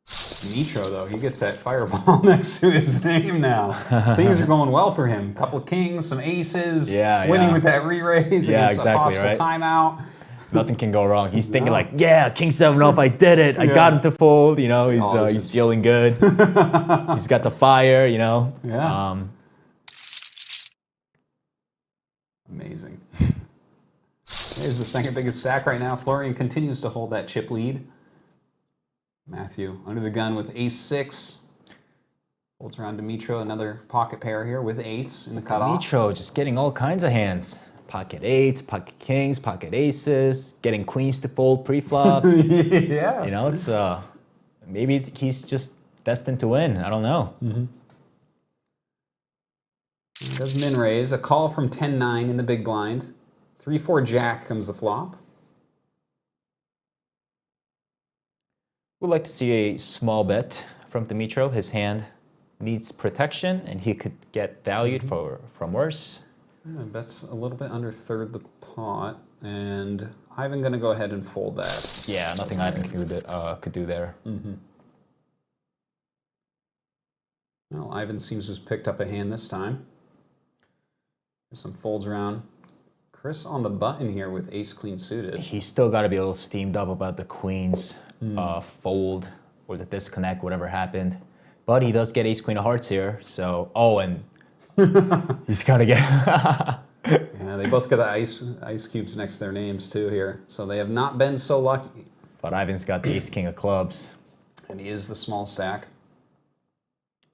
Mitro, though, he gets that fireball next to his name now. Things are going well for him. Couple of kings, some aces, winning with that re-raise against a possible timeout. Nothing can go wrong. He's thinking like, yeah, king 7 off, I did it. I got him to fold. He's feeling good. He's got the fire, Yeah. Amazing. Here's the second biggest stack right now. Florian continues to hold that chip lead. Matthew under the gun with ace-6. Holds around Dimitro, another pocket pair here with 8s in the cutoff. Dimitro just getting all kinds of hands. Pocket 8s, pocket kings, pocket aces, getting queens to fold pre-flop. Yeah. It's maybe he's just destined to win. I don't know. He does min raise. A call from 10-9 in the big blind. 3-4 jack comes the flop. We'd like to see a small bet from Dimitro. His hand needs protection, and he could get valued from worse. Yeah, bets a little bit under third the pot, and Ivan going to go ahead and fold that. Yeah, nothing Ivan could do there. Well, Ivan seems to have picked up a hand this time. There's some folds around. Chris on the button here with ace-queen suited. He's still got to be a little steamed up about the queen's fold or the disconnect, whatever happened. But he does get ace-queen of hearts here, so... Oh, and he's got to get... Yeah, they both got the ice cubes next to their names, too, here. So they have not been so lucky. But Ivan's got the ace-king of clubs. And he is the small stack.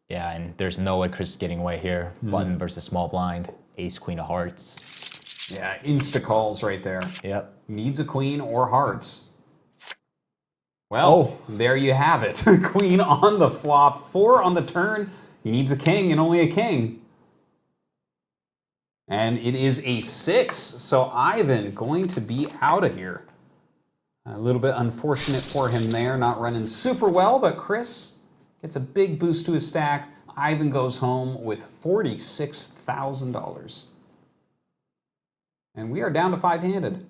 Yeah, and there's no way Chris is getting away here. Button versus small blind. Ace-queen of hearts. Yeah, insta-calls right there. Yep. Needs a queen or hearts. Well, there you have it. Queen on the flop, 4 on the turn. He needs a king and only a king. And it is a 6, so Ivan going to be out of here. A little bit unfortunate for him there, not running super well, but Chris gets a big boost to his stack. Ivan goes home with $46,000. And we are down to 5-handed.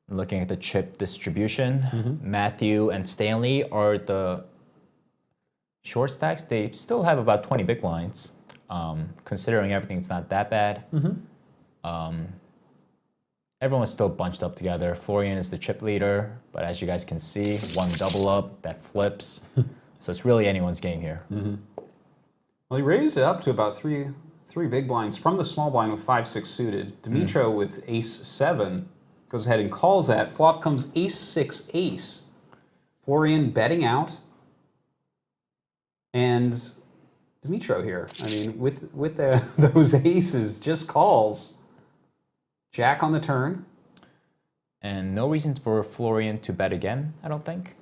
Looking at the chip distribution, Matthew and Stanley are the short stacks. They still have about 20 big blinds. Considering everything, it's not that bad. Everyone's still bunched up together. Florian is the chip leader, but as you guys can see, one double up that flips. So it's really anyone's game here. Well, he raised it up to about three big blinds from the small blind with 5-6 suited. Dimitro with ace-7 goes ahead and calls that. Flop comes ace-6 ace. Florian betting out. And Dimitro here, I mean, with those aces, just calls. Jack on the turn. And no reason for Florian to bet again, I don't think.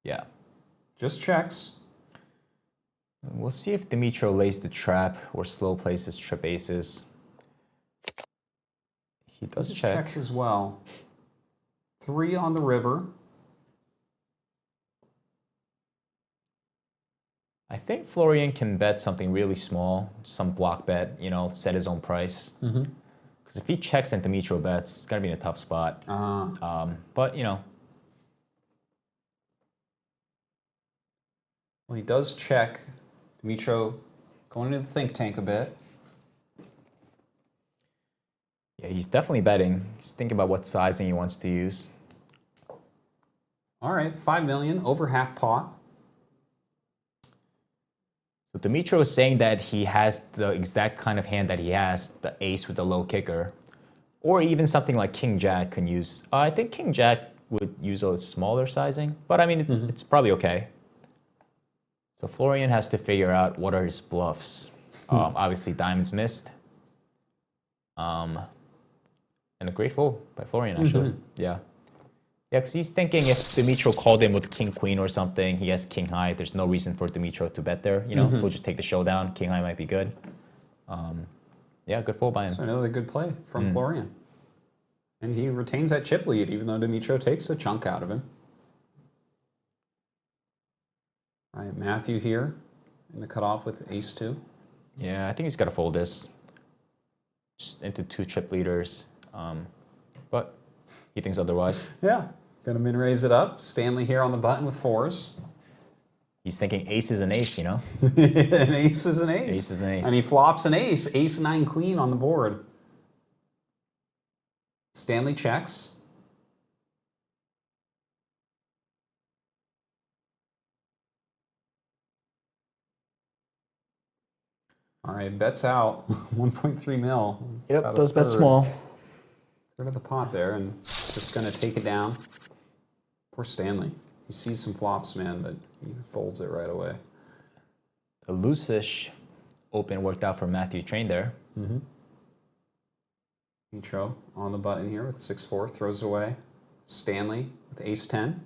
Yeah. Just checks. We'll see if Dimitro lays the trap or slow plays his trip aces. He does check. Checks as well. 3 on the river. I think Florian can bet something really small, some block bet, you know, set his own price. Because if he checks and Dimitro bets, it's going to be in a tough spot. But, you know. Well, he does check. Dimitro going into the think tank a bit. Yeah, he's definitely betting. He's thinking about what sizing he wants to use. All right, 5 million, over half pot. So Dimitro is saying that he has the exact kind of hand that he has, the ace with the low kicker. Or even something like King Jack can use. I think King Jack would use a smaller sizing, but I mean, it's probably okay. So Florian has to figure out what are his bluffs. Obviously, diamonds missed. And a great fold by Florian, actually. Yeah. Yeah, because he's thinking if Dimitro called in with king queen or something, he has king high. There's no reason for Dimitro to bet there. You know, he'll just take the showdown. King high might be good. Yeah, good fold by him. So another good play from Florian. And he retains that chip lead, even though Dimitro takes a chunk out of him. All right, Matthew here in the cutoff with ace-2. Yeah, I think he's got to fold this. Just into 2 chip leaders. But he thinks otherwise. Yeah, gonna min raise it up. Stanley here on the button with 4s. He's thinking ace is an ace, you know? An ace is an ace. Ace is an ace. And he flops an ace. Ace-9 queen on the board. Stanley checks. All right, bets out. 1.3 mil. Yep, About a those bet third. small. Third of the pot there, and just gonna take it down. Poor Stanley. He sees some flops, man, but he folds it right away. A loose-ish open worked out for Matthew Train there. Dimitro on the button here with 6-4, throws it away. Stanley with ace-10.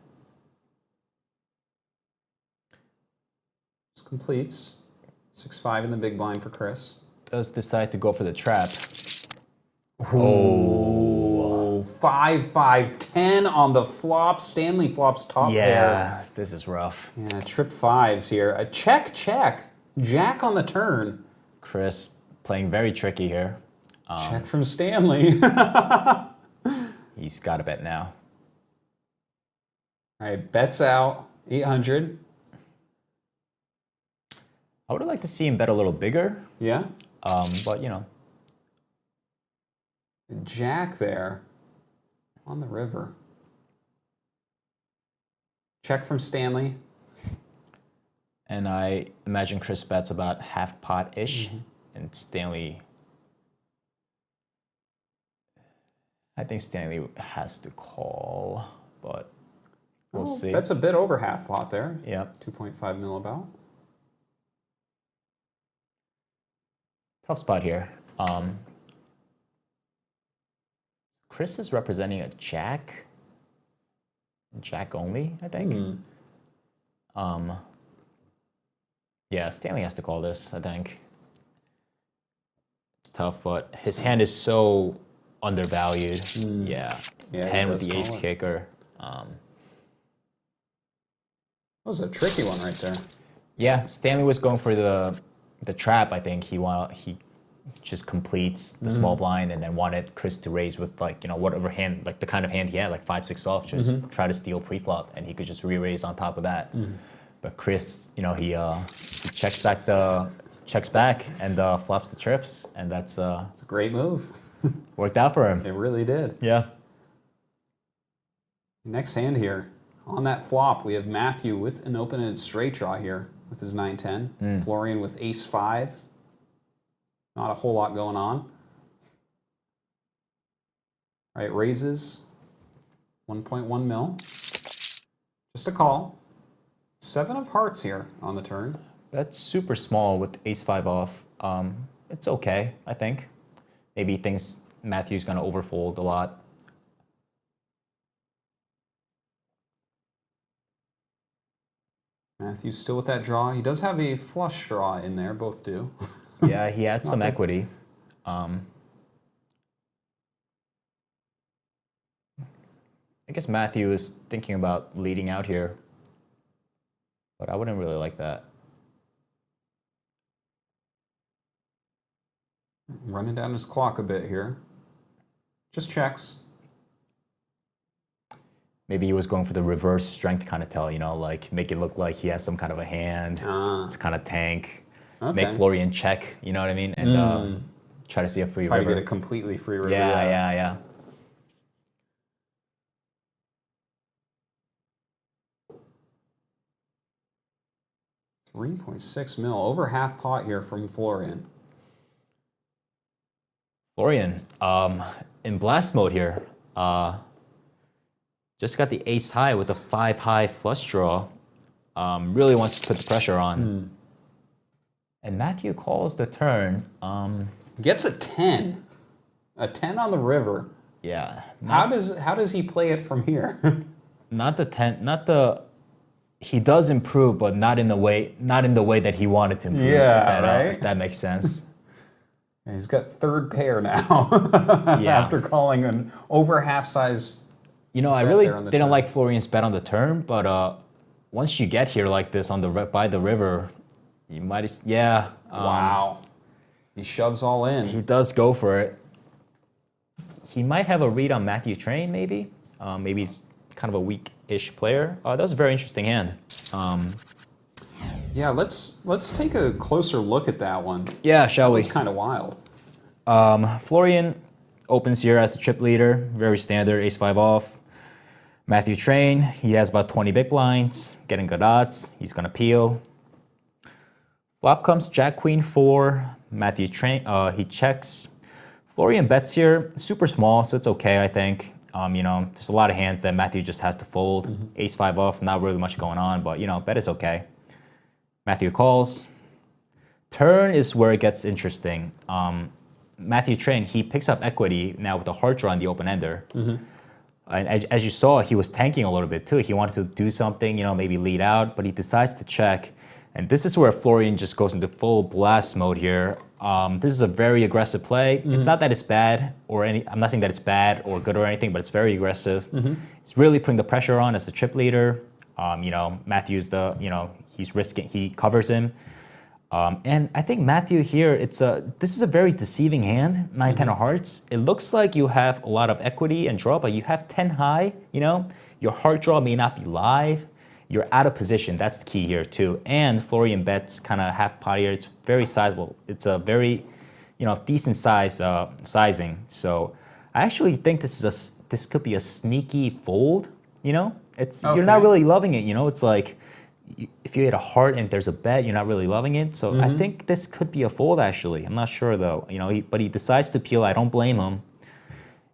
This completes. 6-5 in the big blind for Chris. Does decide to go for the trap. Oh, 5-5-10 on the flop. Stanley flops top pair. Yeah, this is rough. Yeah, trip 5s here. A check. Jack on the turn. Chris playing very tricky here. Check from Stanley. He's got a bet now. All right, bets out 800. I would have liked to see him bet a little bigger. Yeah. But you know. Jack there on the river. Check from Stanley. And I imagine Chris bets about half pot-ish. And Stanley, I think Stanley has to call, but we'll see. That's a bit over half pot there. Yeah. 2.5 mil about. Tough spot here. Chris is representing a jack. Jack only, I think. Yeah, Stanley has to call this, I think. It's tough, but his hand is so undervalued. Yeah. Hand with the ace kicker. That was a tricky one right there. Yeah, Stanley was going for the trap, I think. He just completes the small blind and then wanted Chris to raise with, like, you know, whatever hand, like the kind of hand he had, like 5-6 off, just try to steal pre-flop, and he could just re-raise on top of that. But Chris, you know, he checks back and flops the trips, and that's It's a great move. worked out for him. It really did. Yeah. Next hand here. On that flop, we have Matthew with an open-ended straight draw here with his 9-10. Florian with ace-5. Not a whole lot going on. All right, raises. 1.1 mil. Just a call. 7 of hearts here on the turn. That's super small with ace-5 off. It's okay, I think. Maybe he thinks Matthew's going to overfold a lot. Matthew's still with that draw. He does have a flush draw in there. Both do. Yeah, he had some equity. I guess Matthew is thinking about leading out here, but I wouldn't really like that. Running down his clock a bit here. Just checks. Maybe he was going for the reverse strength kind of tell, you know, like make it look like he has some kind of a hand. It's kind of tank. Okay. Make Florian check, you know what I mean? And try to see a free river. Try to get a completely free river. Yeah. 3.6 mil. Over half pot here from Florian. Florian, in blast mode here, just got the ace high with a 5 high flush draw. Really wants to put the pressure on. And Matthew calls the turn. Gets a 10. A 10 on the river. Yeah. How does he play it from here? Not the 10, he does improve, but not in the way that he wanted to improve. Yeah, right? If that makes sense. And he's got third pair now. After calling an over half size. You know, I really didn't like Florian's bet on the turn, but once you get here like this on by the river, you might, wow. He shoves all in. He does go for it. He might have a read on Matthew Train, maybe. Maybe he's kind of a weak-ish player. That was a very interesting hand. Yeah, let's take a closer look at that one. Yeah, shall we? It's kind of wild. Florian opens here as the chip leader. Very standard, ace-5 off. Matthew Train, he has about 20 big blinds, getting good odds. He's going to peel. Flop comes Jack-Queen 4. Matthew Train, he checks. Florian bets here, super small, so it's okay, I think. You know, there's a lot of hands that Matthew just has to fold. Ace-5 off, not really much going on, but, you know, bet is okay. Matthew calls. Turn is where it gets interesting. Matthew Train, he picks up equity now with the heart draw on the open-ender. And as you saw, he was tanking a little bit too. He wanted to do something, you know, maybe lead out, but he decides to check. And this is where Florian just goes into full blast mode here. This is a very aggressive play. It's not that it's bad I'm not saying that it's bad or good or anything, but it's very aggressive. It's really putting the pressure on as the chip leader. You know, Matthew's he covers him. And I think Matthew here, this is a very deceiving hand, 9-10 of hearts. It looks like you have a lot of equity and draw, but you have 10 high, you know? Your heart draw may not be live. You're out of position. That's the key here too. And Florian bets kind of half pot here. It's very sizable. It's a very, decent size sizing. So I actually think this could be a sneaky fold. You're not really loving it. It's like if you hit a heart and there's a bet, you're not really loving it. So I think this could be a fold actually. I'm not sure though. But he decides to peel. I don't blame him.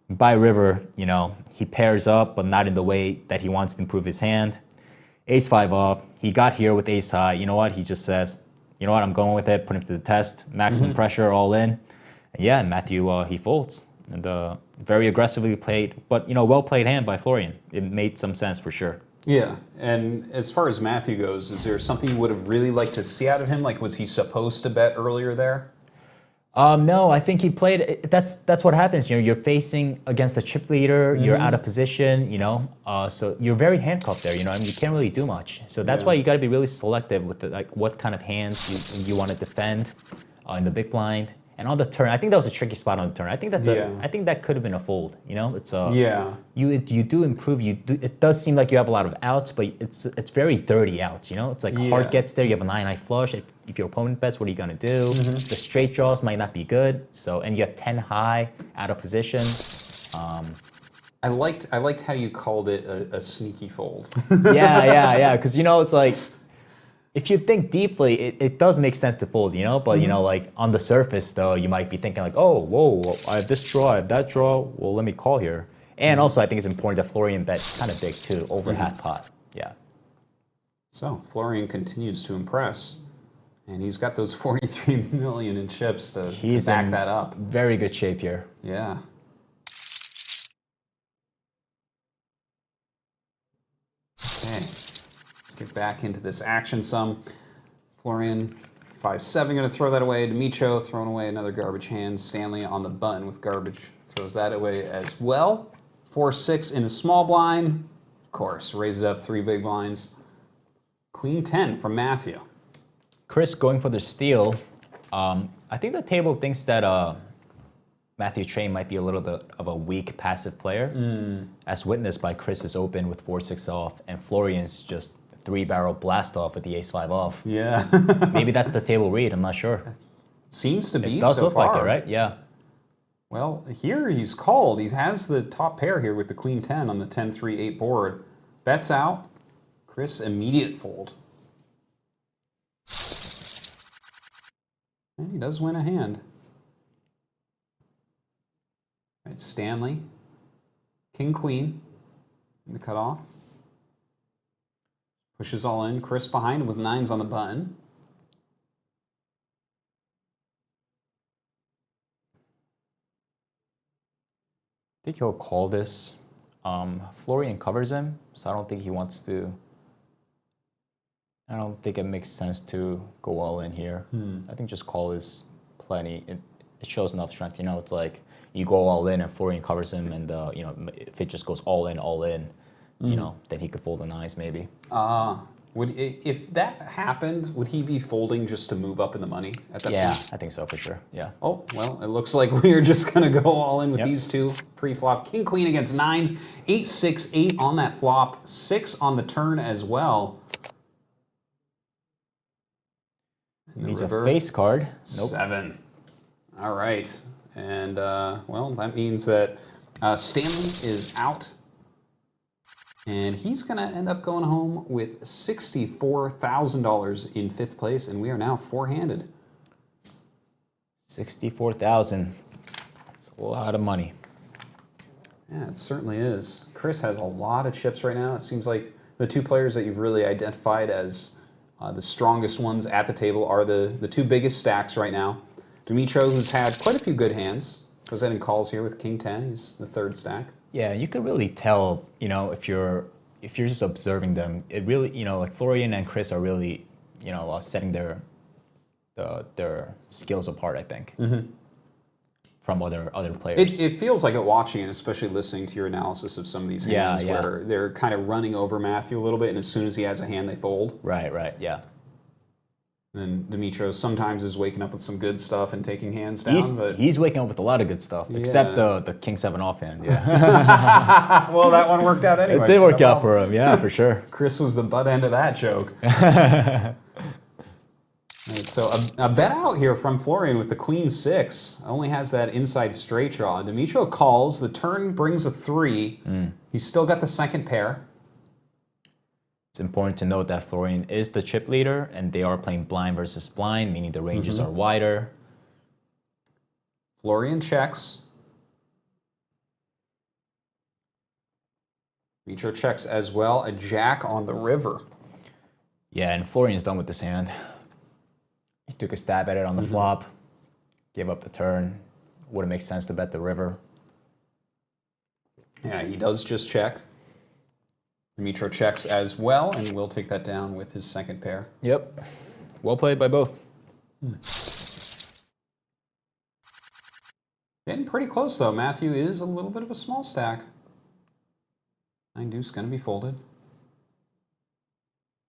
By river, he pairs up, but not in the way that he wants to improve his hand. Ace-5 off. He got here with ace high. You know what? He just says, you know what? I'm going with it. Put him to the test. Maximum pressure, all in. And yeah, Matthew, he folds. And very aggressively played, but well played hand by Florian. It made some sense for sure. Yeah, and as far as Matthew goes, is there something you would have really liked to see out of him? Like, was he supposed to bet earlier there? No, I think he played. That's what happens. You're facing against the chip leader. You're out of position. So you're very handcuffed there. I mean, you can't really do much. So that's why you got to be really selective with what kind of hands you want to defend in the big blind. And on the turn, I think that was a tricky spot on the turn. I think I think that could have been a fold. It's you do improve. It does seem like you have a lot of outs, but it's very dirty outs. It's like heart gets there. You have a 9-high flush. If your opponent bets, what are you gonna do? The straight draws might not be good. So and you have 10 high out of position. I liked how you called it a sneaky fold. yeah. Because it's like. If you think deeply, it does make sense to fold, But, like on the surface, though, you might be thinking like, oh, whoa, I have this draw, I have that draw. Well, let me call here. And also, I think it's important that Florian bet kind of big, too, over half pot. Yeah. So, Florian continues to impress. And he's got those 43 million in chips to back that up. Very good shape here. Yeah. Okay. Get back into this action some. Florian, 5-7, going to throw that away. Dmicho throwing away another garbage hand. Stanley on the button with garbage, throws that away as well. 4-6 in the small blind. Of course, raise it up 3 big blinds. Queen 10 from Matthew. Chris going for the steal. I think the table thinks that Matthew Train might be a little bit of a weak passive player, as witnessed by Chris's open with 4-6 off, and Florian's just 3-barrel blast off with the ace-5 off. Yeah. Maybe that's the table read, I'm not sure. Seems to be it does so look far. like it, right? Yeah. Well, here he's called. He has the top pair here with the Queen 10 on the 10-3-8 board. Bets out. Chris, immediate fold. And he does win a hand. All right, Stanley. King, Queen in the cutoff. Pushes all in. Chris behind with 9s on the button. I think he'll call this. Florian covers him, so I don't think he wants to. I don't think it makes sense to go all in here. I think just call is plenty. It shows enough strength. It's like you go all in and Florian covers him, and if it just goes all in. Then he could fold the 9s maybe. If that happened, would he be folding just to move up in the money at that point? Yeah, I think so for sure. Yeah. Oh, well, it looks like we're just going to go all in with these two pre-flop. King, Queen against 9s. 8-6-8 on that flop. 6 on the turn as well. He's a face card. Nope. 7. All right. And, well, that means that Stanley is out. And he's going to end up going home with $64,000 in 5th place, and we are now 4-handed. 64,000. That's a lot of money. Yeah, it certainly is. Chris has a lot of chips right now. It seems like the 2 players that you've really identified as the strongest ones at the table are the 2 biggest stacks right now. Dmitro, who's had quite a few good hands, goes ahead and calls here with King 10. He's the 3rd stack. Yeah, you could really tell, if you're just observing them, it really, like Florian and Chris are really, setting their skills apart, I think, from other players. It feels like it watching and especially listening to your analysis of some of these hands where they're kind of running over Matthew a little bit, and as soon as he has a hand, they fold. Right, yeah. And Dimitro sometimes is waking up with some good stuff and taking hands down. He's waking up with a lot of good stuff, except the King 7 offhand. Yeah. Well, that one worked out anyway. It did work out for him, yeah, for sure. Chris was the butt end of that joke. Right, so a bet out here from Florian with the Queen 6. Only has that inside straight draw. Dimitro calls. The turn brings a 3. He's still got the second pair. It's important to note that Florian is the chip leader, and they are playing blind versus blind, meaning the ranges are wider. Florian checks. Dimitro checks as well. A jack on the river. Yeah, and Florian's done with this hand. He took a stab at it on the flop, gave up the turn. Wouldn't make sense to bet the river. Yeah, he does just check. Dimitro checks as well, and will take that down with his second pair. Yep. Well played by both. Getting pretty close, though. Matthew is a little bit of a small stack. 9 deuce going to be folded.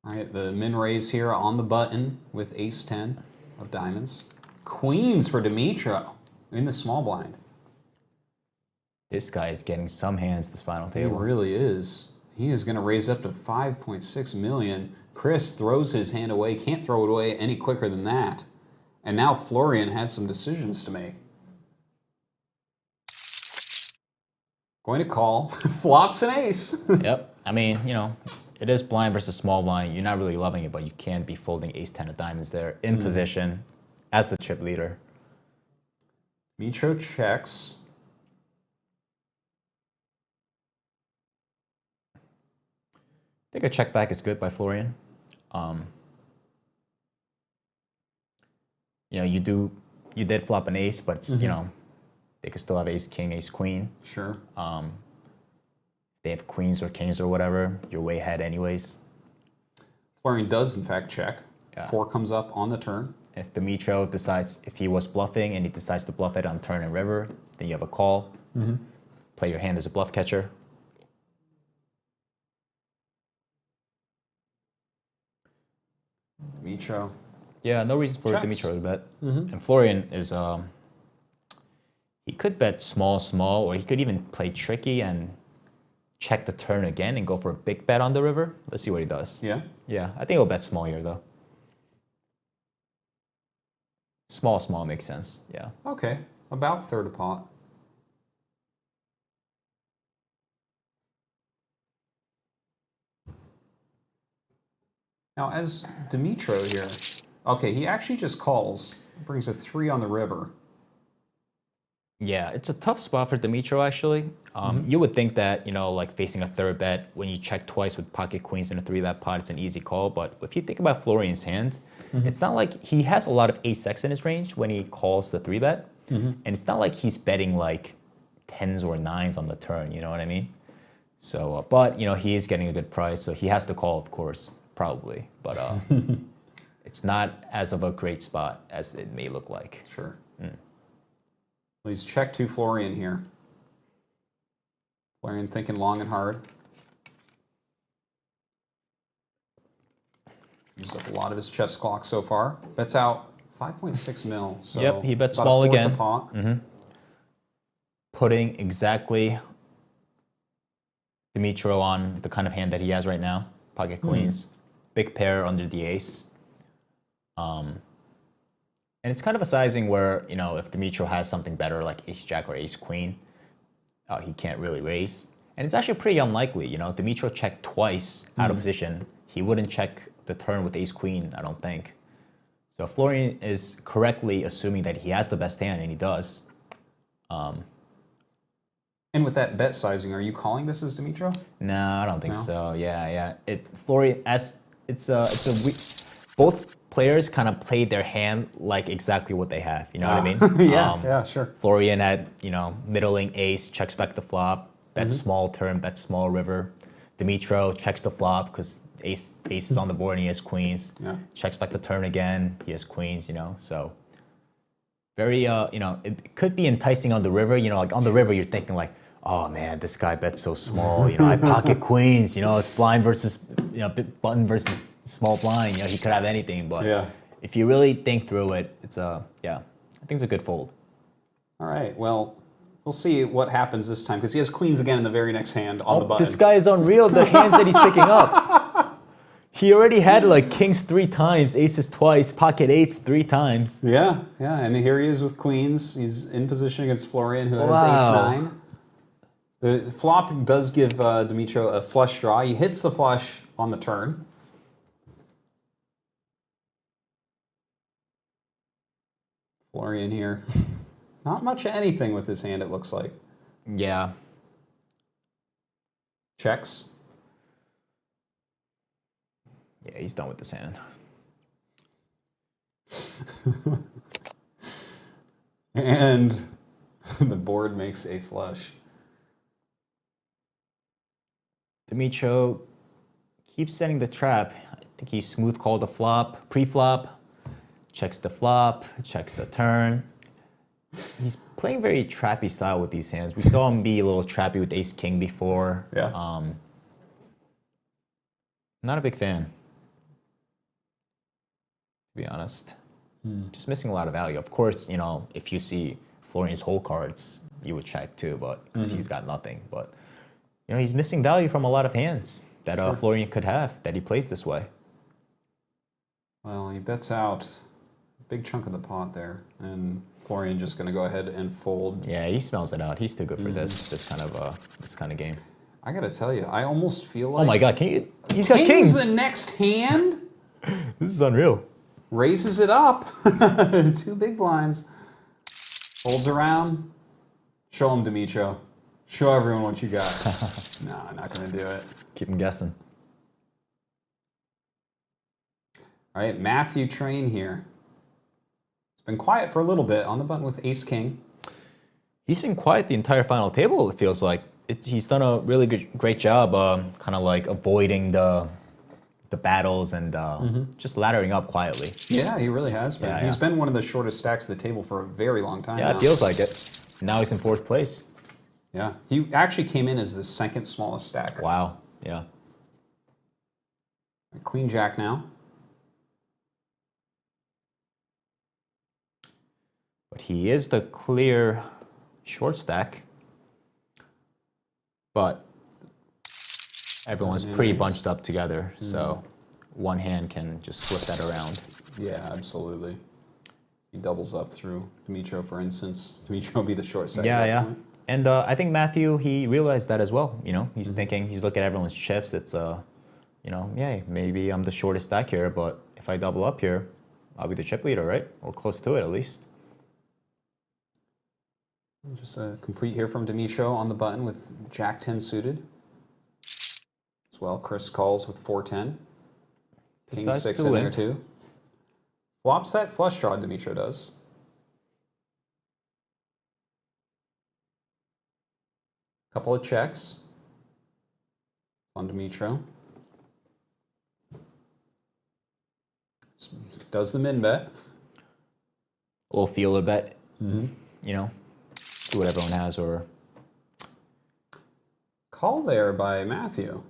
All right, the min raise here on the button with ace 10 of diamonds. Queens for Dimitro in the small blind. This guy is getting some hands this final table. He really is. He is going to raise up to 5.6 million. Chris throws his hand away, can't throw it away any quicker than that. And now Florian has some decisions to make. Going to call. Flops an ace. Yep. I mean, you know, it is blind versus small blind. You're not really loving it, but you can't be folding ace 10 of diamonds there in position as the chip leader. Dimitro checks. I think a check back is good by Florian. You know, you did flop an ace, but it's, you know, they could still have ace king, ace queen. Sure. They have queens or kings or whatever. You're way ahead anyways. Florian does, in fact, check. Yeah. 4 comes up on the turn. If Dimitro decides, if he was bluffing and he decides to bluff it on turn and river, then you have a call. Play your hand as a bluff catcher. Dimitro. Yeah, no reason for Checks. Dimitro to bet. And Florian is, he could bet small, small, or he could even play tricky and check the turn again and go for a big bet on the river. Let's see what he does. Yeah? Yeah, I think he'll bet small here, though. Small, small makes sense, yeah. Okay. About third of pot. Now, as Dimitro here, okay, he actually just calls, brings a 3 on the river. Yeah, it's a tough spot for Dimitro, actually. You would think that, you know, like facing a third bet, when you check twice with pocket queens in a 3-bet pot, it's an easy call. But if you think about Florian's hand, it's not like he has a lot of ace-x in his range when he calls the 3-bet. And it's not like he's betting like 10s or 9s on the turn, you know what I mean? So, but, you know, he is getting a good price, so he has to call, of course, probably. But it's not as of a great spot as it may look like. Sure. Well, he's checked to Florian here. Florian thinking long and hard. Used up a lot of his chess clock so far. Bets out 5.6 mil. So yep, he bet about small a fourth again. of pot. Putting exactly Dimitro on the kind of hand that he has right now. Pocket queens, big pair under the ace. And it's kind of a sizing where, you know, if Dimitro has something better like ace-jack or ace-queen, he can't really raise. And it's actually pretty unlikely, you know, Dimitro checked twice out of position. He wouldn't check the turn with ace-queen, I don't think. So Florian is correctly assuming that he has the best hand, and he does. And with that bet sizing, are you calling this as Dimitro? No, I don't think No? so. Yeah. Florian, both players kind of played their hand like exactly what they have. You know what I mean? Yeah, sure. Florian had, you know, middling ace, checks back the flop, bet small turn, bet small river. Dimitro checks the flop because ace is on the board and he has queens. Yeah. Checks back the turn again, he has queens, you know, so very, you know, it could be enticing on the river. You know, like on the river, you're thinking like, oh man, this guy bets so small. You know, I pocket queens. You know, it's blind versus, you know, button versus small blind. You know, he could have anything. But if you really think through it, it's a yeah, I think it's a good fold. All right, well, we'll see what happens this time because he has queens again in the very next hand on the button. This guy is unreal. The hands that he's picking up. He already had like kings 3 times, aces twice, pocket eights 3 times. Yeah, and here he is with queens. He's in position against Florian, who has Wow. ace 9. The flop does give Dimitro a flush draw. He hits the flush on the turn. Florian here. Not much of anything with his hand, it looks like. Yeah. Checks. Yeah, he's done with this hand. And the board makes a flush. Dimitro keeps setting the trap. I think he smooth called the flop, pre-flop, checks the flop, checks the turn. He's playing very trappy style with these hands. We saw him be a little trappy with ace king before. Yeah. Not a big fan, to be honest. Just missing a lot of value. Of course, you know, if you see Florian's whole cards, you would check too, but because he's got nothing. But you know, he's missing value from a lot of hands that Florian could have that he plays this way. Well, he bets out a big chunk of the pot there, and Florian just going to go ahead and fold. Yeah, he smells it out. He's too good for this kind of game. I got to tell you, I almost feel like... Oh my God, he's got kings. the next hand? This is unreal. Raises it up. 2 big blinds. Folds around. Show him, Dimitro. Show everyone what you got. No, I'm not going to do it. Keep him guessing. All right, Matthew Train here. It's been quiet for a little bit on the button with ace-king. He's been quiet the entire final table, it feels like. He's done a really great job kind of like avoiding the battles and just laddering up quietly. Yeah, he really has been. Yeah, He's yeah. been one of the shortest stacks of the table for a very long time Yeah, now. it feels like it. Now he's in 4th place. Yeah, he actually came in as the 2nd smallest stacker. Wow, yeah. Queen Jack now. But he is the clear short stack. But everyone's pretty bunched up together, so one hand can just flip that around. Yeah, absolutely. He doubles up through Dimitro, for instance. Dimitro will be the short stack. Yeah, at that yeah. point. And I think Matthew, he realized that as well. You know, he's thinking, he's looking at everyone's chips. It's, you know, yeah, maybe I'm the shortest stack here, but if I double up here, I'll be the chip leader, right? Or close to it, at least. Just a complete here from Dimitro on the button with Jack 10 suited. As well, Chris calls with 4-10. King Decides 6 to in win. there too. Flop set flush draw, Dimitro does. Couple of checks on Dimitro. Does the min bet. A little feeler bet, you know, see what everyone has, or Call there by Matthew.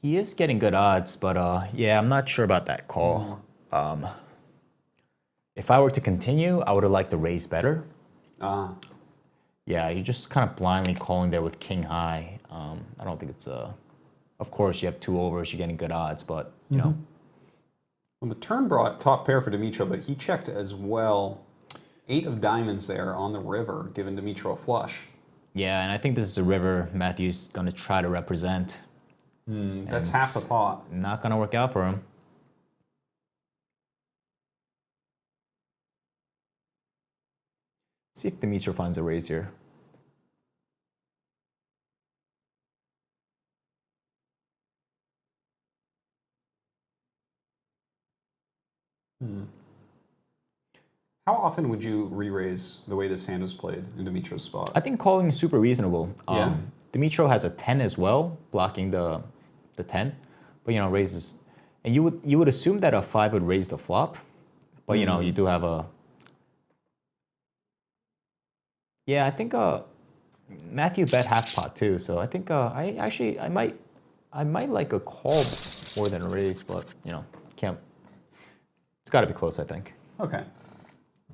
he is getting good odds, but yeah, I'm not sure about that call. If I were to continue, I would have liked the raise better. Yeah, you're just kind of blindly calling there with king high. I don't think it's a... Of course, you have 2 overs, you're getting good odds, but, you know. Well, the turn brought top pair for Dimitro, but he checked as well. 8 of diamonds there on the river, giving Dimitro a flush. Yeah, and I think this is a river Matthew's going to try to represent. That's half the pot. Not going to work out for him. See if Dimitro finds a raise here. How often would you re-raise the way this hand was played in Dimitro's spot? I think calling is super reasonable. Yeah. Dimitro has a 10 as well, blocking the 10, but you know, raises, and you would assume that a 5 would raise the flop, but you know, you do have a. Yeah, I think Matthew bet half pot too, so I think I might like a call more than a raise, but you know, can't. It's got to be close, I think. Okay.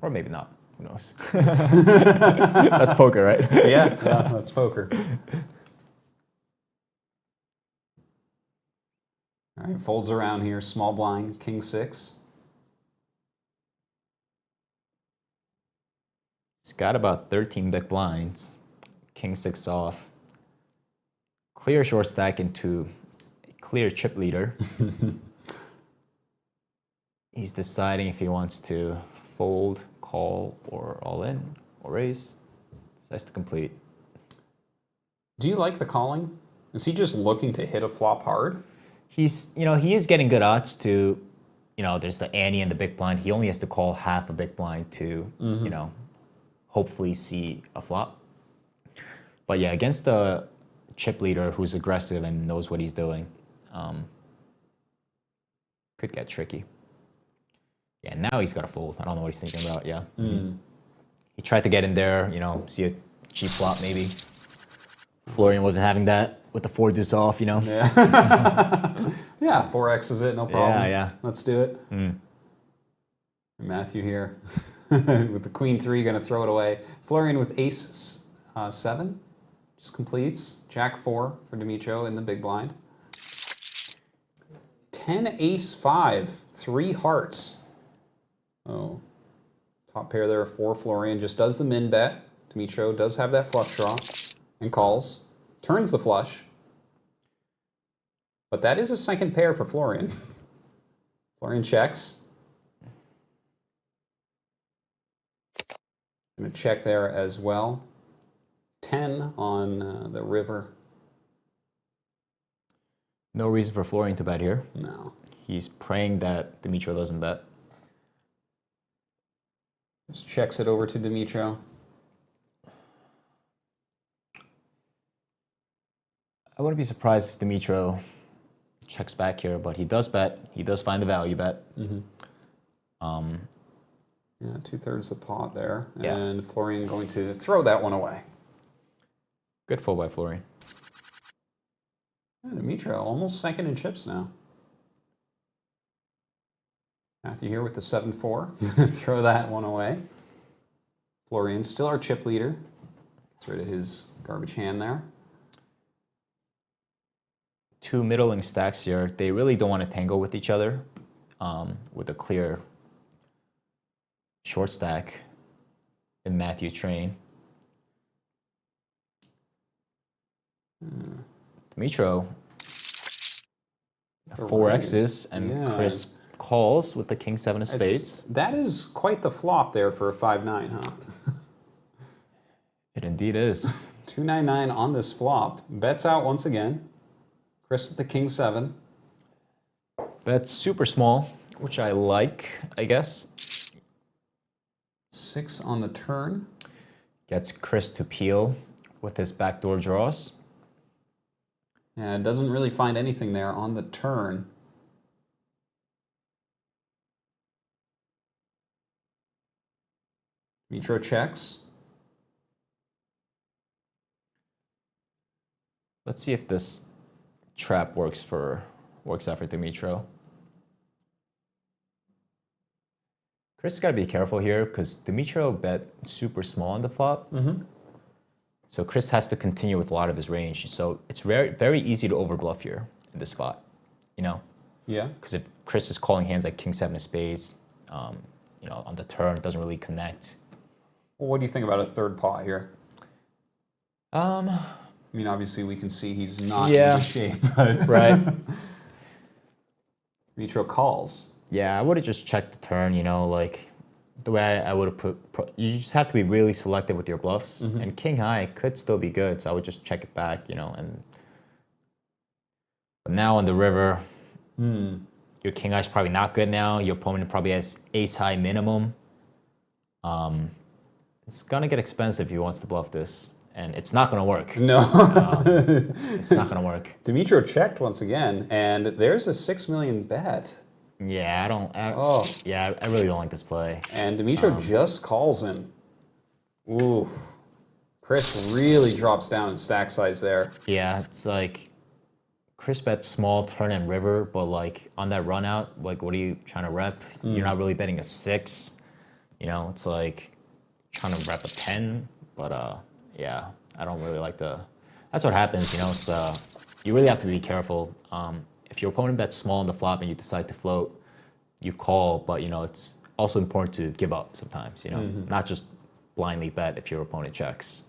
Or maybe not. Who knows? That's poker, right? Yeah, that's poker. All right, folds around here. Small blind, king 6. He's got about 13 big blinds. King 6 off. Clear short stack into a clear chip leader. He's deciding if he wants to fold, call, or all in, or raise. Decides to complete. Do you like the calling? Is he just looking to hit a flop hard? He's, he is getting good odds to, there's the ante and the big blind. He only has to call half a big blind to, hopefully see a flop. But yeah, against the chip leader who's aggressive and knows what he's doing, could get tricky. Yeah, now he's got to fold. I don't know what he's thinking about, yeah. He tried to get in there, see a cheap flop maybe. Florian wasn't having that with the 4 deuce off, Yeah. Yeah, 4x is it, no problem. Yeah. Let's do it. Matthew here with the queen 3, going to throw it away. Florian with ace 7, just completes. Jack 4 for Demetrio in the big blind. 10 ace 5, 3 hearts. Oh, top pair there for Florian. Just does the min bet. Demetrio does have that flush draw and calls. Turns the flush. But that is a second pair for Florian. Florian checks. Going to check there as well. 10 on the river. No reason for Florian to bet here. No. He's praying that Demetrio doesn't bet. Just checks it over to Demetrio. I wouldn't be surprised if Demetrio checks back here, but he does bet. He does find the value bet. Yeah, 2/3 the pot there. Yeah. And Florian going to throw that one away. Good fold by Florian. Yeah, Demetrio almost second in chips now. Matthew here with the 7-4. Throw that one away. Florian still our chip leader. Gets rid of his garbage hand there. 2 middling stacks here. They really don't want to tangle with each other with a clear short stack in Matthew's train. Demetrio, 4 X's, and Chris calls with the king 7 of spades. That is quite the flop there for a 5-9, huh? It indeed is. 299 on this flop. Bets out once again. Chris with the king 7. That's super small, which I like, I guess. 6 on the turn. Gets Chris to peel with his backdoor draws. Yeah, it doesn't really find anything there on the turn. Demetrio checks. Let's see if this trap works out for Demetrio. Chris got to be careful here because Demetrio bet super small on the flop. So Chris has to continue with a lot of his range. So it's very, very easy to overbluff here in this spot, Yeah. Because if Chris is calling hands like king 7 of spades, on the turn, it doesn't really connect. Well, what do you think about a third pot here? Um, I mean, obviously we can see he's not in Yeah. good shape, but right. Demetrio calls. Yeah, I would have just checked the turn, like the way I would have you just have to be really selective with your bluffs. And king high could still be good, so I would just check it back, but now on the river, your king high is probably not good now. Your opponent probably has ace high minimum. It's gonna get expensive if he wants to bluff this, and it's not gonna work. No. It's not gonna work. Demetrio checked once again, and there's a 6 million bet. Yeah, I really don't like this play. And Demetrio just calls him. Ooh. Chris really drops down in stack size there. Yeah, it's like Chris bets small turn and river, but like on that run out, like what are you trying to rep? You're not really betting a 6. You know, it's like trying to rep a 10, but yeah, I don't really like the. That's what happens, you know. It's you really have to be careful. If your opponent bets small on the flop and you decide to float, you call, but you know it's also important to give up sometimes. You know, not just blindly bet if your opponent checks.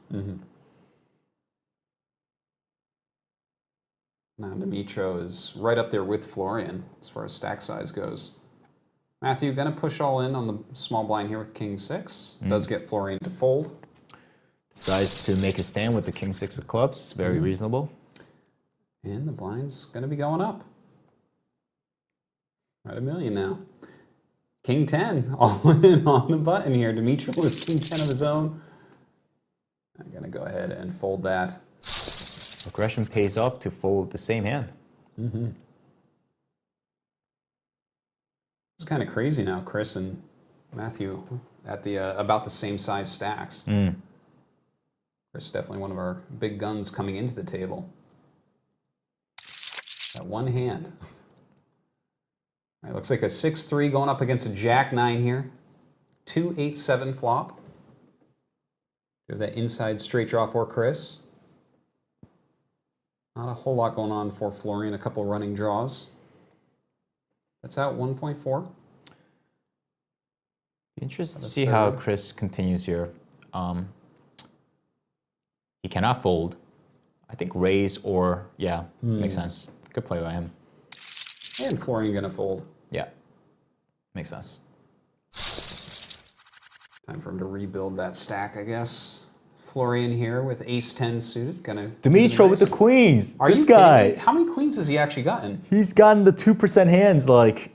Now Dimitro is right up there with Florian as far as stack size goes. Matthew, gonna push all in on the small blind here with King 6. Does get Florian to fold. Decides to make a stand with the King 6 of clubs. It's very reasonable. And the blind's gonna be going up. Right, $1 million now. King 10, all in on the button here. Dimitro with King 10 of his own. I'm gonna go ahead and fold that. Aggression pays off to fold the same hand. It's kind of crazy now, Chris and Matthew at the about the same size stacks. Chris definitely one of our big guns coming into the table. That one hand. All right, looks like a 6-3 going up against a Jack-9 here. 2-8-7 flop. We have that inside straight draw for Chris. Not a whole lot going on for Florian. A couple running draws. That's out 1.4. Interested to see how Chris continues here. He cannot fold. I think raise or, yeah, makes sense. Good play by him. And Florian gonna fold. Yeah, makes sense. Time for him to rebuild that stack, I guess. Florian here with ace-10 suited. Gonna Dimitro with the queens. Are this you guy. kidding me? How many queens has he actually gotten? He's gotten the 2% hands like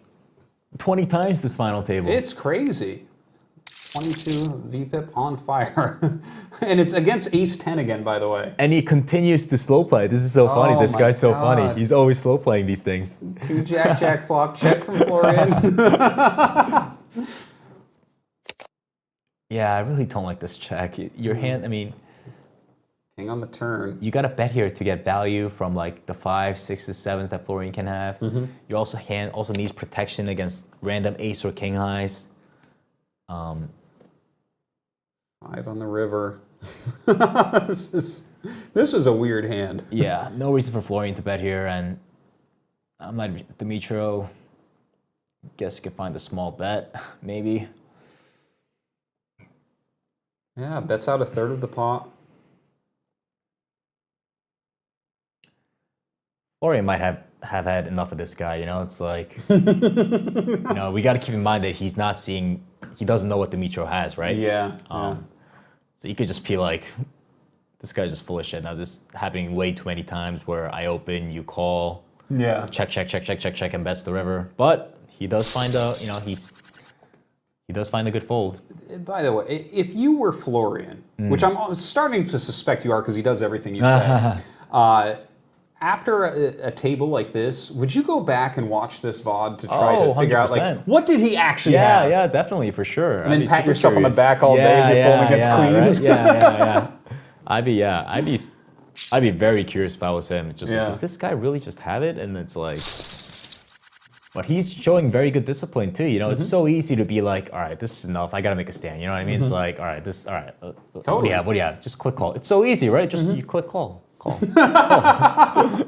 20 times this final table. It's crazy. 22 VPIP on fire. And it's against ace-10 again, by the way. And he continues to slow play. This is so funny. Oh This my guy's so God. funny. He's always slow playing these things. 2 Jack-Jack flop check from Florian. Yeah, I really don't like this check. Your hand, I mean, King on the turn. you got to bet here to get value from like the 5s, 6s, 7s that Florian can have. Your also needs protection against random ace or king highs. 5 on the river. This is a weird hand. Yeah, no reason for Florian to bet here, and I'm like Dimitro. Guess you could find a small bet, maybe. Yeah, bets out 1/3 of the pot. Florian might have had enough of this guy, you know? It's like, you know, we got to keep in mind that he's not seeing, he doesn't know what Dimitro has, right? Yeah. So you could just be like, this guy's just full of shit. Now, this is happening way too many times where I open, you call, Yeah. check, and bets the river. But he does find a, you know, he does find a good fold. By the way, if you were Florian, which I'm starting to suspect you are because he does everything you say, after a table like this, would you go back and watch this VOD to try to figure out, like, 100%. what did he actually have? Yeah, definitely, for sure. And then pat yourself on the back all day as you're folding against queens. Right? I'd be very curious if I was him. It's just like, does this guy really just have it? And it's like, but he's showing very good discipline too. You know, it's so easy to be like, all right, this is enough. I gotta make a stand. You know what I mean? It's like, all right, what do you have? What do you have? Just click call. It's so easy, right? Just you click call.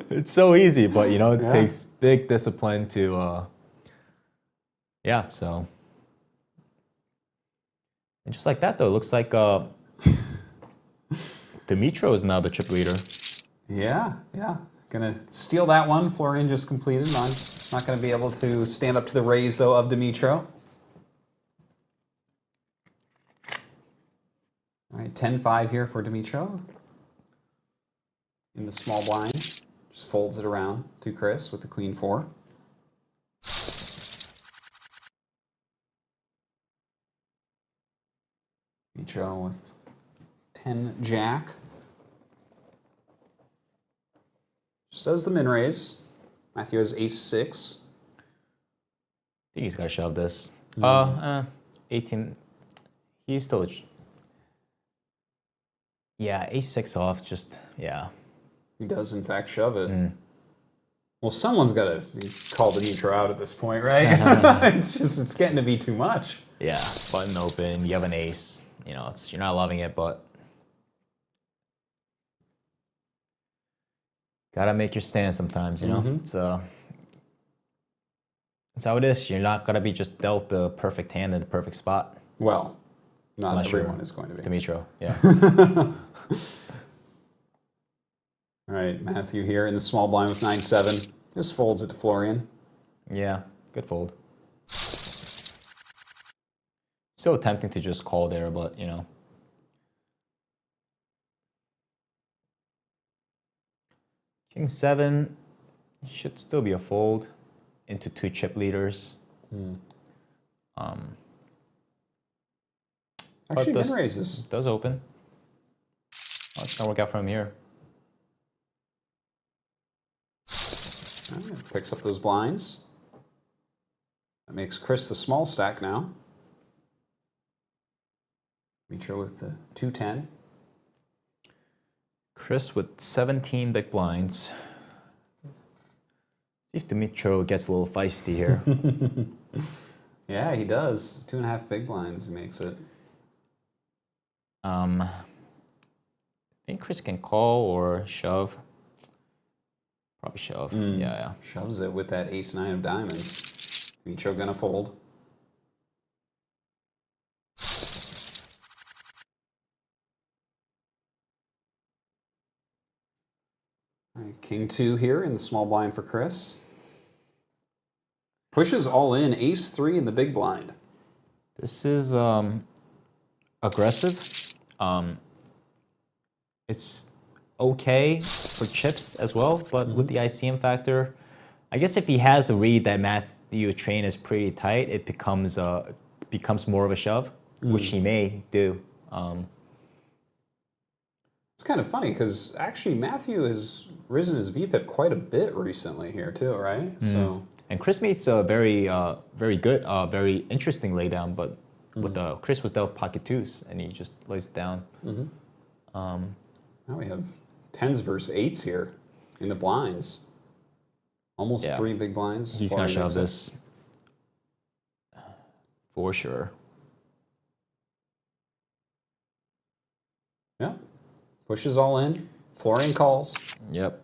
It's so easy, but you know, it takes big discipline to, so. And just like that though, it looks like Dimitro is now the chip leader. Yeah. Gonna steal that one. Florian just completed. Not gonna be able to stand up to the raise though of Dimitro. All right, 10-5 here for Dimitro. In the small blind, just folds it around to Chris with the queen 4. Dimitro with 10 Jack. Just does the min raise. Matthew has ace 6. I think he's got to shove this. 18. He's still. Yeah, ace 6 off. Just, yeah. He does, in fact, shove it. Well, someone's got to call Dimitro out at this point, right? it's getting to be too much. Yeah, button open. You have an ace. You know, you're not loving it, but gotta make your stand sometimes. You know, it's how it is. You're not gonna be just dealt the perfect hand in the perfect spot. Well, not Unless everyone you're is going to be. Dimitro, yeah. All right, Matthew here in the small blind with 9-7. Just folds it to Florian. Yeah, good fold. Still tempting to just call there, but you know. King 7 should still be a fold into 2 chip leaders. Actually, min raises. Does open. Oh, it's gonna work out from here. Right, picks up those blinds. That makes Chris the small stack now. Dimitro with the 2-10. Chris with 17 big blinds. See if Dimitro gets a little feisty here. Yeah, he does. 2.5 big blinds he makes it. I think Chris can call or shove. Probably shove. Yeah. Shoves it with that ace-9 of diamonds. Dimitro gonna fold. All right, King 2 here in the small blind for Chris. Pushes all in, ace-3 in the big blind. This is aggressive. It's okay for chips as well, but with the ICM factor, I guess if he has a read that Matthew train is pretty tight, it becomes more of a shove, which he may do. It's kind of funny because actually Matthew has risen his VPIP quite a bit recently here too, right? So and Chris makes a very good, very interesting laydown, but with Chris was dealt pocket twos and he just lays it down. Now we have 10s versus 8s here in the blinds. Almost 3 big blinds. He's gonna shove this for sure. Yeah. Pushes all in. Florian calls. Yep.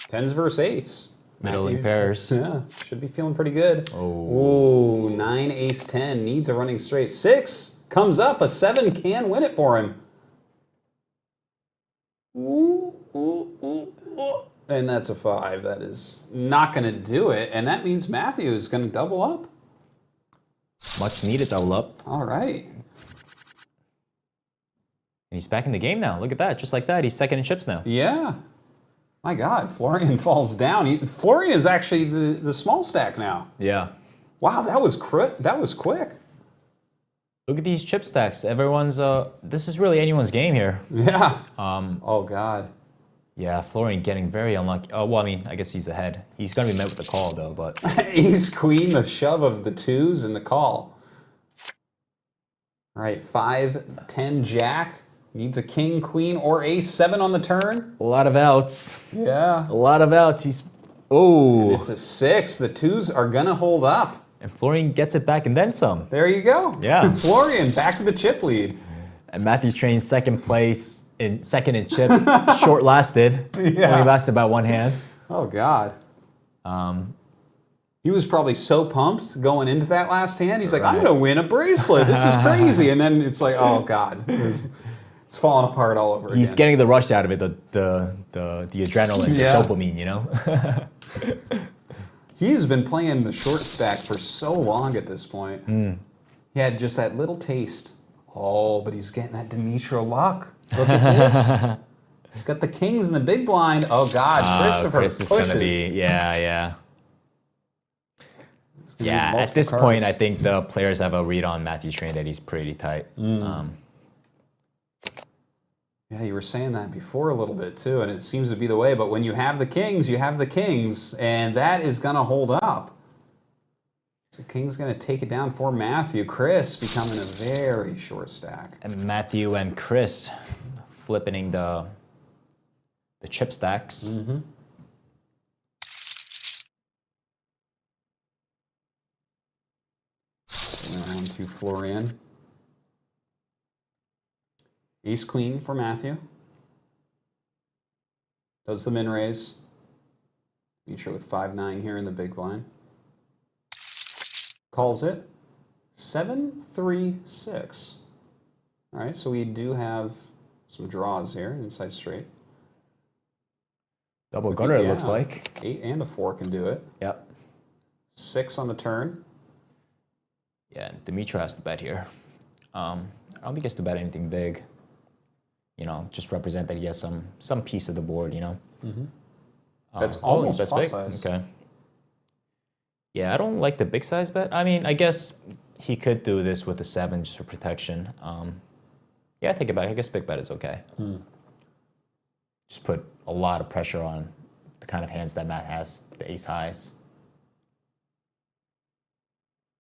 10s versus 8s. Middling pairs. Yeah. Should be feeling pretty good. Oh. Ooh, 9 ace 10 needs a running straight. 6 comes up. A 7 can win it for him. Ooh, ooh, ooh, ooh. And that's a 5. That is not going to do it. And that means Matthew is going to double up. Much needed double up. All right. And he's back in the game now. Look at that. Just like that. He's second in chips now. Yeah. My God, Florian falls down. Florian is actually the small stack now. Yeah. Wow, that was quick. Look at these chip stacks. Everyone's this is really anyone's game here. Yeah. Oh God. Yeah, Florian getting very unlucky. Oh, well, I mean, I guess he's ahead. He's going to be met with the call, though, but... Ace, queen, the shove of the 2s, and the call. All right, 5, 10, jack. Needs a king, queen, or ace. 7 on the turn. A lot of outs. Yeah. A lot of outs. He's... Oh. And it's a 6. The 2s are going to hold up. And Florian gets it back and then some. There you go. Yeah. Florian, back to the chip lead. And Matthew trains second in chips. Short lasted. Yeah. Only lasted about one hand. Oh God. He was probably so pumped going into that last hand. He's like, I'm going to win a bracelet. This is crazy. And then it's like, oh God. It's falling apart all over again. He's getting the rush out of it, the adrenaline, the dopamine, you know? He's been playing the short stack for so long at this point. He had just that little taste. Oh, but he's getting that Dimitro luck. Look at this. He's got the kings in the big blind. Oh God, Christopher Chris is pushes. gonna be, yeah. Yeah, at this cards. point, I think the players have a read on Matthew Train that he's pretty tight. Yeah, you were saying that before a little bit too, and it seems to be the way. But when you have the kings, you have the kings, and that is going to hold up. So King's going to take it down for Matthew. Chris becoming a very short stack. And Matthew and Chris flipping the chip stacks. to Florian. Ace Queen for Matthew. Does the min raise. Demetrio with 5-9 here in the big blind. Calls it. 7-3-6. All right, so we do have some draws here, inside straight. Double gutter, it looks like. 8 and a 4 can do it. Yep. 6 on the turn. Yeah, Demetrio has to bet here. I don't think he has to bet anything big. You know, just represent that he has some piece of the board, you know? Mm-hmm. That's almost pot size. Okay. Yeah, I don't like the big size bet. I mean, I guess he could do this with a 7 just for protection. Yeah, I take it back. I guess big bet is okay. Just put a lot of pressure on the kind of hands that Matt has, the ace highs.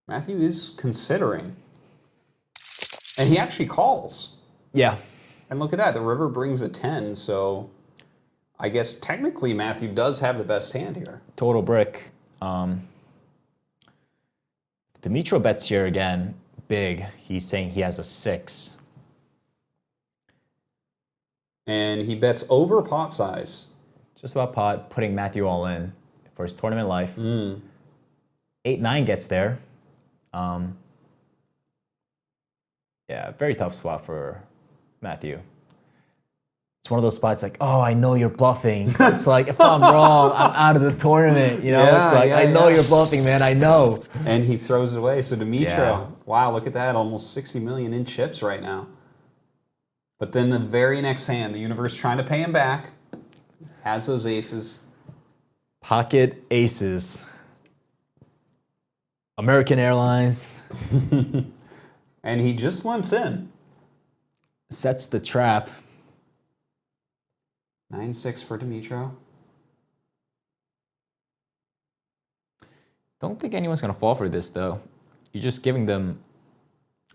Matthew is considering. And he actually calls. Yeah. And look at that. The river brings a 10, so I guess technically Matthew does have the best hand here. Total brick. Demetrio bets here again, big. He's saying he has a 6. And he bets over pot size. Just about pot, putting Matthew all in for his tournament life. 8-9 gets there. Yeah, very tough spot for Matthew. It's one of those spots like, oh, I know you're bluffing. It's like, if I'm wrong, I'm out of the tournament. You know, Yeah, it's like, yeah, I know yeah. you're bluffing, man. I know. And he throws it away. So Demetrio, Yeah. wow, look at that. Almost 60 million in chips right now. But then the very next hand, the universe trying to pay him back, has those aces. Pocket aces. American Airlines. And he just limps in. Sets the trap. 9-6 for Demetrio. Don't think anyone's going to fall for this, though. You're just giving them...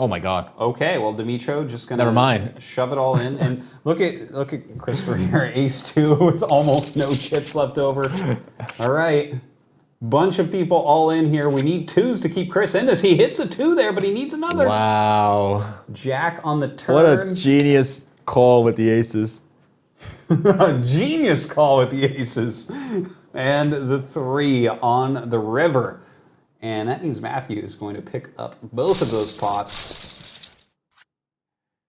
Oh, my God. Okay, well, Demetrio just gonna Never mind. shove it all in, and look at Christopher here, ace 2 with almost no chips left over. All right, bunch of people all in here. We need 2s to keep Chris in this. He hits a 2 there, but he needs another. Wow. Jack on the turn. What a genius call with the aces. A genius call with the aces, and the 3 on the river. And that means Matthew is going to pick up both of those pots.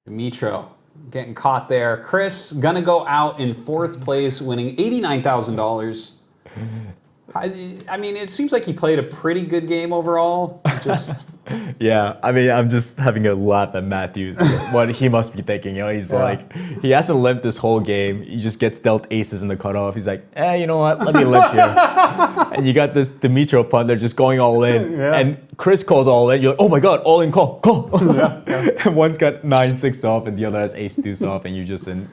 Demetrio getting caught there. Chris gonna go out in 4th place, winning $89,000. I mean, it seems like he played a pretty good game overall. Just Yeah, I mean, I'm just having a laugh at Matthew. What he must be thinking, you know? He's like, he hasn't limped this whole game. He just gets dealt aces in the cutoff. He's like, you know what? Let me limp here. And you got this Demetrio punter just going all in. Yeah. And Chris calls all in. You're like, oh my God, all in, call. And one's got 9-6 off and the other has ace-2 off, and you're just in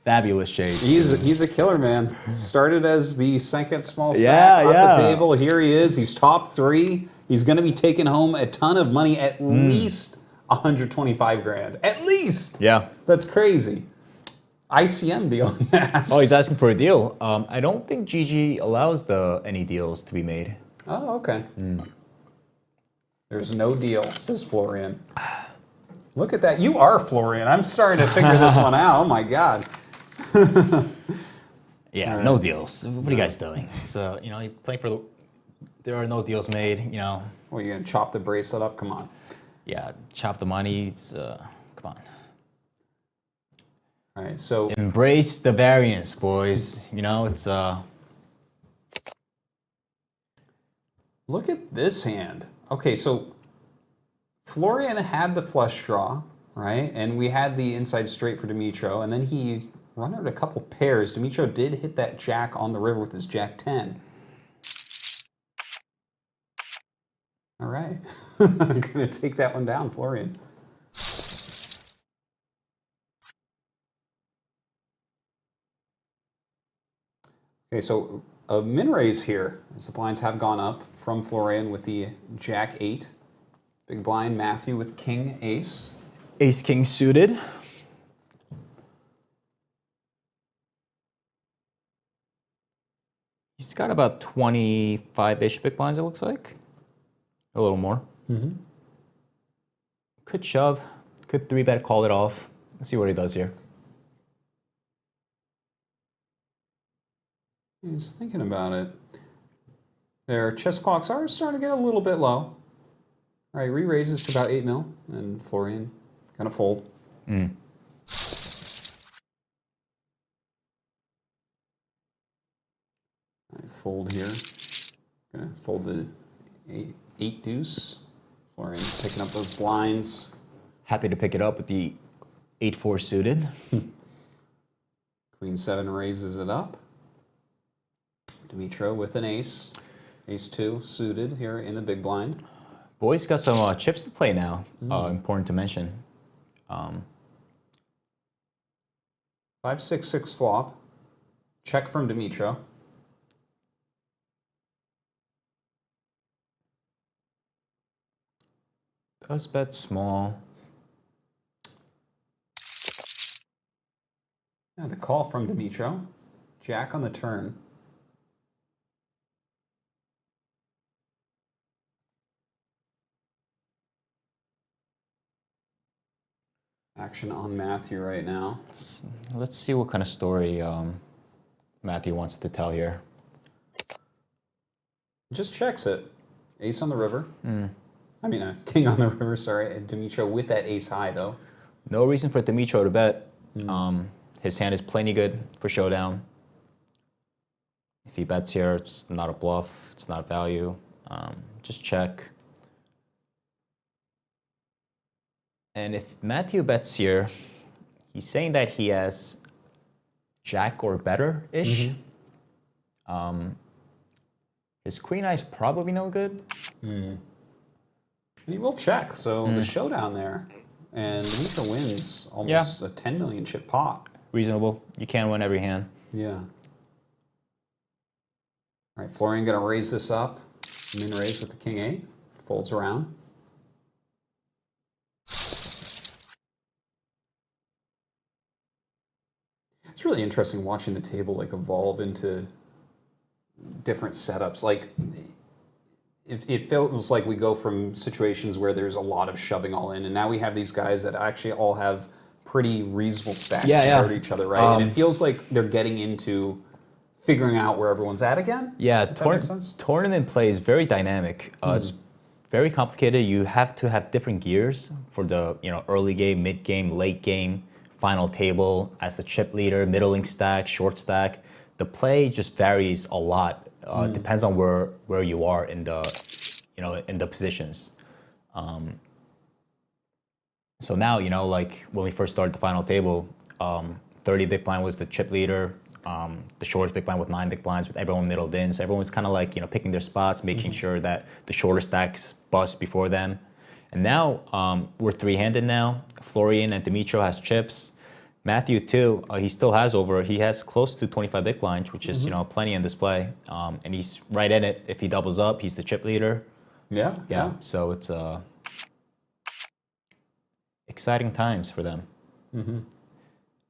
fabulous shape. he's a killer, man. Started as the second small stack Yeah, off yeah. the table. Here he is. He's top 3. He's going to be taking home a ton of money, at least 125 grand. At least. Yeah. That's crazy. ICM deal. He asks. Oh, he's asking for a deal. I don't think GG allows any deals to be made. Oh, okay. There's no deal, says Florian. Look at that. You are Florian. I'm starting to figure this one out. Oh, my God. Yeah, no deals. What are you guys doing? So, you know, you're playing for there are no deals made, you know. Well, you're going to chop the bracelet up? Come on. Yeah, chop the money. It's, come on. All right, so Embrace the variance, boys. You know, it's look at this hand. Okay, so Florian had the flush draw, right? And we had the inside straight for Demetrio, and then he run out a couple pairs. Demetrio did hit that jack on the river with his jack 10. All right. I'm going to take that one down, Florian. Okay, so a min raise here as the blinds have gone up from Florian with the jack 8. Big blind Matthew with king ace. ace king suited. He's got about 25-ish big blinds, it looks like. A little more. Could shove, could 3-bet, call it off. Let's see what he does here. He's thinking about it. Their chess clocks are starting to get a little bit low. All right, re-raises to about 8 mil, and Florian kind of fold. I fold here. Gonna fold the 8 deuce. Florian picking up those blinds. Happy to pick it up with the 8-4 suited. Queen 7 raises it up. Dimitro with an ace. Ace 2 suited here in the big blind. Boy's got some chips to play now. Important to mention. 5-6-6 flop. Check from Dimitro. Does bet small. Yeah, the call from Dimitro. Jack on the turn. Action on Matthew right now. Let's see what kind of story Matthew wants to tell here. Just checks it. Ace on the river. I mean, king on the river, sorry. And Dimitro with that ace high, though. No reason for Dimitro to bet. His hand is plenty good for showdown. If he bets here, it's not a bluff. It's not value. Just check. And if Matthew bets here, he's saying that he has jack or better-ish. His queen eye is probably no good. And he will check, so the showdown there. And Dimitro wins almost a 10 million chip pot. Reasonable. You can win every hand. Yeah. All right, Florian gonna raise this up. Min raise with the king 8. Folds around. It's really interesting watching the table like evolve into different setups. Like it feels like we go from situations where there's a lot of shoving all in, and now we have these guys that actually all have pretty reasonable stacks compared to each other, right? And it feels like they're getting into figuring out where everyone's at again. Yeah, if that makes sense. Tournament play is very dynamic. It's very complicated. You have to have different gears for the early game, mid game, late game, final table, as the chip leader, middling stack, short stack. The play just varies a lot. Depends on where you are in the in the positions. So now like when we first started the final table, 30 big blind was the chip leader. The shortest big blind with 9 big blinds with everyone middled in. So everyone was kind of like picking their spots, making sure that the shorter stacks bust before them. And now we're 3-handed now. Florian and Dimitro has chips. Matthew too. He still has he has close to 25 big blinds, which is plenty in this play. And he's right in it. If he doubles up, he's the chip leader. Yeah. So it's exciting times for them.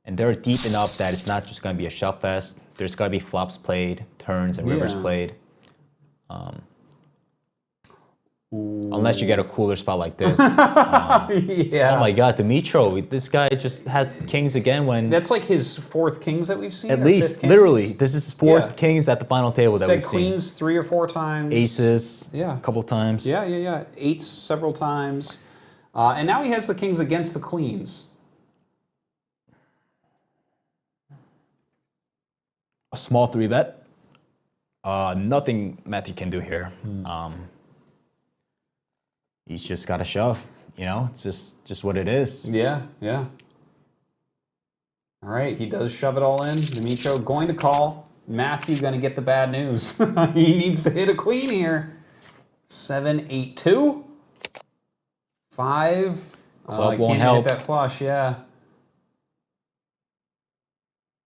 And they're deep enough that it's not just going to be a shove fest. There's got to be flops played, turns, and rivers played. Unless you get a cooler spot like this. Oh my God, Dimitro, this guy just has kings again when... That's like his 4th kings that we've seen? At least, literally. This is 4th kings at the final table that we've seen. Queens 3 or 4 times. Aces, a couple times. Yeah. 8s several times. And now he has the kings against the queens. A small 3-bet. Nothing Matthew can do here. He's just got to shove. It's just what it is. Yeah. All right, he does shove it all in. Dimitro going to call. Matthew going to get the bad news. He needs to hit a queen here. 7-8-2. 5. Club won't help. Hit that flush, yeah.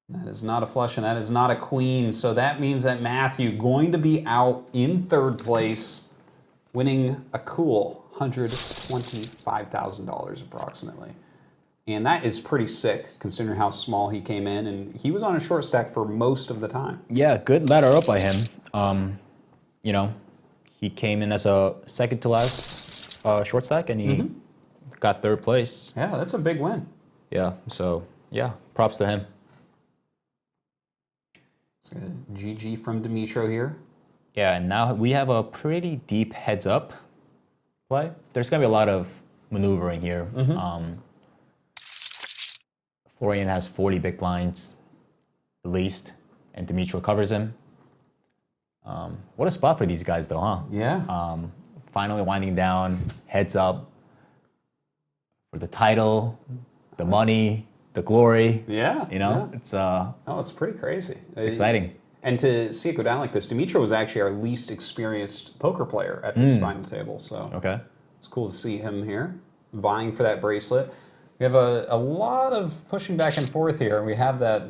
That is not a flush, and that is not a queen. So that means that Matthew going to be out in 3rd place, winning a cool $125,000 approximately. And that is pretty sick, considering how small he came in. And he was on a short stack for most of the time. Yeah, good ladder up by him. He came in as a second to last short stack, and he got third place. Yeah, that's a big win. Yeah, so yeah, props to him. So GG from Dimitro here. Yeah, and now we have a pretty deep heads up play. There's gonna be a lot of maneuvering here. Florian has 40 big blinds, at least, and Dimitro covers him. What a spot for these guys, though, huh? Yeah. Finally winding down, heads up for the title, the money, the glory. Yeah. You know, yeah. it's Oh, it's pretty crazy. it's exciting. And to see it go down like this, Dimitro was actually our least experienced poker player at this final table. So Okay. it's cool to see him here, vying for that bracelet. We have a lot of pushing back and forth here, and we have that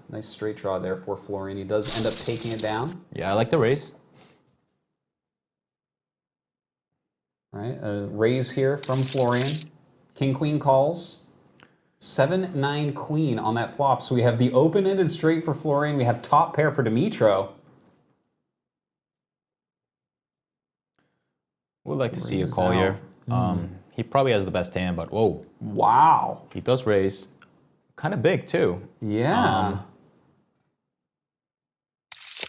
nice straight draw there for Florian. He does end up taking it down. Yeah, I like the raise. Right, a raise here from Florian. King Queen calls. 7-9 Queen on that flop. So we have the open-ended straight for Florian. We have top pair for Dimitro. Would like to see a Raises call out. here. He probably has the best hand, but whoa, Wow. he does raise. Kind of big too. Yeah.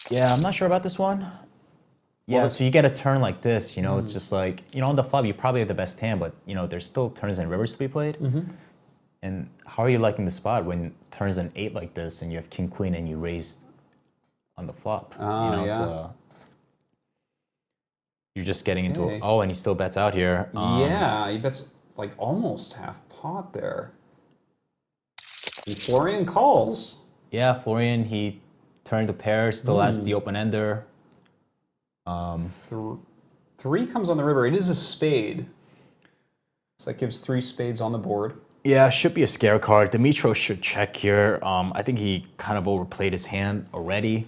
Yeah, I'm not sure about this one. Yeah, so you get a turn like this, you know, it's just like, you know, on the flop, you probably have the best hand, but, you know, there's still turns and rivers to be played. And how are you liking the spot when turns an 8 like this and you have king, queen, and you raised on the flop? Oh, you know, yeah. You're just getting into Okay. it. Oh, and he still bets out here. Yeah, he bets like almost half pot there. And Florian calls. Yeah, Florian, he turned a pair, still has the open ender. 3 comes on the river. It is a spade. So that gives 3 spades on the board. Yeah, should be a scare card. Dimitro should check here. I think he kind of overplayed his hand already.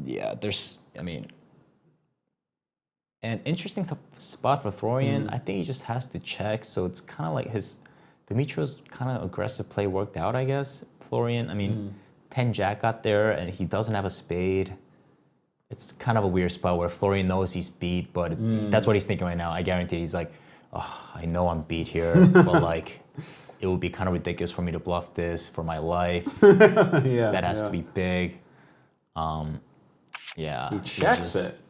Yeah, I mean, an interesting spot for Florian. I think he just has to check. So it's kind of like Dimitro's kind of aggressive play worked out, I guess. Florian, I mean, 10 jack got there and he doesn't have a spade. It's kind of a weird spot where Florian knows he's beat, but that's what he's thinking right now. I guarantee he's like, oh, I know I'm beat here, but like, it would be kind of ridiculous for me to bluff this for my life. Yeah. That has to be big. Yeah. He checks it.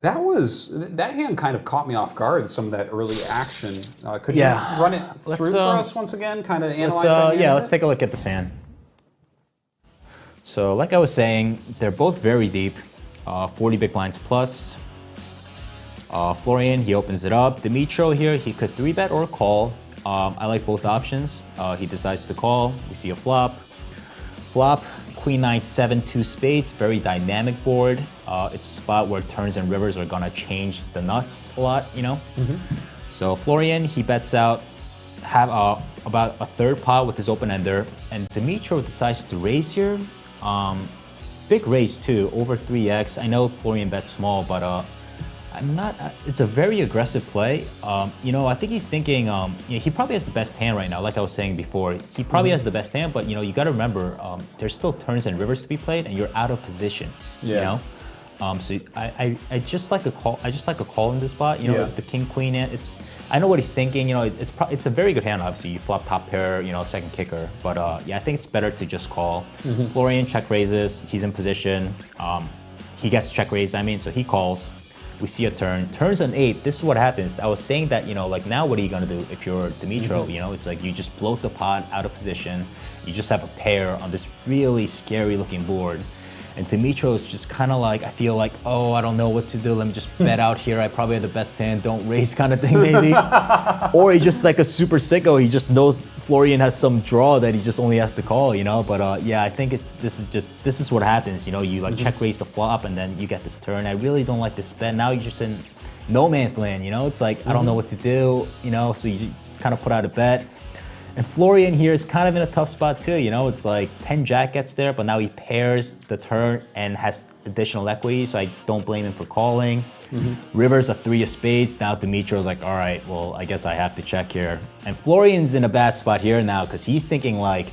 That hand kind of caught me off guard, some of that early action. Could you run it through for us once again, kind of analyze that hand? Yeah, let's take a look at this hand. So like I was saying, they're both very deep, 40 big blinds plus. Florian, he opens it up. Dimitro here, he could 3-bet or call. I like both options. He decides to call. We see a flop. Flop, queen, nine, 7, 2 spades, very dynamic board. It's a spot where turns and rivers are gonna change the nuts a lot, you know? So Florian, he bets out, have about a third pot with his open ender, and Dimitro decides to raise here. Big raise too, over 3x. I know Florian bets small, but I'm not. It's a very aggressive play. You know, I think he's thinking. You know, he probably has the best hand right now. Like I was saying before, he probably has the best hand. But you know, you got to remember, there's still turns and rivers to be played, and you're out of position. Yeah. You know. So I just like a call. I just like a call in this spot. You know, the king queen hand. I know what he's thinking. You know, it's a very good hand. Obviously, you flop top pair. You know, second kicker. But yeah, I think it's better to just call. Florian check raises. He's in position. He gets check raised. I mean, so he calls. We see a turn. Turns an 8. This is what happens. I was saying that, you know, like now what are you gonna do if you're Dimitro? You know, it's like you just float the pot out of position. You just have a pair on this really scary looking board. And Dimitro is just kind of like, I feel like, oh, I don't know what to do. Let me just bet out here. I probably have the best hand. Don't raise kind of thing, maybe. Or he's just like a super sicko. He just knows Florian has some draw that he just only has to call, you know? But yeah, I think this is what happens. You know, you like check raise the flop and then you get this turn. I really don't like this bet. Now you're just in no man's land, you know? It's like, I don't know what to do, you know? So you just kind of put out a bet. And Florian here is kind of in a tough spot too, you know? It's like 10 jack gets there, but now he pairs the turn and has additional equity, so I don't blame him for calling. River's a 3 of spades. Now Dimitro's like, all right, well, I guess I have to check here. And Florian's in a bad spot here now because he's thinking like,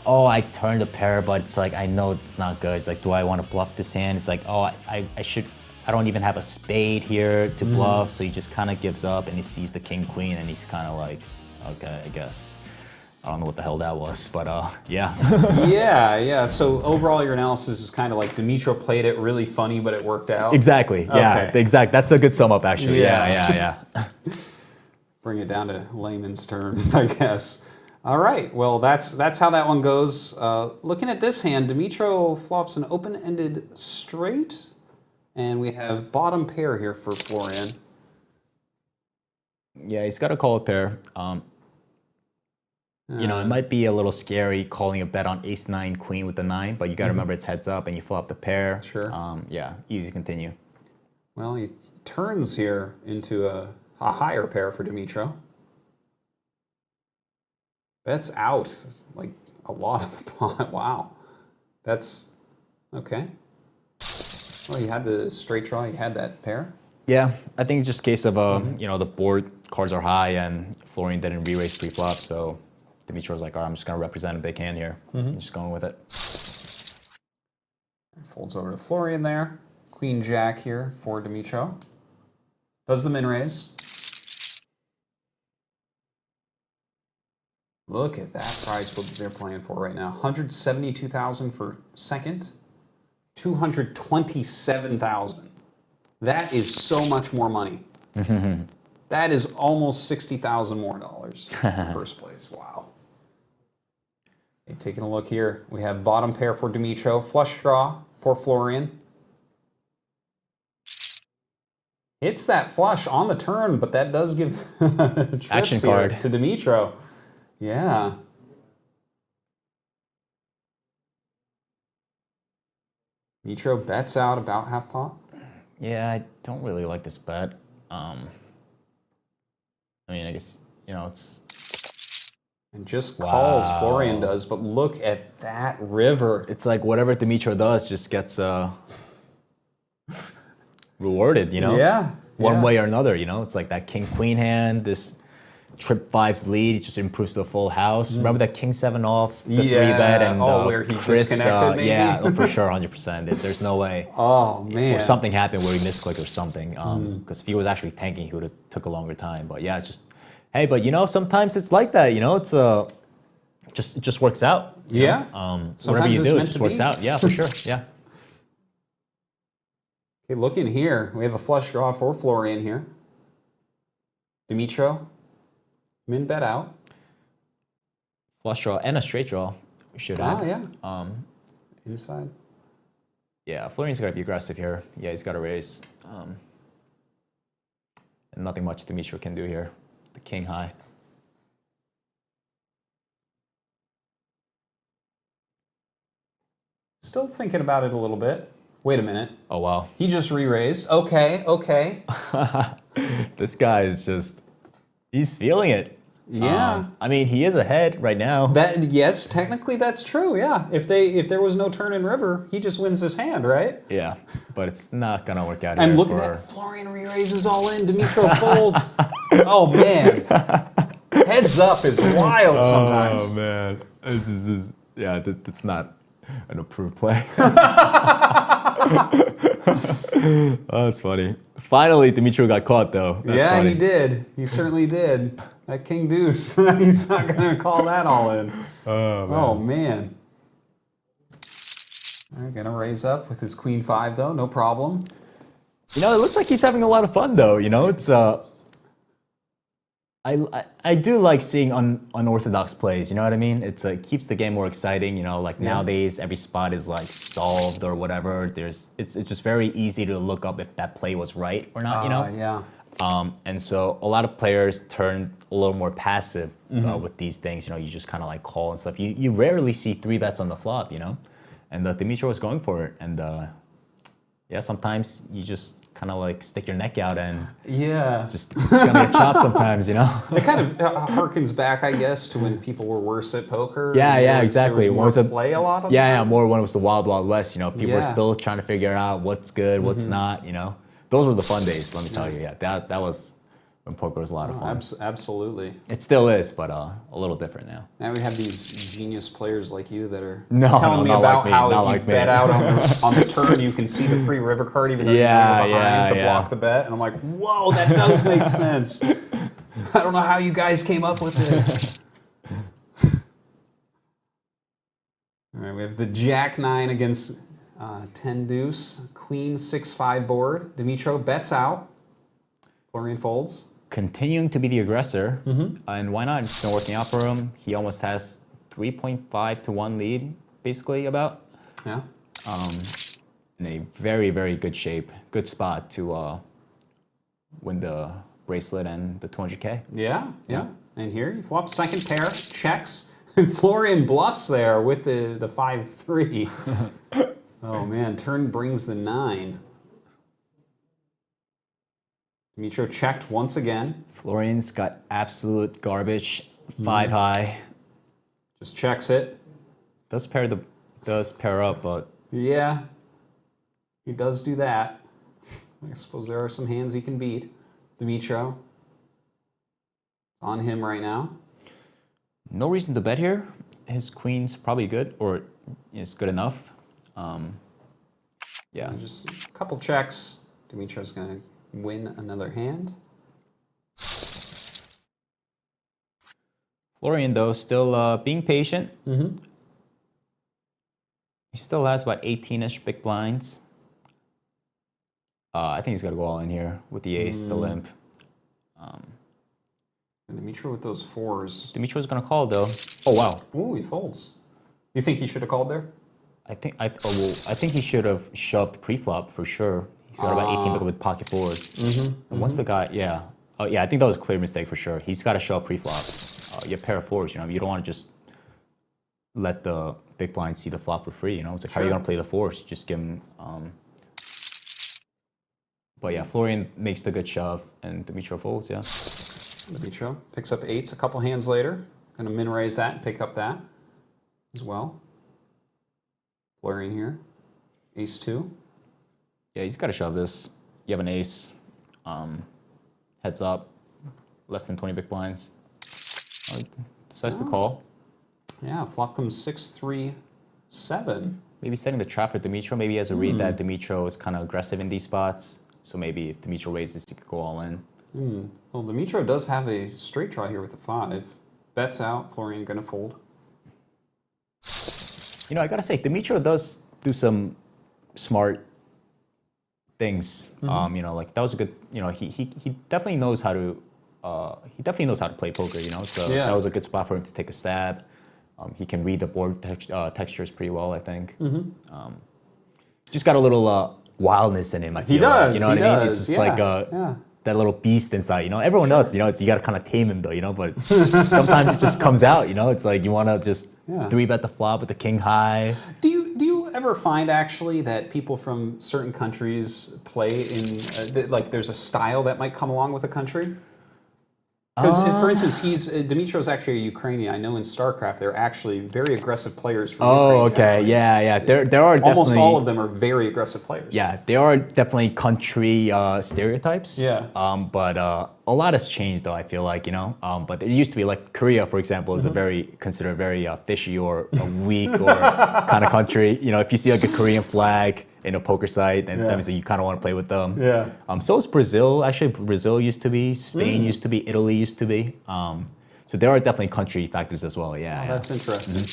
oh, I turned a pair, but it's like, I know it's not good. It's like, do I want to bluff this hand? It's like, oh, I should I don't even have a spade here to bluff, so he just kind of gives up and he sees the king queen and he's kind of like, okay, I guess. I don't know what the hell that was, but yeah. Yeah. So overall, your analysis is kind of like Dimitro played it really funny, but it worked out. Exactly. Yeah. Okay. Exact. That's a good sum up, actually. Yeah. Bring it down to layman's terms, I guess. All right. Well, that's how that one goes. Looking at this hand, Dimitro flops an open-ended straight, and we have bottom pair here for Florian. Yeah, he's got to call a pair. You know, it might be a little scary calling a bet on ace-9 queen with the 9, but you got to remember it's heads up and you flop the pair. Sure. Yeah, easy to continue. Well, he turns here into a higher pair for Dimitro. Bets out, like a lot of the pot. Wow. That's okay. Well, he had the straight draw, he had that pair. Yeah, I think it's just a case of, you know, the board cards are high and Florian didn't re-raise pre-flop, so Dimitro's like, all right, I'm just going to represent a big hand here. I'm just going with it. Folds over to Florian there. Queen Jack here for Dimitro. Does the min raise. Look at that prize what they're playing for right now. 172,000 for second. 227,000. That is so much more money. That is almost $60,000 more dollars in first place. Wow. Okay, taking a look here, we have bottom pair for Dimitro, flush draw for Florian. Hits that flush on the turn, but that does give trips action here card to Dimitro. Yeah. Dimitro bets out about half pot. Yeah, I don't really like this bet. I mean, I guess, you know, it's... And just calls, Florian does, but look at that river. It's like whatever Dimitro does just gets rewarded, you know? Yeah. One way or another, you know? It's like that king-queen hand, this trip fives lead, it just improves the full house. Remember that king 7 off, the 3-bet, and where he disconnected maybe? Yeah, for sure, 100%. There's no way. Oh, man. Or something happened where he misclicked or something. Because if he was actually tanking, he would have took a longer time. But yeah, it's just, hey, but you know, sometimes it's like that, you know? It's it just works out. Yeah. Whatever you do, it just works out. Yeah, for sure, yeah. Okay, looking here, we have a flush draw for Florian here. Dimitro, min bet out. Flush draw and a straight draw, we should have. Yeah. Inside. Yeah, Florian's got to be aggressive here. Yeah, he's got to raise. And nothing much Dimitro can do here. The king high. Still thinking about it a little bit. Wait a minute. Oh, wow. He just re-raised. Okay. This guy is just, he's feeling it. Yeah. I mean, he is ahead right now. Yes, technically that's true. Yeah. If there was no turn in river, he just wins this hand, right? Yeah, but it's not gonna work out. And here look at that, Florian re-raises all in. Dimitro folds. Oh man, heads up is wild sometimes. Oh man, that's not an approved play. Oh, that's funny. Finally, Dimitro got caught though. That's funny. He did. He certainly did. That king deuce. He's not gonna call that all in. Oh man. All right, gonna raise up with his queen 5 though, no problem. You know, it looks like he's having a lot of fun though. You know, it's I do like seeing unorthodox plays. You know what I mean? It keeps the game more exciting. You know, like nowadays every spot is like solved or whatever. It's just very easy to look up if that play was right or not. You know? Yeah. And so a lot of players turn a little more passive with these things. You know, you just kind of like call and stuff. You rarely see 3-bets on the flop. You know, and Dimitro was going for it. And yeah, sometimes you just kind of like stick your neck out and just gonna get chopped sometimes, you know? It kind of harkens back, I guess, to when people were worse at poker. Yeah, exactly. There was more play a lot of more when it was the Wild Wild West, you know? People were still trying to figure out what's good, what's not, you know? Those were the fun days, let me tell you. Yeah, that was when poker was a lot of fun. Absolutely. It still is, but a little different now. Now we have these genius players like you that are No, telling me not about like me, how not if you like me. bet out on the turn, you can see the free river card even though you're behind to block the bet. And I'm like, whoa, that does make sense. I don't know how you guys came up with this. All right, we have the Jack 9 against 10 deuce, Queen 6-5 board. Dimitro bets out. Florian folds. Continuing to be the aggressor, and why not? It's been working out for him. He almost has 3.5 to 1 lead, basically, about. Yeah. In a very, very good shape. Good spot to win the bracelet and the 200K. Yeah. And here you flop second pair, checks. Florian bluffs there with the 5-3. Oh man, turn brings the 9. Dimitro checked once again. Florian's got absolute garbage. 5 high. Just checks it. Does pair up, but Yeah, he does do that. I suppose there are some hands he can beat. Dimitro. On him right now. no reason to bet here. His queen's probably good, or is good enough. Yeah. And just a couple checks. Dimitro's going to win another hand. Florian, though, still being patient. He still has about 18-ish big blinds. I think he's got to go all in here with the ace, the limp. And Dimitro with those 4s. Dimitro's going to call, though. Oh, wow. Ooh, he folds. You think he should have called there? I think he should have shoved pre-flop for sure. He's got about 18 big with pocket 4s. And once the guy, I think that was a clear mistake for sure. He's got to shove pre-flop. You have pair of 4s, you know. You don't want to just let the big blind see the flop for free, you know. It's like, how are you going to play the 4s? Just give him. But yeah, Florian makes the good shove, and Dimitro folds. Yeah. Dimitro picks up 8s a couple hands later. Going to min raise that and pick up that as well. Florian here, ace 2. Yeah, he's got to shove this. You have an ace, heads up, less than 20 big blinds. Decides to call. Yeah, flop comes 6-3-7. Maybe setting the trap for Dimitro. Maybe he has a read that Dimitro is kind of aggressive in these spots. So maybe if Dimitro raises, he could go all in. Well, Dimitro does have a straight draw here with the 5. Bets out, Florian going to fold. You know, I gotta say, Dimitro does do some smart things. You know, like that was a good. You know, he definitely knows how to. He definitely knows how to play poker. You know, so that was a good spot for him to take a stab. He can read the board textures pretty well, I think. Just got a little wildness in him. I feel He does. like, you know what I mean? It's just like that little beast inside. You know, everyone does. You know, you got to kind of tame him though. You know, but sometimes it just comes out. You know, it's like you want to just 3-bet the flop with the king high. Do you ever find actually that people from certain countries play in like there's a style that might come along with a country? Because, for instance, Dimitro's actually a Ukrainian. I know in StarCraft they're actually very aggressive players from Ukraine. Oh, okay, generally. yeah. There are definitely, almost all of them are very aggressive players. Yeah, there are definitely country stereotypes. Yeah. But a lot has changed, though. I feel like, you know. But it used to be like Korea, for example, is considered a very fishy or a weak or kind of country. You know, if you see like a Korean flag in a poker site, and that means that you kind of want to play with them. Yeah. So is Brazil. Actually, Brazil used to be. Spain used to be. Italy used to be. So there are definitely country factors as well. Yeah. That's interesting.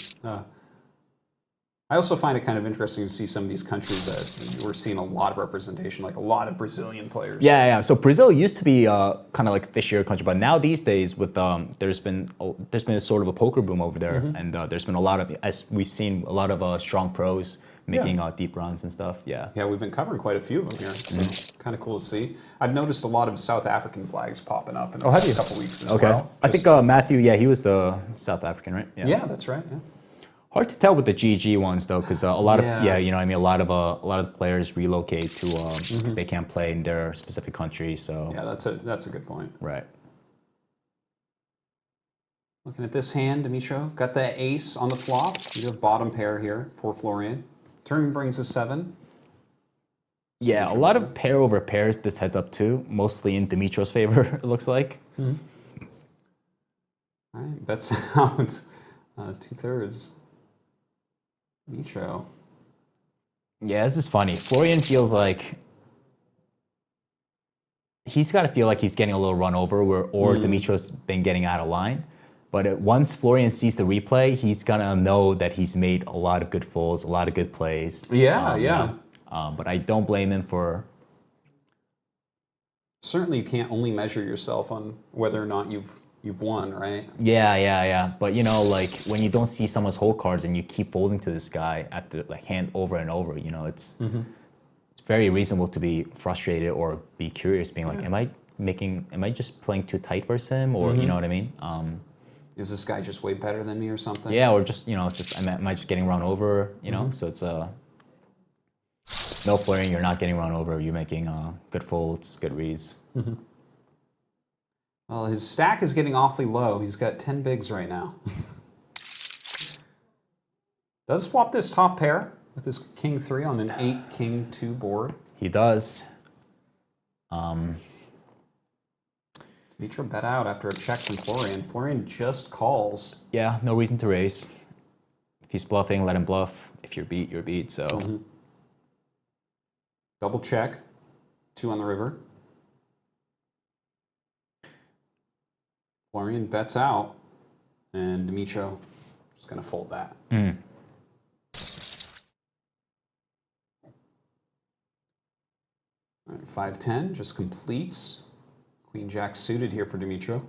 I also find it kind of interesting to see some of these countries that we're seeing a lot of representation, like a lot of Brazilian players. Yeah. So Brazil used to be kind of like a fishier country, but now these days, with there's been a sort of a poker boom over there, and there's been a lot of, as we've seen, a lot of strong pros making deep runs and stuff. Yeah, we've been covering quite a few of them here. So kind of cool to see. I've noticed a lot of South African flags popping up in the last couple weeks as well. I think Matthew, he was the South African, right? Yeah, that's right. Yeah. Hard to tell with the GG ones though, because a lot of you know what I mean, a lot of the players relocate to because they can't play in their specific country. So yeah, that's a good point. Right. Looking at this hand, Dimitro got that ace on the flop. You have bottom pair here for Florian. Turn brings a 7. Yeah, a lot of pair over pairs this heads up to, mostly in Dimitro's favor, it looks like. All right, bets out 2/3. Dimitro. Yeah, this is funny. Florian feels like he's got to feel like he's getting a little run over, or Dimitro's been getting out of line. But once Florian sees the replay, he's gonna know that he's made a lot of good folds, a lot of good plays. Yeah. But I don't blame him for. Certainly, you can't only measure yourself on whether or not you've won, right? Yeah. But you know, like when you don't see someone's whole cards and you keep folding to this guy at the hand over and over, you know, it's very reasonable to be frustrated or be curious, being like, am I just playing too tight versus him, or you know what I mean? Is this guy just way better than me or something? Yeah, or just am I just getting run over? You know, so it's no Florian, you're not getting run over. You're making good folds, good reads. Well, his stack is getting awfully low. He's got 10 bigs right now. Does flop this top pair with his king 3 on an 8 king 2 board. He does. Dimitro bet out after a check from Florian. Florian just calls. Yeah, no reason to raise. If he's bluffing, let him bluff. If you're beat, you're beat. So double check. 2 on the river. Florian bets out, and Dimitro is going to fold that. All right, 5-10 just completes. Queen Jack suited here for Dimitro.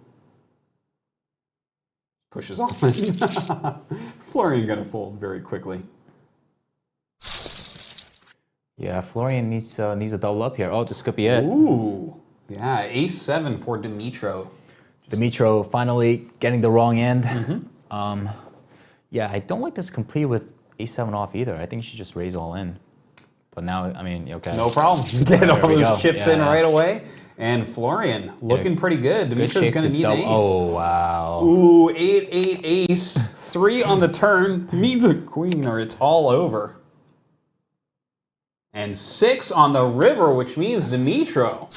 Pushes all in. Florian going to fold very quickly. Yeah, Florian needs a double up here. Oh, this could be it. Ooh, yeah, ace-7 for Dimitro. Dimitro finally getting the wrong end. Yeah, I don't like this complete with ace-7 off either. I think you should just raise all in. But now, I mean, okay. No problem. Get all those chips in Yeah. right away. And Florian looking pretty good. Dimitro's going to need an ace. Oh, wow. Ooh, 8-8 ace. 3 on the turn. Needs a queen or it's all over. And 6 on the river, which means Dimitro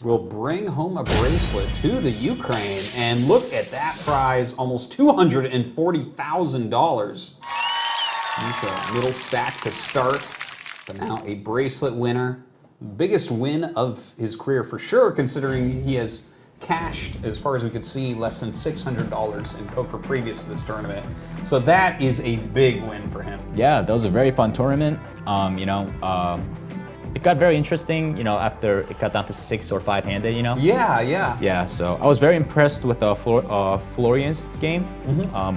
will bring home a bracelet to the Ukraine. And look at that prize, almost $240,000. Dimitro, little stack to start, but now a bracelet winner. Biggest win of his career for sure, considering he has cashed, as far as we could see, less than $600 in poker previous to this tournament. So that is a big win for him. Yeah, that was a very fun tournament. It got very interesting, after it got down to 6 or 5 handed, Yeah. Yeah, so I was very impressed with Florian's game.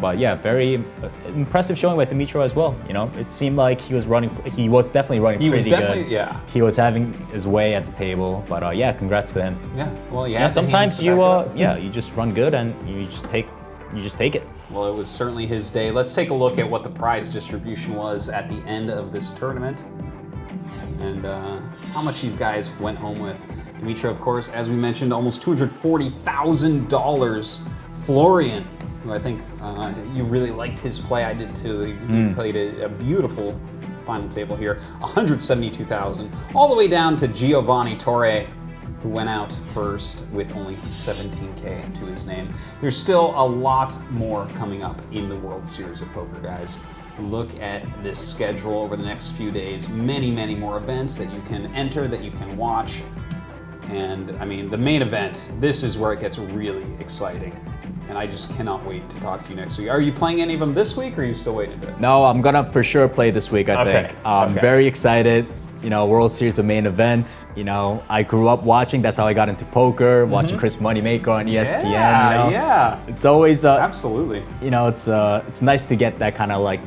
But yeah, very impressive showing by Dimitro as well. It seemed like he was definitely running pretty good. Yeah. He was having his way at the table, but yeah, congrats to him. Yeah, well, yeah. Yeah, sometimes you just run good and you just take it. Well, it was certainly his day. Let's take a look at what the prize distribution was at the end of this tournament. And how much these guys went home with. Dimitro, of course, as we mentioned, almost $240,000. Florian, who I think you really liked his play. I did too. He played a beautiful final table here. $172,000. All the way down to Giovanni Torre, who went out first with only $17K to his name. There's still a lot more coming up in the World Series of Poker, guys. Look at this schedule over the next few days. Many, many more events that you can enter, that you can watch. And I mean, the main event, this is where it gets really exciting. And I just cannot wait to talk to you next week. Are you playing any of them this week, or are you still waiting a bit? No, I'm gonna for sure play this week, I think. I'm very excited. World Series, the main event. I grew up watching. That's how I got into poker. Watching Chris Moneymaker on ESPN. Yeah. It's always absolutely. It's nice to get that kind of like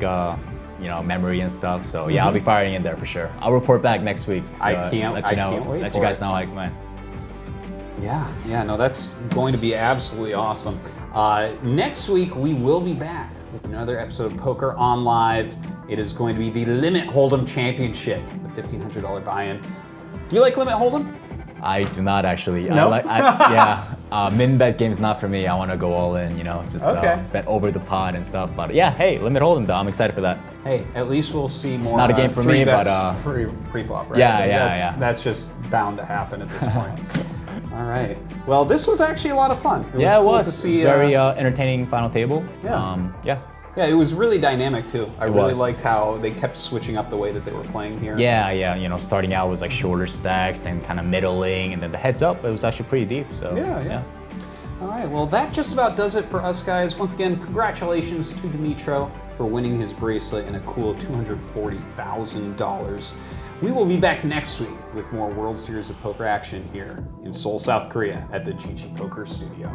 memory and stuff. So yeah, I'll be firing in there for sure. I'll report back next week. So I can't wait. Let you guys know how I went. Yeah. No, that's going to be absolutely awesome. Next week we will be back with another episode of Poker on Live. It is going to be the Limit Hold'em Championship, the $1,500 buy-in. Do you like Limit Hold'em? I do not actually. No? Yeah. Min bet game's not for me. I want to go all in, just bet over the pot and stuff. But yeah, hey, limit hold'em though. I'm excited for that. Hey, at least we'll see more. Not a game for three me, bets but pre-flop, right? Yeah. That's just bound to happen at this point. All right. Well, this was actually a lot of fun. It was cool to see. Very entertaining final table. Yeah. Yeah, it was really dynamic too. I really liked how they kept switching up the way that they were playing here. Yeah. Starting out was like shorter stacks, then kind of middling, and then the heads up. It was actually pretty deep. So yeah. All right, well, that just about does it for us, guys. Once again, congratulations to Dimitro for winning his bracelet and a cool $240,000. We will be back next week with more World Series of Poker action here in Seoul, South Korea at the GGPoker studio.